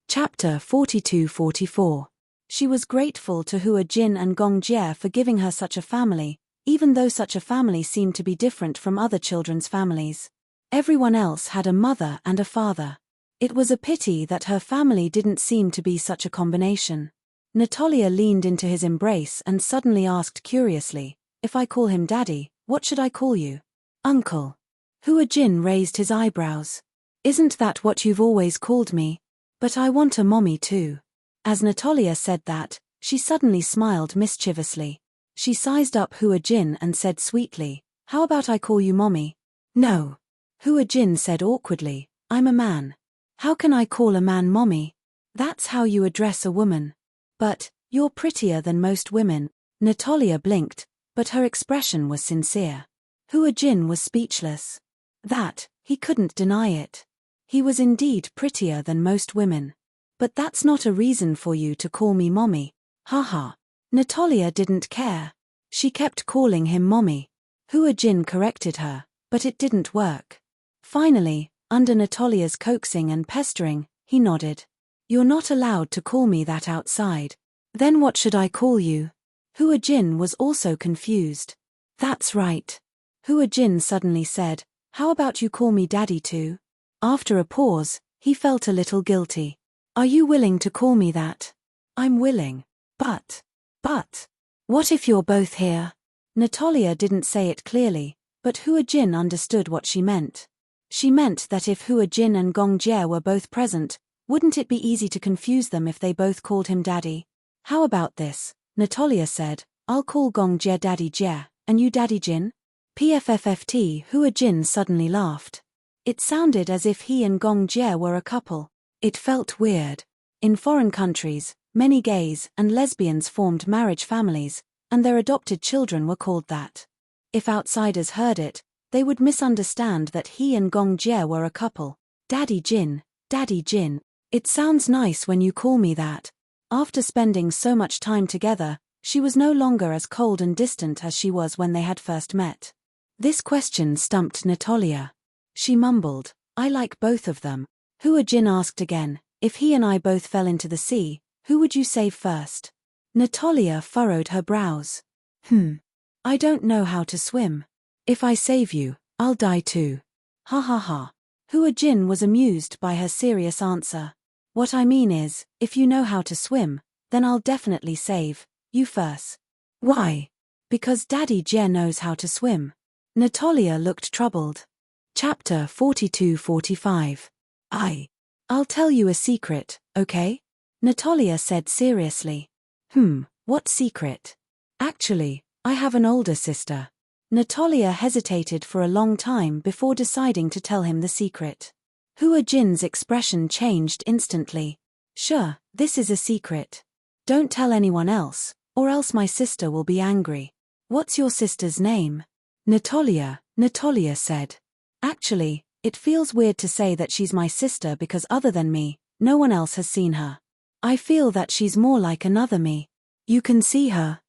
Chapter 42-44. She was grateful to Hua Jin and Gongjie for giving her such a family, even though such a family seemed to be different from other children's families. Everyone else had a mother and a father. It was a pity that her family didn't seem to be such a combination. Natalia leaned into his embrace and suddenly asked curiously, if I call him Daddy, what should I call you? Uncle. Hua Jin raised his eyebrows. Isn't that what you've always called me? But I want a mommy too. As Natalia said that, she suddenly smiled mischievously. She sized up Hua Jin and said sweetly, how about I call you mommy? No. Hua Jin said awkwardly, I'm a man. How can I call a man mommy? That's how you address a woman. But, you're prettier than most women. Natalia blinked, but her expression was sincere. Hua Jin was speechless. He couldn't deny it. He was indeed prettier than most women. But that's not a reason for you to call me mommy. Haha. Natalia didn't care. She kept calling him mommy. Hua Jin corrected her, but it didn't work. Finally, under Natalia's coaxing and pestering, he nodded. You're not allowed to call me that outside. Then what should I call you? Hua Jin was also confused. That's right. Hua Jin suddenly said, how about you call me Daddy too? After a pause, he felt a little guilty. Are you willing to call me that? I'm willing. But, what if you're both here? Natalia didn't say it clearly, but Hua Jin understood what she meant. She meant that if Hua Jin and Gongjie were both present, wouldn't it be easy to confuse them if they both called him Daddy? How about this? Natalia said, I'll call Gongjie Daddy Jie, and you Daddy Jin? PFFFT. Hua Jin suddenly laughed. It sounded as if he and Gongjie were a couple. It felt weird. In foreign countries, many gays and lesbians formed marriage families, and their adopted children were called that. If outsiders heard it, they would misunderstand that he and Gongjie were a couple. Daddy Jin, it sounds nice when you call me that. After spending so much time together, she was no longer as cold and distant as she was when they had first met. This question stumped Natalia. She mumbled, I like both of them. Hua Jin asked again, if he and I both fell into the sea, who would you save first? Natalia furrowed her brows. I don't know how to swim. If I save you, I'll die too. Ha ha ha. Hua Jin was amused by her serious answer. What I mean is, if you know how to swim, then I'll definitely save you first. Why? Because Daddy Jie knows how to swim. Natalia looked troubled. Chapter 42-45. I'll tell you a secret, okay? Natalia said seriously. What secret? Actually, I have an older sister. Natalia hesitated for a long time before deciding to tell him the secret. Hua Jin's expression changed instantly. Sure, this is a secret. Don't tell anyone else, or else my sister will be angry. What's your sister's name? Natalia said. Actually, it feels weird to say that she's my sister because other than me, no one else has seen her. I feel that she's more like another me. You can see her?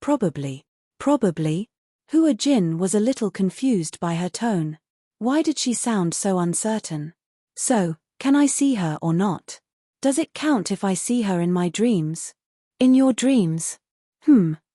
Probably. Probably? Hua Jin was a little confused by her tone. Why did she sound so uncertain? So, can I see her or not? Does it count if I see her in my dreams? In your dreams?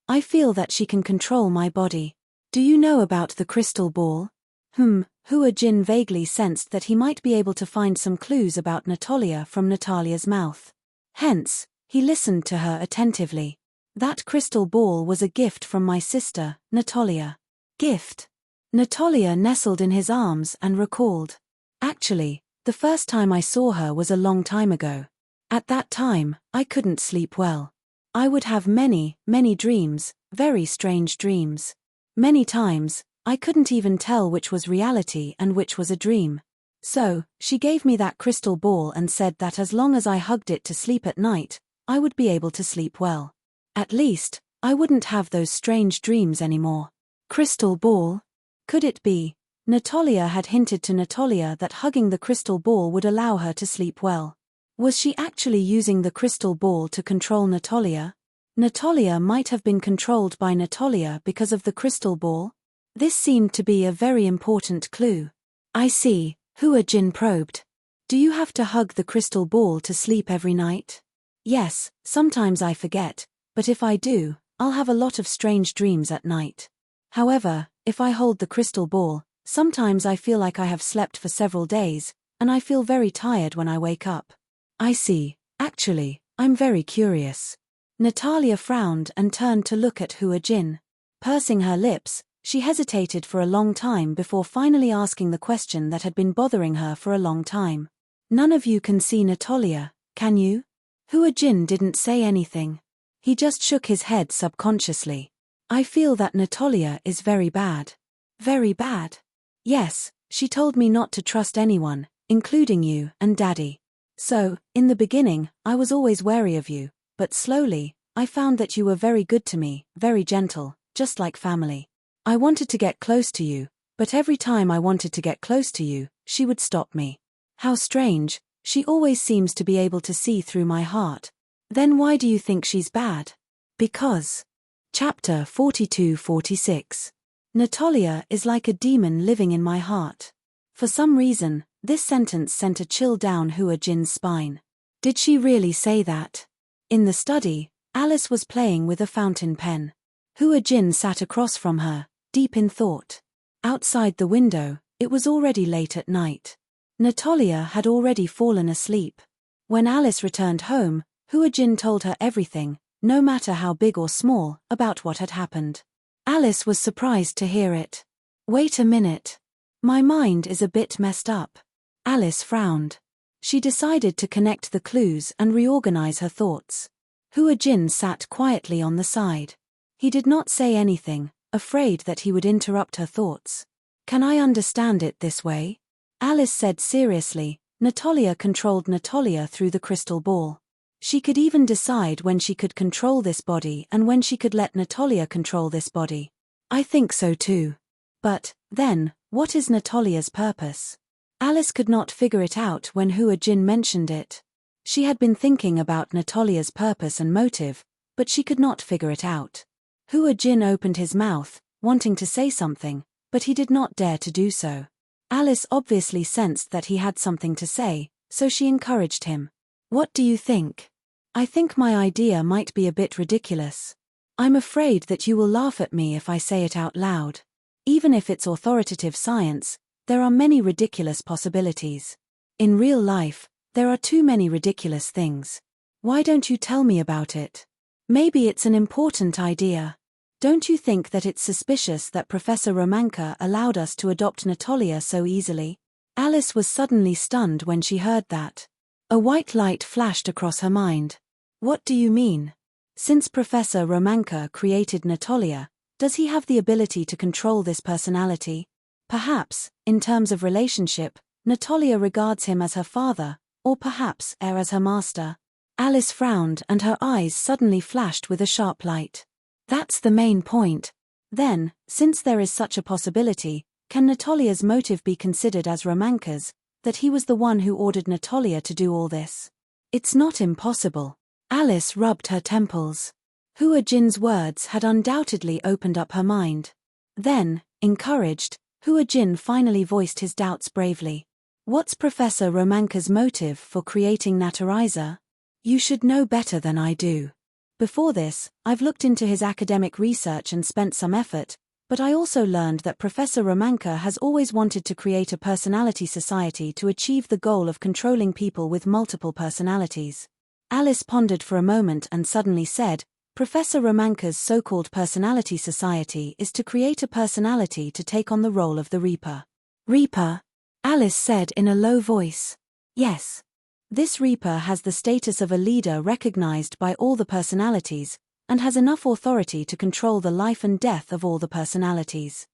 I feel that she can control my body. Do you know about the crystal ball? Hua Jin vaguely sensed that he might be able to find some clues about Natalia from Natalia's mouth. Hence, he listened to her attentively. That crystal ball was a gift from my sister, Natalia. Gift? Natalia nestled in his arms and recalled. Actually, the first time I saw her was a long time ago. At that time, I couldn't sleep well. I would have many dreams, very strange dreams. Many times, I couldn't even tell which was reality and which was a dream. So, she gave me that crystal ball and said that as long as I hugged it to sleep at night, I would be able to sleep well. At least, I wouldn't have those strange dreams anymore. Crystal ball? Could it be? Natalia had hinted to Natalia that hugging the crystal ball would allow her to sleep well. Was she actually using the crystal ball to control Natalia? Natalia might have been controlled by Natalia because of the crystal ball? This seemed to be a very important clue. I see, Hua Jin probed. Do you have to hug the crystal ball to sleep every night? Yes, sometimes I forget, but if I do, I'll have a lot of strange dreams at night. However, if I hold the crystal ball, sometimes I feel like I have slept for several days, and I feel very tired when I wake up. I see. Actually, I'm very curious. Natalia frowned and turned to look at Hua Jin. Pursing her lips, she hesitated for a long time before finally asking the question that had been bothering her for a long time. None of you can see Natalia, can you? Hua Jin didn't say anything. He just shook his head subconsciously. I feel that Natalia is very bad. Very bad? Yes, she told me not to trust anyone, including you and Daddy. So, in the beginning, I was always wary of you, but slowly, I found that you were very good to me, very gentle, just like family. I wanted to get close to you, but every time I wanted to get close to you, she would stop me. How strange, she always seems to be able to see through my heart. Then why do you think she's bad? Because. Chapter 42-46. Natalia is like a demon living in my heart. For some reason, this sentence sent a chill down Hua Jin's spine. Did she really say that? In the study, Alice was playing with a fountain pen. Hua Jin sat across from her, deep in thought. Outside the window, it was already late at night. Natalia had already fallen asleep. When Alice returned home, Hua Jin told her everything, no matter how big or small, about what had happened. Alice was surprised to hear it. Wait a minute. My mind is a bit messed up. Alice frowned. She decided to connect the clues and reorganize her thoughts. Hua Jin sat quietly on the side. He did not say anything, afraid that he would interrupt her thoughts. Can I understand it this way? Alice said seriously. Natalia controlled Natalia through the crystal ball. She could even decide when she could control this body and when she could let Natalia control this body. I think so too. But, then, what is Natalia's purpose? Alice could not figure it out when Hua Jin mentioned it. She had been thinking about Natalia's purpose and motive, but she could not figure it out. Hua Jin opened his mouth, wanting to say something, but he did not dare to do so. Alice obviously sensed that he had something to say, so she encouraged him. What do you think? I think my idea might be a bit ridiculous. I'm afraid that you will laugh at me if I say it out loud. Even if it's authoritative science, there are many ridiculous possibilities. In real life, there are too many ridiculous things. Why don't you tell me about it? Maybe it's an important idea. Don't you think that it's suspicious that Professor Romanka allowed us to adopt Natalia so easily? Alice was suddenly stunned when she heard that. A white light flashed across her mind. What do you mean? Since Professor Romanka created Natalia, does he have the ability to control this personality? Perhaps, in terms of relationship, Natalia regards him as her father, or perhaps as her master. Alice frowned and her eyes suddenly flashed with a sharp light. That's the main point. Then, since there is such a possibility, can Natalia's motive be considered as Romanka's, that he was the one who ordered Natalia to do all this? It's not impossible. Alice rubbed her temples. Hua Jin's words had undoubtedly opened up her mind. Then, encouraged, Hua Jin finally voiced his doubts bravely. What's Professor Romanka's motive for creating Natariza? You should know better than I do. Before this, I've looked into his academic research and spent some effort, but I also learned that Professor Romanka has always wanted to create a personality society to achieve the goal of controlling people with multiple personalities. Alice pondered for a moment and suddenly said, Professor Romanka's so-called personality society is to create a personality to take on the role of the Reaper. Reaper? Alice said in a low voice. Yes. This Reaper has the status of a leader recognized by all the personalities, and has enough authority to control the life and death of all the personalities.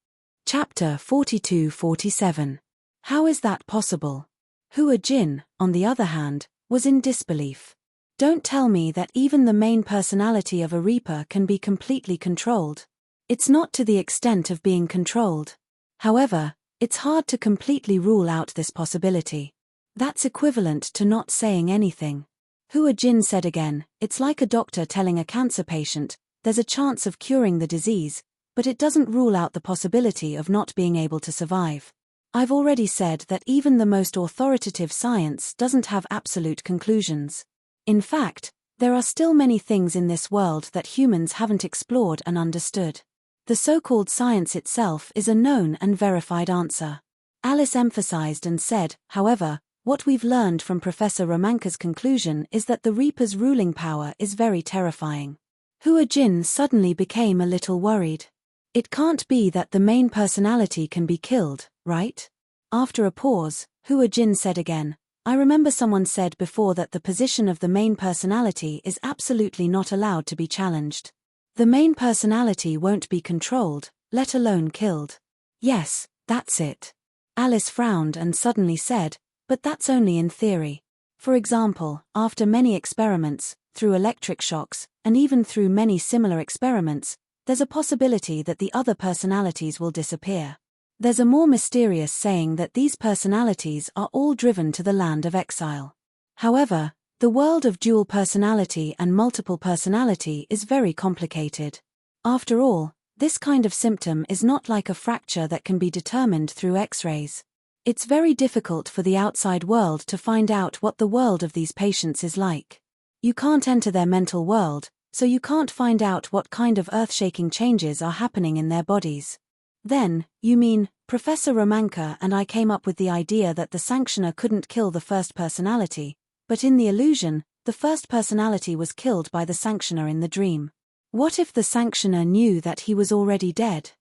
Chapter 42-47. How is that possible? Hua Jin, on the other hand, was in disbelief. Don't tell me that even the main personality of a Reaper can be completely controlled. It's not to the extent of being controlled. However, it's hard to completely rule out this possibility. That's equivalent to not saying anything. Hua Jin said again, it's like a doctor telling a cancer patient, there's a chance of curing the disease, but it doesn't rule out the possibility of not being able to survive. I've already said that even the most authoritative science doesn't have absolute conclusions. In fact, there are still many things in this world that humans haven't explored and understood. The so-called science itself is a known and verified answer. Alice emphasized and said, however, what we've learned from Professor Romanka's conclusion is that the Reaper's ruling power is very terrifying. Hua Jin suddenly became a little worried. It can't be that the main personality can be killed, right? After a pause, Hua Jin said again, I remember someone said before that the position of the main personality is absolutely not allowed to be challenged. The main personality won't be controlled, let alone killed. Yes, that's it. Alice frowned and suddenly said, but that's only in theory. For example, after many experiments, through electric shocks, and even through many similar experiments, there's a possibility that the other personalities will disappear. There's a more mysterious saying that these personalities are all driven to the land of exile. However, the world of dual personality and multiple personality is very complicated. After all, this kind of symptom is not like a fracture that can be determined through X-rays. It's very difficult for the outside world to find out what the world of these patients is like. You can't enter their mental world, so you can't find out what kind of earth-shaking changes are happening in their bodies. Then, you mean, Professor Romanka and I came up with the idea that the sanctioner couldn't kill the first personality, but in the illusion, the first personality was killed by the sanctioner in the dream. What if the sanctioner knew that he was already dead?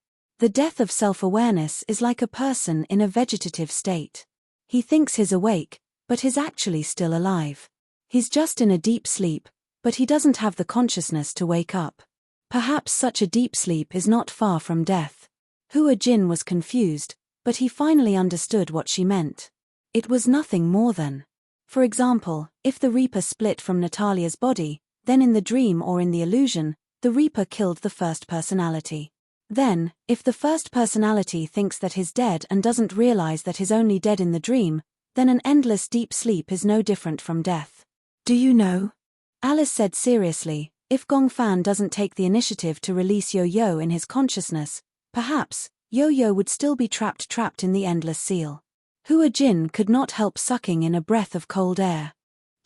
The death of self-awareness is like a person in a vegetative state. He thinks he's awake, but he's actually still alive. He's just in a deep sleep, but he doesn't have the consciousness to wake up. Perhaps such a deep sleep is not far from death. Hua Jin was confused, but he finally understood what she meant. It was nothing more than, for example, if the Reaper split from Natalia's body, then in the dream or in the illusion, the Reaper killed the first personality. Then, if the first personality thinks that he's dead and doesn't realize that he's only dead in the dream, then an endless deep sleep is no different from death. Do you know? Alice said seriously, if Gongfan doesn't take the initiative to release Yo-Yo in his consciousness, perhaps, Yo-Yo would still be trapped in the endless seal. Hua Jin could not help sucking in a breath of cold air.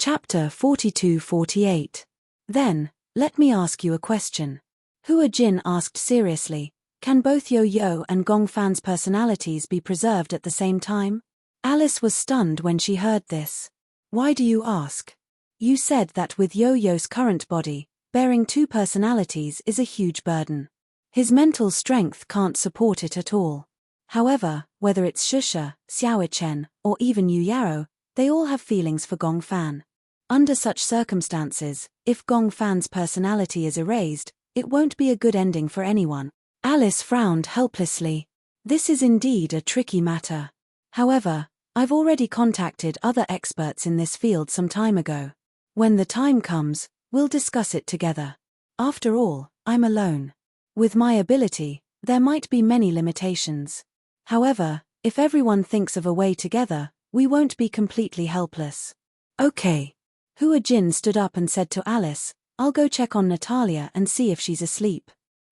Chapter 42-48. Then, let me ask you a question. Hua Jin asked seriously, can both Yo-Yo and Gongfan's personalities be preserved at the same time? Alice was stunned when she heard this. Why do you ask? You said that with Yo-Yo's current body, bearing two personalities is a huge burden. His mental strength can't support it at all. However, whether it's Shusha, Xiaochen, or even Yu Yaro, they all have feelings for Gongfan. Under such circumstances, if Gongfan's personality is erased, it won't be a good ending for anyone. Alice frowned helplessly. This is indeed a tricky matter. However, I've already contacted other experts in this field some time ago. When the time comes, we'll discuss it together. After all, I'm alone. With my ability, There might be many limitations. However, if everyone thinks of a way together, we won't be completely helpless. Okay. Hua Jin stood up and said to Alice, I'll go check on Natalia and see if she's asleep.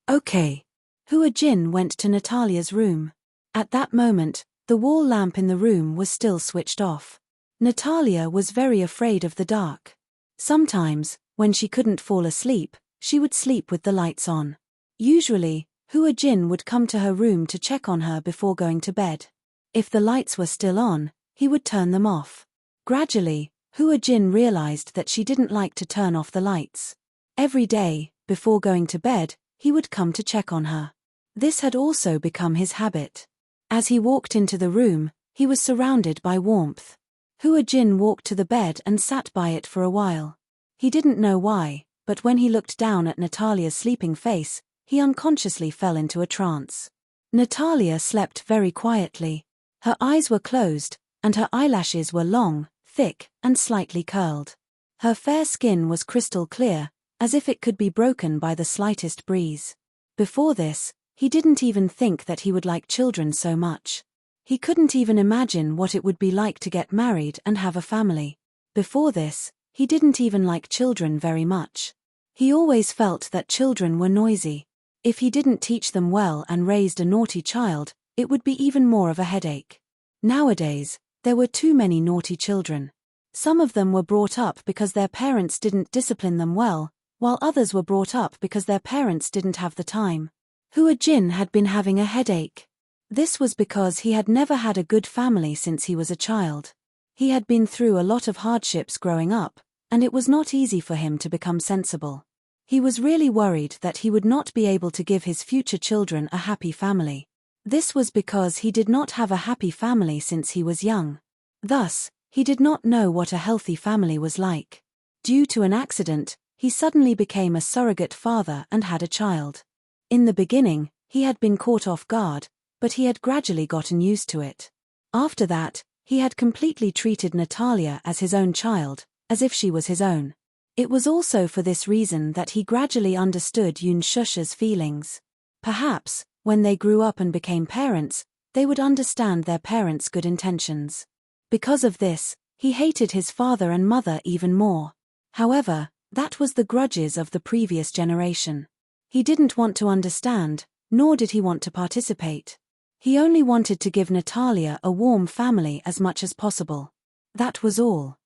Okay. Hua Jin went to Natalia's room. At that moment, the wall lamp in the room was still switched off. Natalia was very afraid of the dark. Sometimes, when she couldn't fall asleep, she would sleep with the lights on. Usually, Hua Jin would come to her room to check on her before going to bed. If the lights were still on, he would turn them off. Gradually, Hua Jin realized that she didn't like to turn off the lights. Every day, before going to bed, he would come to check on her. This had also become his habit. As he walked into the room, he was surrounded by warmth. Hua Jin walked to the bed and sat by it for a while. He didn't know why, but when he looked down at Natalia's sleeping face, he unconsciously fell into a trance. Natalia slept very quietly. Her eyes were closed, and her eyelashes were long, thick, and slightly curled. Her fair skin was crystal clear, as if it could be broken by the slightest breeze. Before this, he didn't even think that he would like children so much. He couldn't even imagine what it would be like to get married and have a family. Before this, he didn't even like children very much. He always felt that children were noisy. If he didn't teach them well and raised a naughty child, it would be even more of a headache. Nowadays, there were too many naughty children. Some of them were brought up because their parents didn't discipline them well, while others were brought up because their parents didn't have the time. Hua Jin had been having a headache. This was because he had never had a good family since he was a child. He had been through a lot of hardships growing up, and it was not easy for him to become sensible. He was really worried that he would not be able to give his future children a happy family. This was because he did not have a happy family since he was young. Thus, he did not know what a healthy family was like. Due to an accident, he suddenly became a surrogate father and had a child. In the beginning, he had been caught off guard, but he had gradually gotten used to it. After that, he had completely treated Natalia as his own child, as if she was his own. It was also for this reason that he gradually understood Yoon Shusha's feelings. Perhaps, when they grew up and became parents, they would understand their parents' good intentions. Because of this, he hated his father and mother even more. However, that was the grudges of the previous generation. He didn't want to understand, nor did he want to participate. He only wanted to give Natalia a warm family as much as possible. That was all.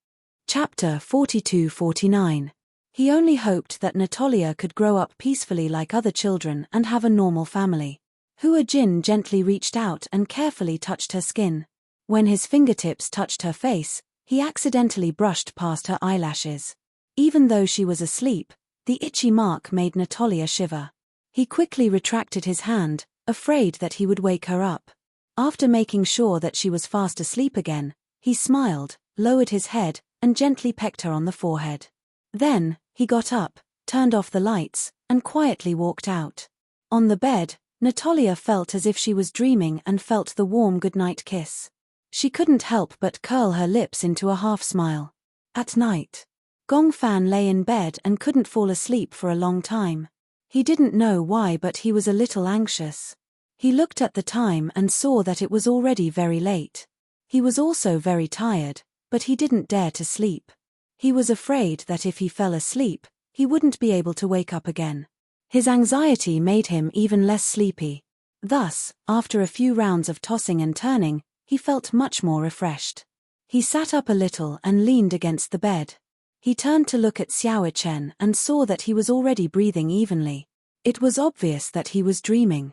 Chapter 42-49. He only hoped that Natalia could grow up peacefully like other children and have a normal family. Hua Jin gently reached out and carefully touched her skin. When his fingertips touched her face, he accidentally brushed past her eyelashes. Even though she was asleep, the itchy mark made Natalia shiver. He quickly retracted his hand, afraid that he would wake her up. After making sure that she was fast asleep again, he smiled, lowered his head, and gently pecked her on the forehead. Then, he got up, turned off the lights, and quietly walked out. On the bed, Natalia felt as if she was dreaming and felt the warm goodnight kiss. She couldn't help but curl her lips into a half-smile. At night, Gongfan lay in bed and couldn't fall asleep for a long time. He didn't know why, but he was a little anxious. He looked at the time and saw that it was already very late. He was also very tired, but he didn't dare to sleep. He was afraid that if he fell asleep, he wouldn't be able to wake up again. His anxiety made him even less sleepy. Thus, after a few rounds of tossing and turning, he felt much more refreshed. He sat up a little and leaned against the bed. He turned to look at Xiao Chen and saw that he was already breathing evenly. It was obvious that he was dreaming.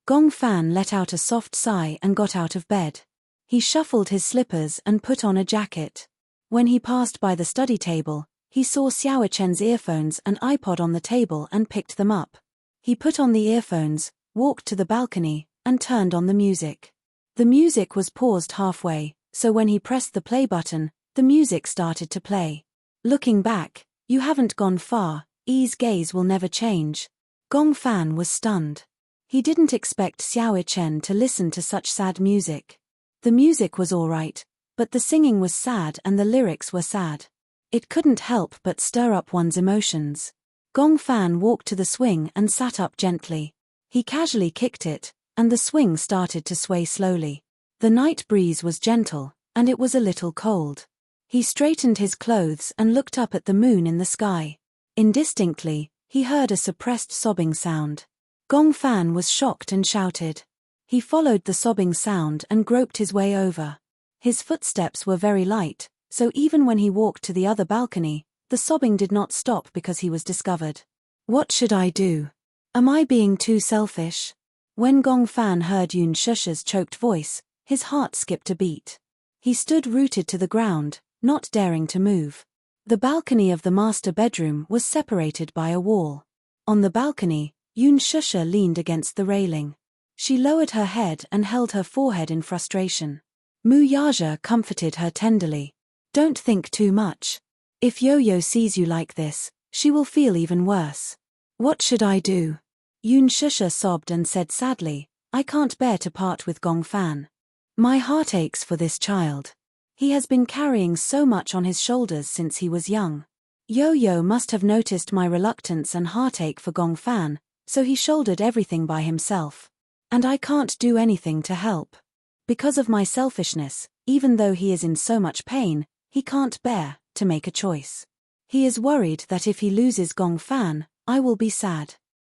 Gongfan let out a soft sigh and got out of bed. He shuffled his slippers and put on a jacket. When he passed by the study table, he saw Xiao Chen's earphones and iPod on the table and picked them up. He put on the earphones, walked to the balcony, and turned on the music. The music was paused halfway, so when he pressed the play button, the music started to play. Looking back, you haven't gone far, Yi's gaze will never change. Gongfan was stunned. He didn't expect Xiao Chen to listen to such sad music. The music was alright, but the singing was sad and the lyrics were sad. It couldn't help but stir up one's emotions. Gongfan walked to the swing and sat up gently. He casually kicked it, and the swing started to sway slowly. The night breeze was gentle, and it was a little cold. He straightened his clothes and looked up at the moon in the sky. Indistinctly, he heard a suppressed sobbing sound. Gong Fan was shocked and shouted. He followed the sobbing sound and groped his way over. His footsteps were very light, so even when he walked to the other balcony, the sobbing did not stop because he was discovered. What should I do? Am I being too selfish? When Gong Fan heard Yun Shusha's choked voice, his heart skipped a beat. He stood rooted to the ground, not daring to move. The balcony of the master bedroom was separated by a wall. On the balcony, Yun Shusha leaned against the railing. She lowered her head and held her forehead in frustration. Mu Yaja comforted her tenderly. Don't think too much. If Yo-Yo sees you like this, she will feel even worse. What should I do? Yun Shusha sobbed and said sadly, I can't bear to part with Gong Fan. My heart aches for this child. He has been carrying so much on his shoulders since he was young. Yo-Yo must have noticed my reluctance and heartache for Gong Fan, so he shouldered everything by himself. And I can't do anything to help. Because of my selfishness, even though he is in so much pain, he can't bear to make a choice. He is worried that if he loses Gong Fan, I will be sad.